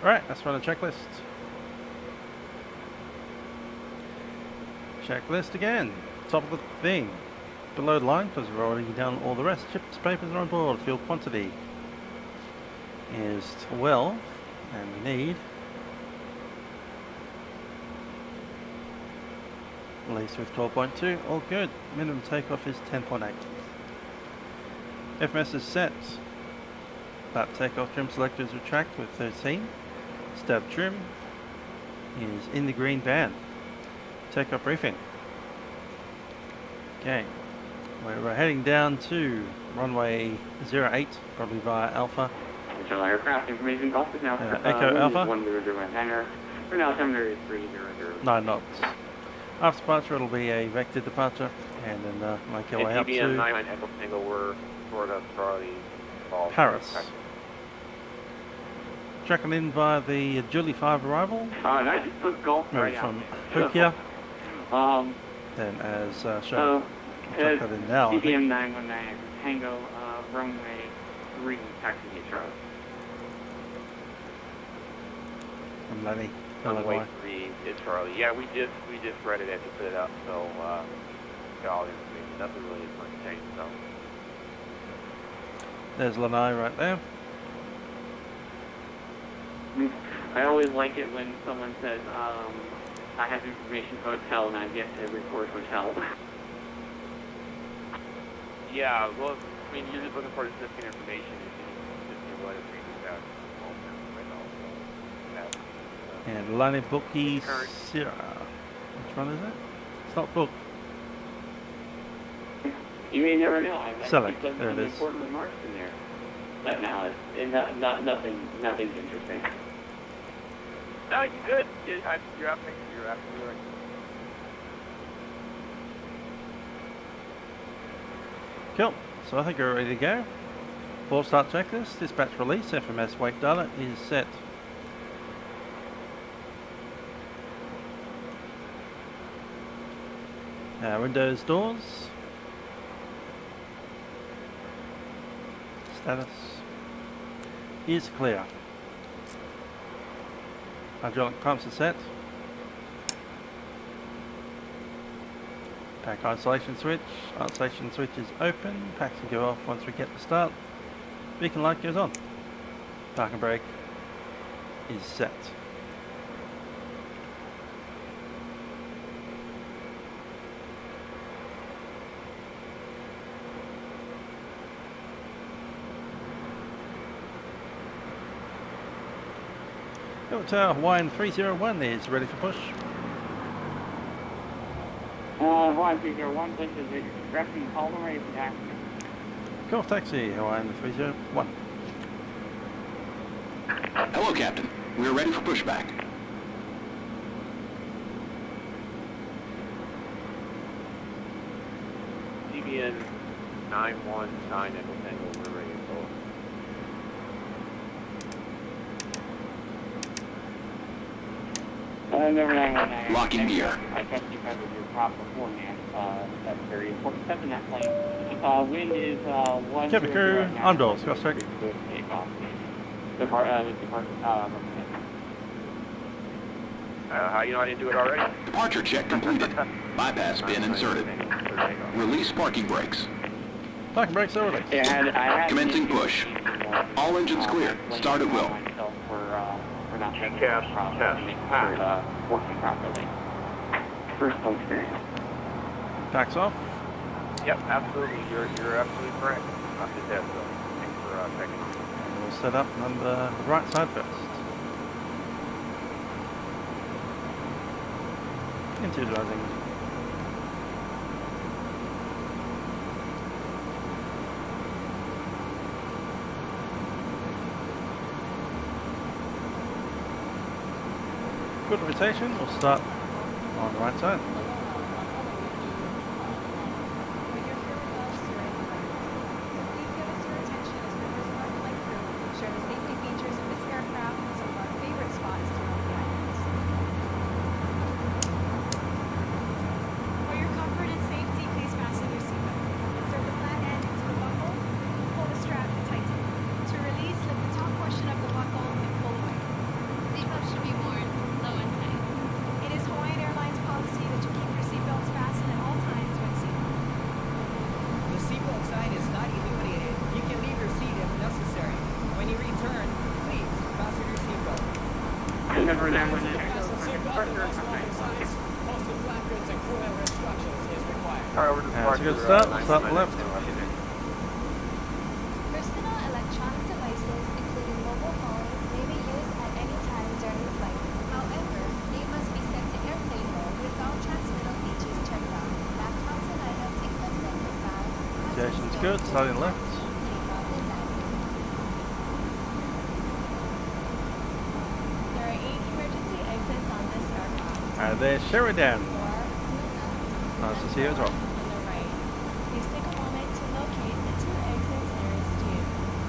Alright, let's run a checklist. Checklist again. Top of the thing. Below the line, because we've already done all the rest. Chips, papers are on board. Fuel quantity is 12. And we need release with 12.2. All good. Minimum takeoff is 10.8. FMS is set. That takeoff trim selector is retract with 13. Stab trim is in the green band. Takeoff briefing. Okay. We're heading down to runway 08, probably via Alpha. Virtual aircraft information cost is now Echo Alpha. 1019. We're now 70300. 9 knots. After departure, it'll be a vector departure, and then make our way up to 9 Echo Tango, we're sort of Charlie Paris. Tracking in via the Julie 5 arrival. Nice golf right from out. Hukia. Then as shown. I'll that in now. CPM 919 Tango, runway 3, taxi to Charlie. I'm Lenny. Runway 3 is Charlie. Yeah, we just read it as you put it up, so got all the information. Nothing really is going to change, so. There's Lanai right there. I always like it when someone says, I have information hotel and I've yet to report hotel. Yeah, well, I mean, you're just looking for specific information if you want to figure out. And Lani Bookie Sierra. Which one is it? It's not book. You may never know. Select. There it is. Important remarks in there. But now it's nothing's interesting. No, you're good. You're absolutely right. Cool. So I think we're ready to go. Full start checklist. Dispatch release. FMS wake data is set. Windows, doors. Status is clear. Hydraulic pumps are set. Pack isolation switch. Isolation switch is open. Packs will go off once we get to start. Beacon light goes on. Parking brake is set. Tower Hawaiian 301 is ready for push. Hawaiian 301, this is directing call the ready for taxi. Call taxi, Hawaiian 301. Hello, Captain. We are ready for pushback. CBN 919 Echo Tango, we're ready to go. Locking gear. I trust you covered your prop beforehand. That's a very important step in that plane. Wind is 1. Captain crew, on doors, cross track. How you know I didn't do it already? Departure check completed. Bypass pin inserted. Release parking brakes. Parking brakes are released. Commencing push. All engines clear. Start at will. TCAS test pass. Working properly. First experience. Packs off. Yep, absolutely. You're absolutely correct. Not the test, though. Thanks for checking. And we'll set up on the right side first. Interializing. Good rotation, we'll start on the right side. That's a good start. We'll start left. Personal electronic devices, including mobile phones, may be used at any time during the flight. However, they must be set to airplane mode with all transmittal features turned on. Laptops and items equipped with sound Navigation's good, starting left. There are 8 emergency exits on this aircraft. There's Sheridan. Nice to see you as well. On the right. Please take a moment to locate the 2 exits nearest you.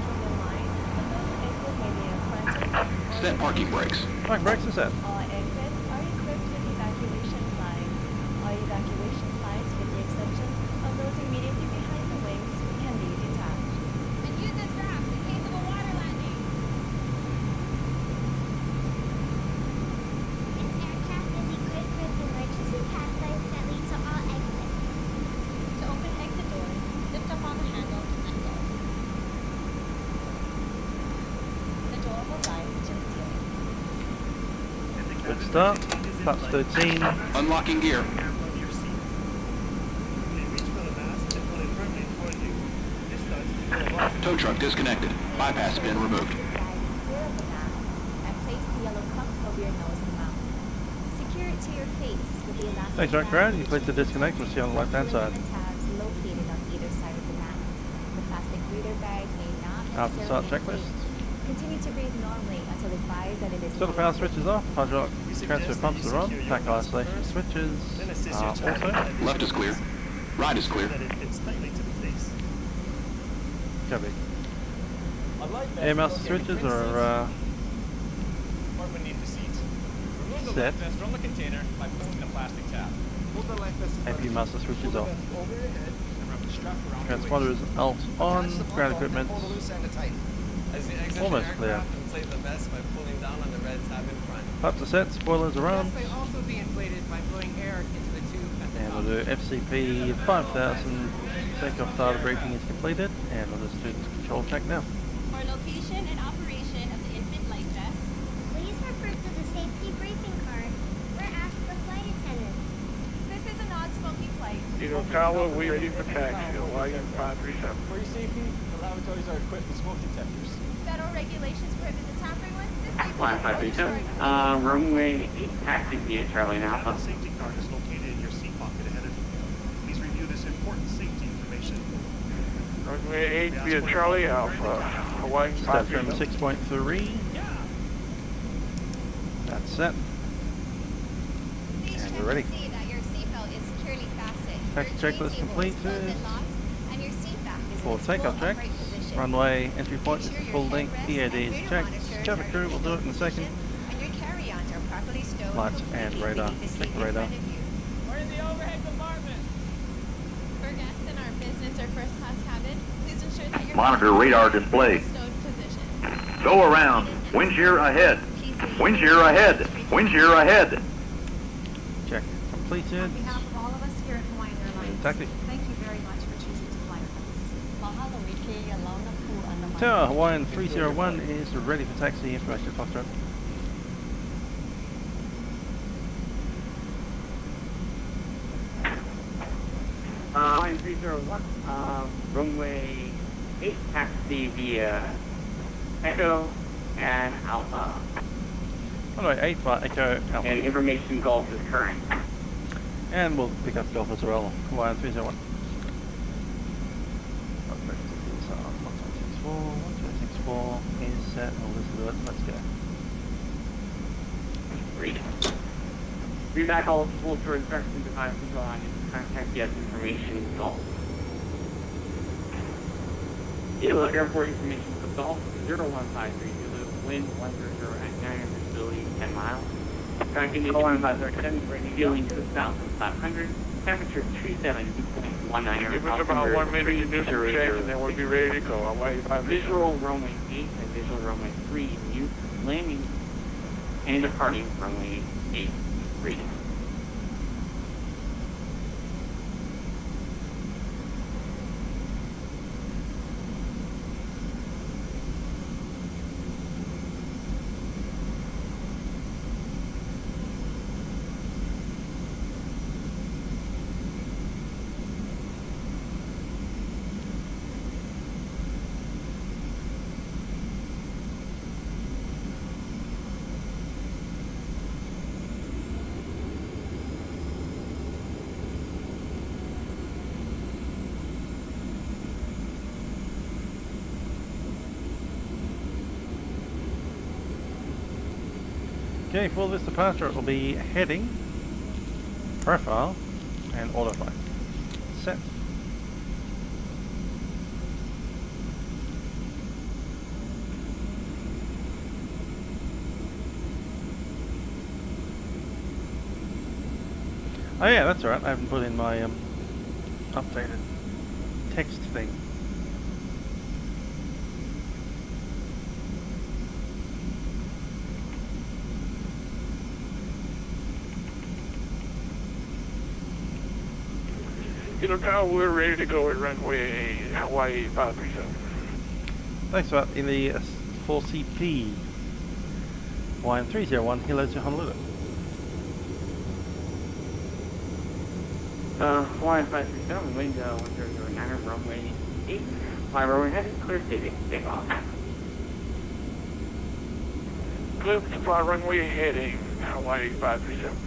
Keep in mind that those exits may be in front of you. Set parking brakes. Parking brakes are set. All exits are equipped with evacuation slides. All evacuation slides, with the exception of those immediately behind the wings, can be detached. And use as rafts in case of a water landing. This aircraft is equipped with emergency pathways that lead to all exits. To open exit doors, lift up on the handle and go. The door will rise to the ceiling. Good start. Flaps 13. Unlocking gear. Tow truck disconnected. Bypass pin removed. Clear of the mask and place the yellow cup over your nose and mouth. Secure it to your face with the elastic Thanks, Dr. Crowd. You place the disconnect, we'll see you on the left hand side. tabs located on either side of the mask. The plastic reader bag may not After start necessarily checklist. inflate. Continue to breathe normally until advised that it is So the power switch is off, hydraulic transfer pumps are on, pack isolation switches are also. Left is clear. Right is clear. Copy. Air master switches are set. From the container by pulling the plastic tab. AP master switches off. Transponder is alt on, ground equipment almost clear. Inflate the vest by pulling down on the red tab in front. Pumps are set, spoilers are on. May also be inflated by blowing air into the tube at the And top. we'll do FCP 5000, takeoff data briefing is completed, and we'll just do the control check now. For location and operation of the infant life vest, Please refer to the safety briefing card or ask the flight attendant. this is a non-smoking flight. Kahului, we ready for taxi, Hawaiian 537. For your safety, the lavatories are equipped with smoke detectors. Federal regulations prohibit the tampering with. This Flying 537. Runway 8, taxi via Charlie Alpha. Safety card is located in your seat pocket ahead of you. Please review this important safety information. Runway 8 via Charlie Alpha, Hawaiian Step from 537. 6.3. That's set. And we're ready. See that your seatbelt is securely fastened. Taxi Your checklist tray table is completed. closed and locked, and your seat back is For in its takeoff full checks, upright position. runway entry point is Make sure full your length, headrest TFDi and is radar checked, monitors cabin are crew will do it in a second. And your carry-ons are properly stowed Lights and completely radar. beneath the Check seat the in radar. front of you. We're in the overhead compartment. For guests in our business or first class cabin, please ensure that your Monitor radar display. stowed position. Go around. Wind shear ahead. Wind shear ahead. Wind shear ahead. Check completed. On behalf of all of us here at Hawaiian Airlines, Taxi. thank you very much for choosing to fly with us. Mahalo wiki alona pu ana Tower Hawaiian 301 is ready for taxi information Foxtrot. Hawaiian 301, runway 8, taxi via Echo and Alpha. Runway 8 by Echo Alpha. And information Gulf is current. And we'll pick up Golf as well. Hawaiian 301. 1264 is set. We'll listen to it. Let's go. Read. Read back all full for inspection devices on contact yes information Gulf. Hilo Airport information for Gulf 0153 Hilo, wind 100 at 9 visibility 10 miles. Current condition 1537, feeling 2,500, temperature 37.19. Give us about 1 minute to do some checks and then we'll be ready to go. Hawaiian 537. Visual runway 8 and visual runway 3 mute, landing and departing runway 8 reading. Okay, for this departure it will be heading, profile, and autoflight. Set. Oh yeah, that's alright, I haven't put in my updated text thing. You know, now we're ready to go at runway Hawaii 537. Thanks for that. In the 4CP Hawaiian 301 Hilo to Honolulu. Hawaiian 537, wind 1009, runway 8, fly overhead, clear take off. Clear to fly runway heading Hawaii 537.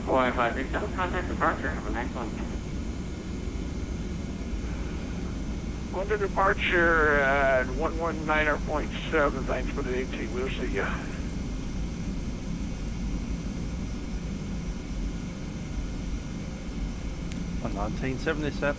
Hawaii 537, contact departure, have a nice one. Under departure at 119.7, thanks for the AT, we'll see ya. On 1977.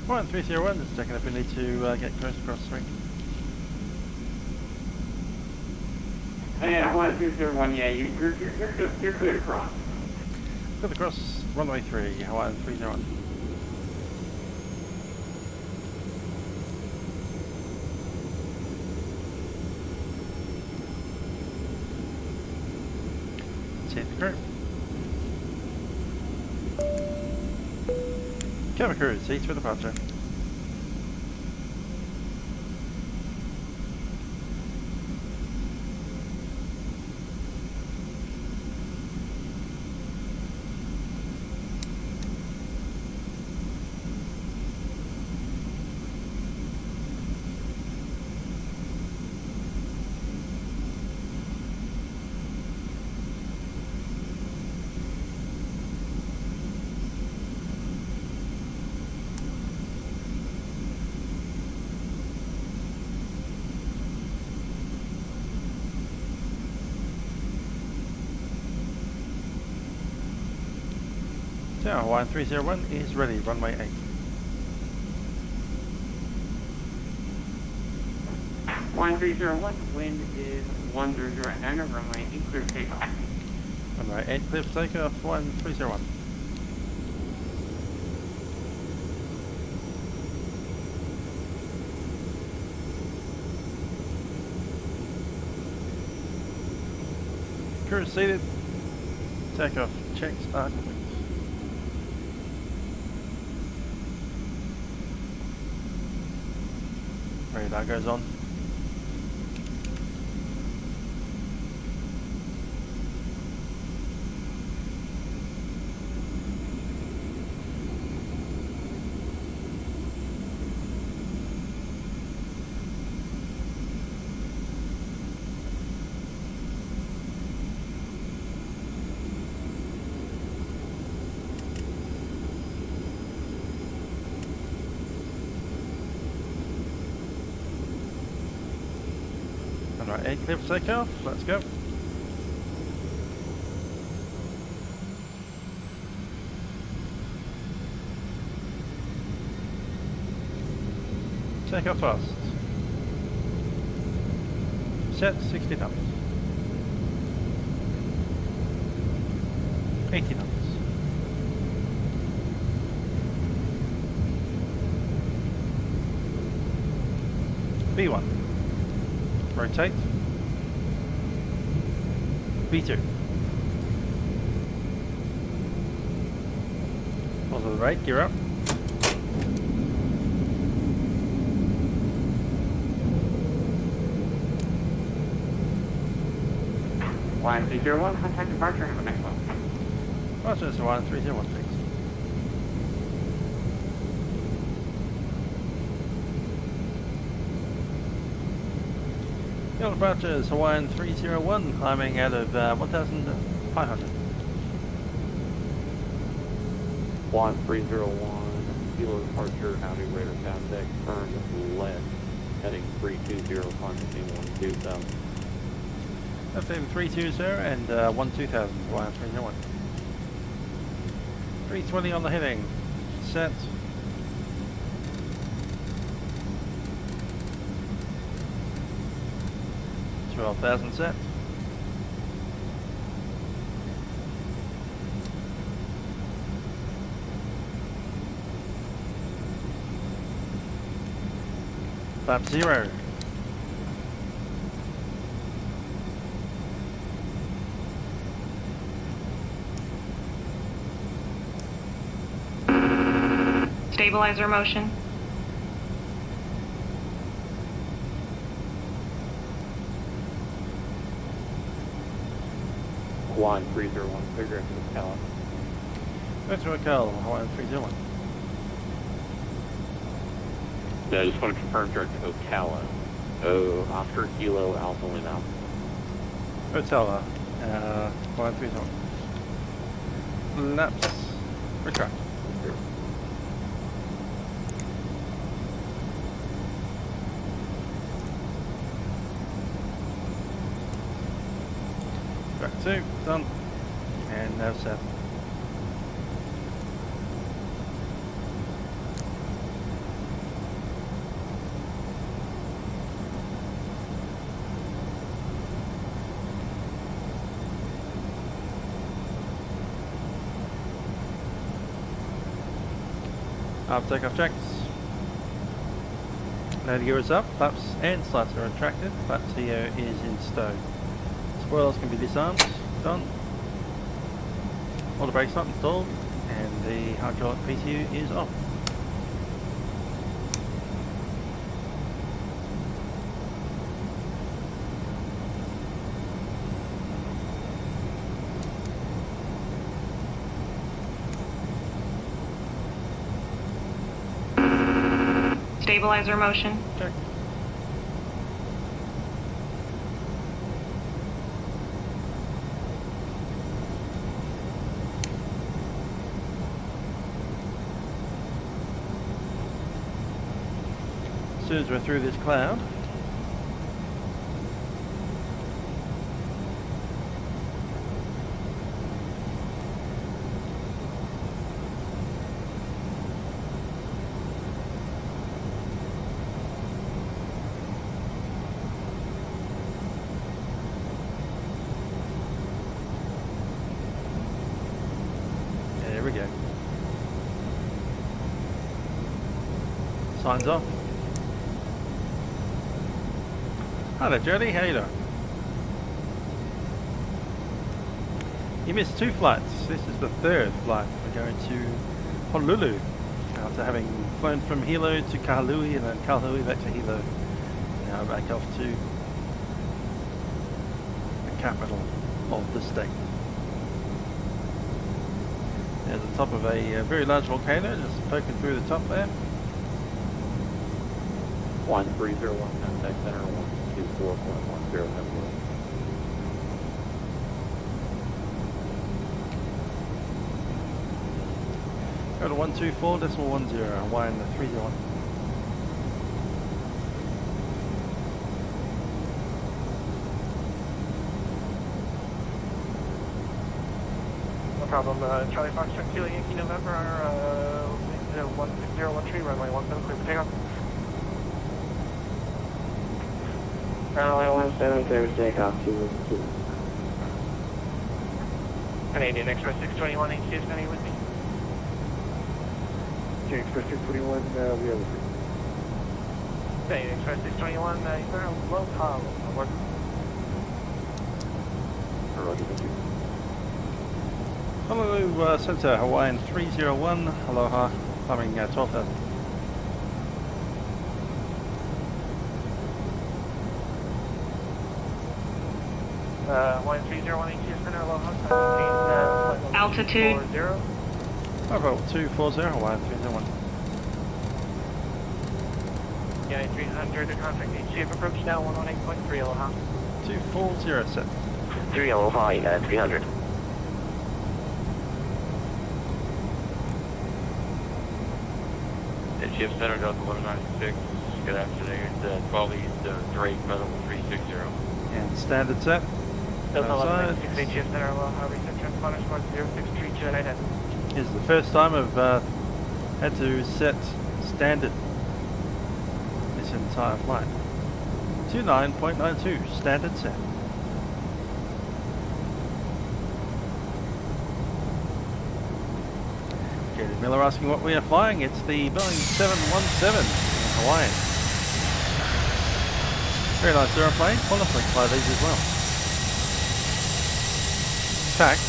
Right, 301, just checking if we need to get close across the ring. Yeah, Hawaii 301, yeah, you're clear across. Good across runway 3, Hawaiian 301. Set the crew. Cabin crew, seats for departure. So, Hawaiian 301 is ready, runway 8. Hawaiian 301, wind is 1009, runway 8, clear for takeoff. Runway 8, clear for takeoff, Hawaiian 301. Crew is seated. Takeoff checks are complete. Radar goes on. Right, 8 clear for takeoff, let's go. Takeoff fast. Set 60 knots. 80 knots. V1. Rotate. V2. Pause to the right, gear up. Hawaiian 301, contact departure, have a nice one. Departure is Hawaiian 301, please. Your departure is Hawaiian 301, climbing out of 1,500. Hawaiian 301, Hilo departure, Audi radar sound deck, turn left, heading 320, climbing 12000. Left heading 320 and 12000, Hawaiian 301. 320 on the heading, set. 12,000 set. Flap 0. Stabilizer motion. Hawaiian 301, clear direct to Ocala. Virtual ARTCC, Hawaiian 301. Yeah, I just want to confirm direct to Ocala. Oh, Oscar Kilo Alpha Lima. Ocala, Hawaiian 301. Laps. Retract. Track 2, done. And now set. After takeoff checks. Landing gear is up, flaps and slats are retracted, flap CO is in stow. Spoilers can be disarmed, done. All the brakes not installed, and the hydraulic PTU is off. Stabilizer motion. Check. As soon as we're through this cloud, signs off. Hi there, Jody. How you doing? You missed 2 flights. This is the 3rd flight. We're going to Honolulu after having flown from Hilo to Kahului and then Kahului back to Hilo. Now back off to the capital of the state. There's the top of a very large volcano just poking through the top there. 1301 contact center 124.10 network. Go to 124.10 Hawaiian 301. No problem. Charlie Foxtrot, Kilo Yankee November, 1013, runway 17, clear for takeoff. Runway 17, clear for takeoff. Canadian Express 621, HCS, are you with me? Okay, Express 621, we have a Canadian Express 621, you're very low power. Honolulu Center, Hawaiian 301, aloha, climbing 12,000. Hawaiian 301, HCS Center, aloha, altitude. 40. Bravo 240, Hawaiian 301. Yeah, 300 to contact HCF approach now, 118.3, aloha. 240 set. 3 aloha, you got 300. HCF Center, Delta 196, good afternoon, 12 East, Drake, level 360. And standard set. Delta 196, HCF Center, aloha, reset transponder squad 0632 and This is the first time I've had to set standard this entire flight. 29.92 standard set. Gary Miller asking what we are flying. It's the Boeing 717 in Hawaii. Very nice aeroplane. Wonderful to fly these as well. In fact,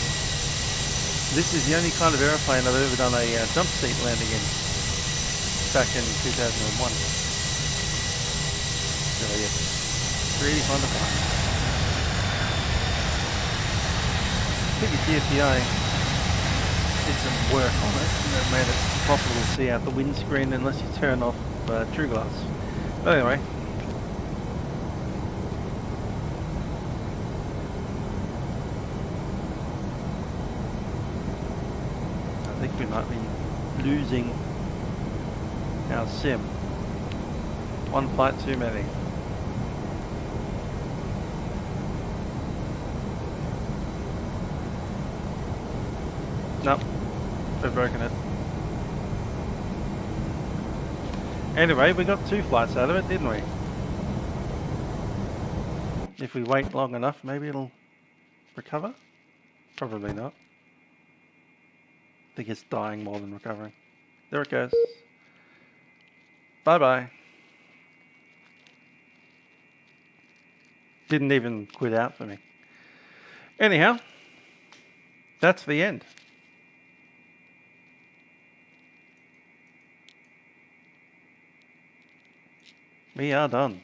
this is the only kind of aeroplane I've ever done a jump seat landing in back in 2001. So yeah, really fun to fly. I think the TFDi did some work on it and it made it impossible to see out the windscreen unless you turn off True Glass. But anyway. I think we might be losing our sim. One flight too many. Nope, we've broken it. Anyway, we got 2 flights out of it, didn't we? If we wait long enough, maybe it'll recover? Probably not. I think it's dying more than recovering. There it goes. Bye-bye. Didn't even quit out for me. Anyhow, that's the end. We are done.